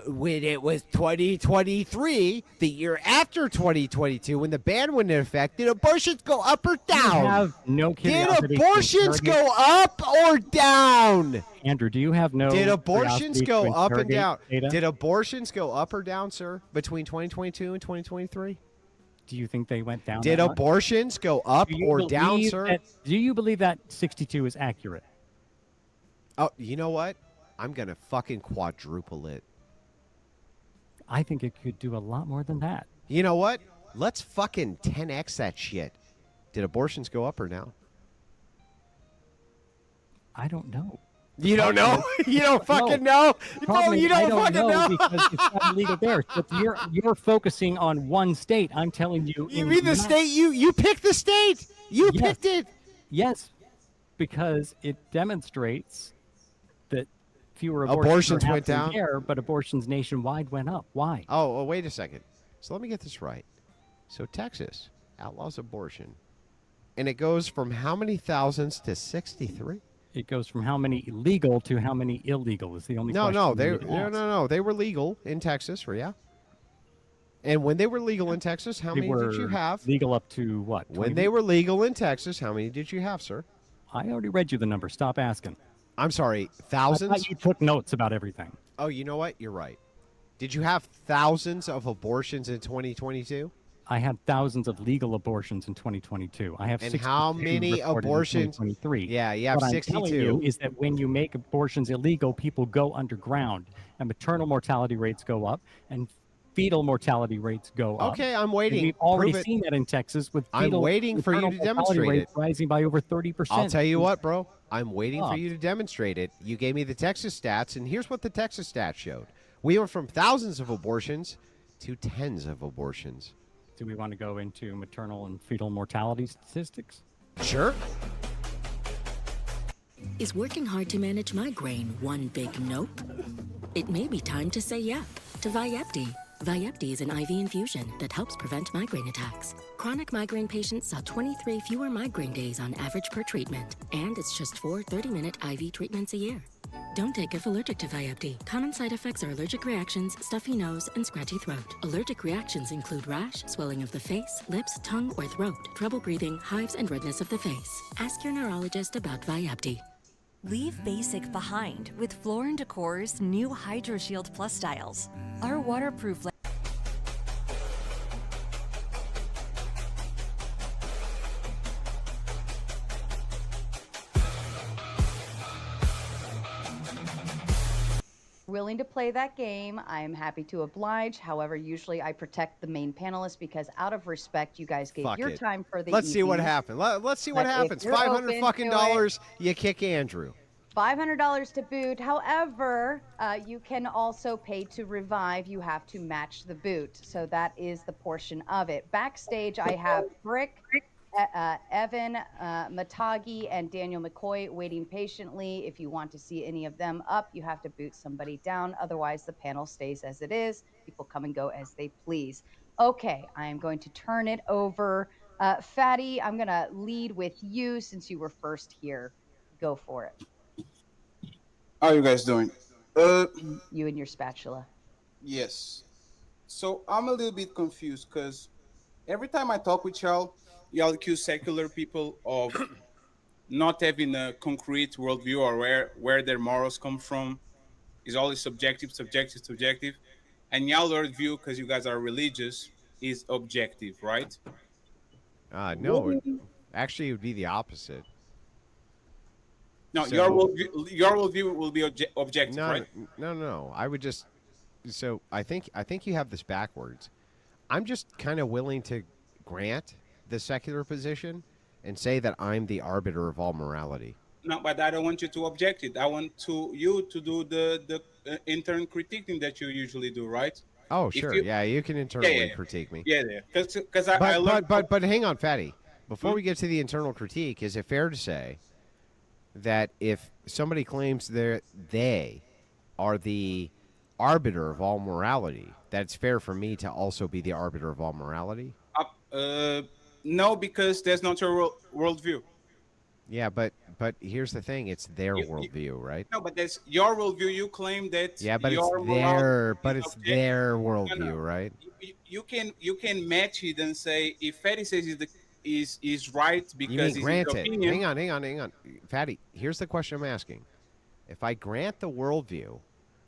when it was 2023, the year after 2022, when the ban went into effect, did abortions go up or down? You have no Did curiosity. abortions go up or down? Andrew, do you have no Did abortions curiosity go to up and interrogate down? data? Did abortions go up or down, sir, between 2022 and 2023? Do you think they went down? Did that much? abortions go up Do you or down, believe sir? do you believe that 62 is accurate? Oh, you know what? I'm going to fucking quadruple it. I think it could do a lot more than that. You know what? Let's fucking 10x that shit. Did abortions go up or down? I don't know. You don't know? You don't fucking know? Bro, you don't fucking know? Because it's not illegal there. But you're focusing on one state. I'm telling you. You mean the state? You picked the state. You picked it. Yes, because it demonstrates that fewer Abortions are went happening down? there, but abortions nationwide went up. Why? Oh, wait a second. So let me get this right. So Texas outlaws abortion, and it goes from how many thousands to 63? It goes from how many illegal to how many illegal is the only No, question. no. They were legal in Texas, yeah. And when they were legal in Texas, how many did you have? Legal up to what? When they were legal in Texas, how many did you have, sir? I already read you the number. Stop asking. I'm sorry, I thousands? thought you took notes about everything. Oh, you know what? You're right. Did you have thousands of abortions in 2022? I had thousands of legal abortions in 2022. I have And 62 how many reported in abortions? 2023. Yeah, you have what 62. I'm telling you is that when you make abortions illegal, people go underground, and maternal mortality rates go up, and fetal mortality rates go up. Okay, I'm waiting. And we've already Prove it. seen that in Texas with I'm fetal waiting for you maternal to mortality demonstrate rates it. rising by over 30%. I'll tell you what, bro. I'm waiting for Oh. you to demonstrate it. You gave me the Texas stats, and here's what the Texas stats showed. We went from thousands of abortions to tens of abortions. Do we want to go into maternal and fetal mortality statistics? Sure. Is working hard to manage migraine one big nope? It may be time to say yeah to Vyepti. Vyepti is an IV infusion that helps prevent migraine attacks. Chronic migraine patients saw 23 fewer migraine days on average per treatment, and it's just 4 30-minute IV treatments a year. Don't take if allergic to Vyepti. Common side effects are allergic reactions, stuffy nose, and scratchy throat. Allergic reactions include rash, swelling of the face, lips, tongue, or throat, trouble breathing, hives, and redness of the face. Ask your neurologist about Vyepti. Leave basic behind with Floor & Decor's new Hydro Shield Plus styles. Our waterproof willing to play that game, I'm happy to oblige. However, usually I protect the main panelists because out of respect, you guys gave Fuck your it. time for the Let's see what evening. happens. Let's see what But if happens. you're $500 open fucking to it- dollars. You kick Andrew. $500 to boot. However, you can also pay to revive. You have to match the boot. So that is the portion of it. Backstage, I have Brick, Evan, Matagi, and Daniel McCoy waiting patiently. If you want to see any of them up, you have to boot somebody down. Otherwise, the panel stays as it is. People come and go as they please. Okay, I am going to turn it over. Fatty, I'm going to lead with you since you were first here. Go for it. How are you guys doing? You and your spatula. Yes. So I'm a little bit confused because every time I talk with y'all accuse secular people of not having a concrete worldview or where their morals come from. Is always subjective, subjective, subjective. And y'all worldview, because you guys are religious, is objective, right? No, actually, it would be the opposite. No, So- your worldview will be objective, No, right? no. I would just. So I think you have this backwards. I'm just kind of willing to grant the secular position and say that I'm the arbiter of all morality. No, but I don't want you to object it. I want you to do the intern critiquing that you usually do, right? Oh, If sure. you- Yeah, you can internally critique me. Yeah, because I learned. But hang on, Fatty. Before we get to the internal critique, is it fair to say that if somebody claims they are the arbiter of all morality, that it's fair for me to also be the arbiter of all morality? No, because that's not your worldview. Yeah, but here's the thing: it's their worldview, right? No, but that's your worldview. You claim that. Yeah, but it's your morality is objective. their worldview, right? You can match it and say if Fatty says is right You because mean it's grant his it? opinion. Hang on, Fatty. Here's the question I'm asking: if I grant the worldview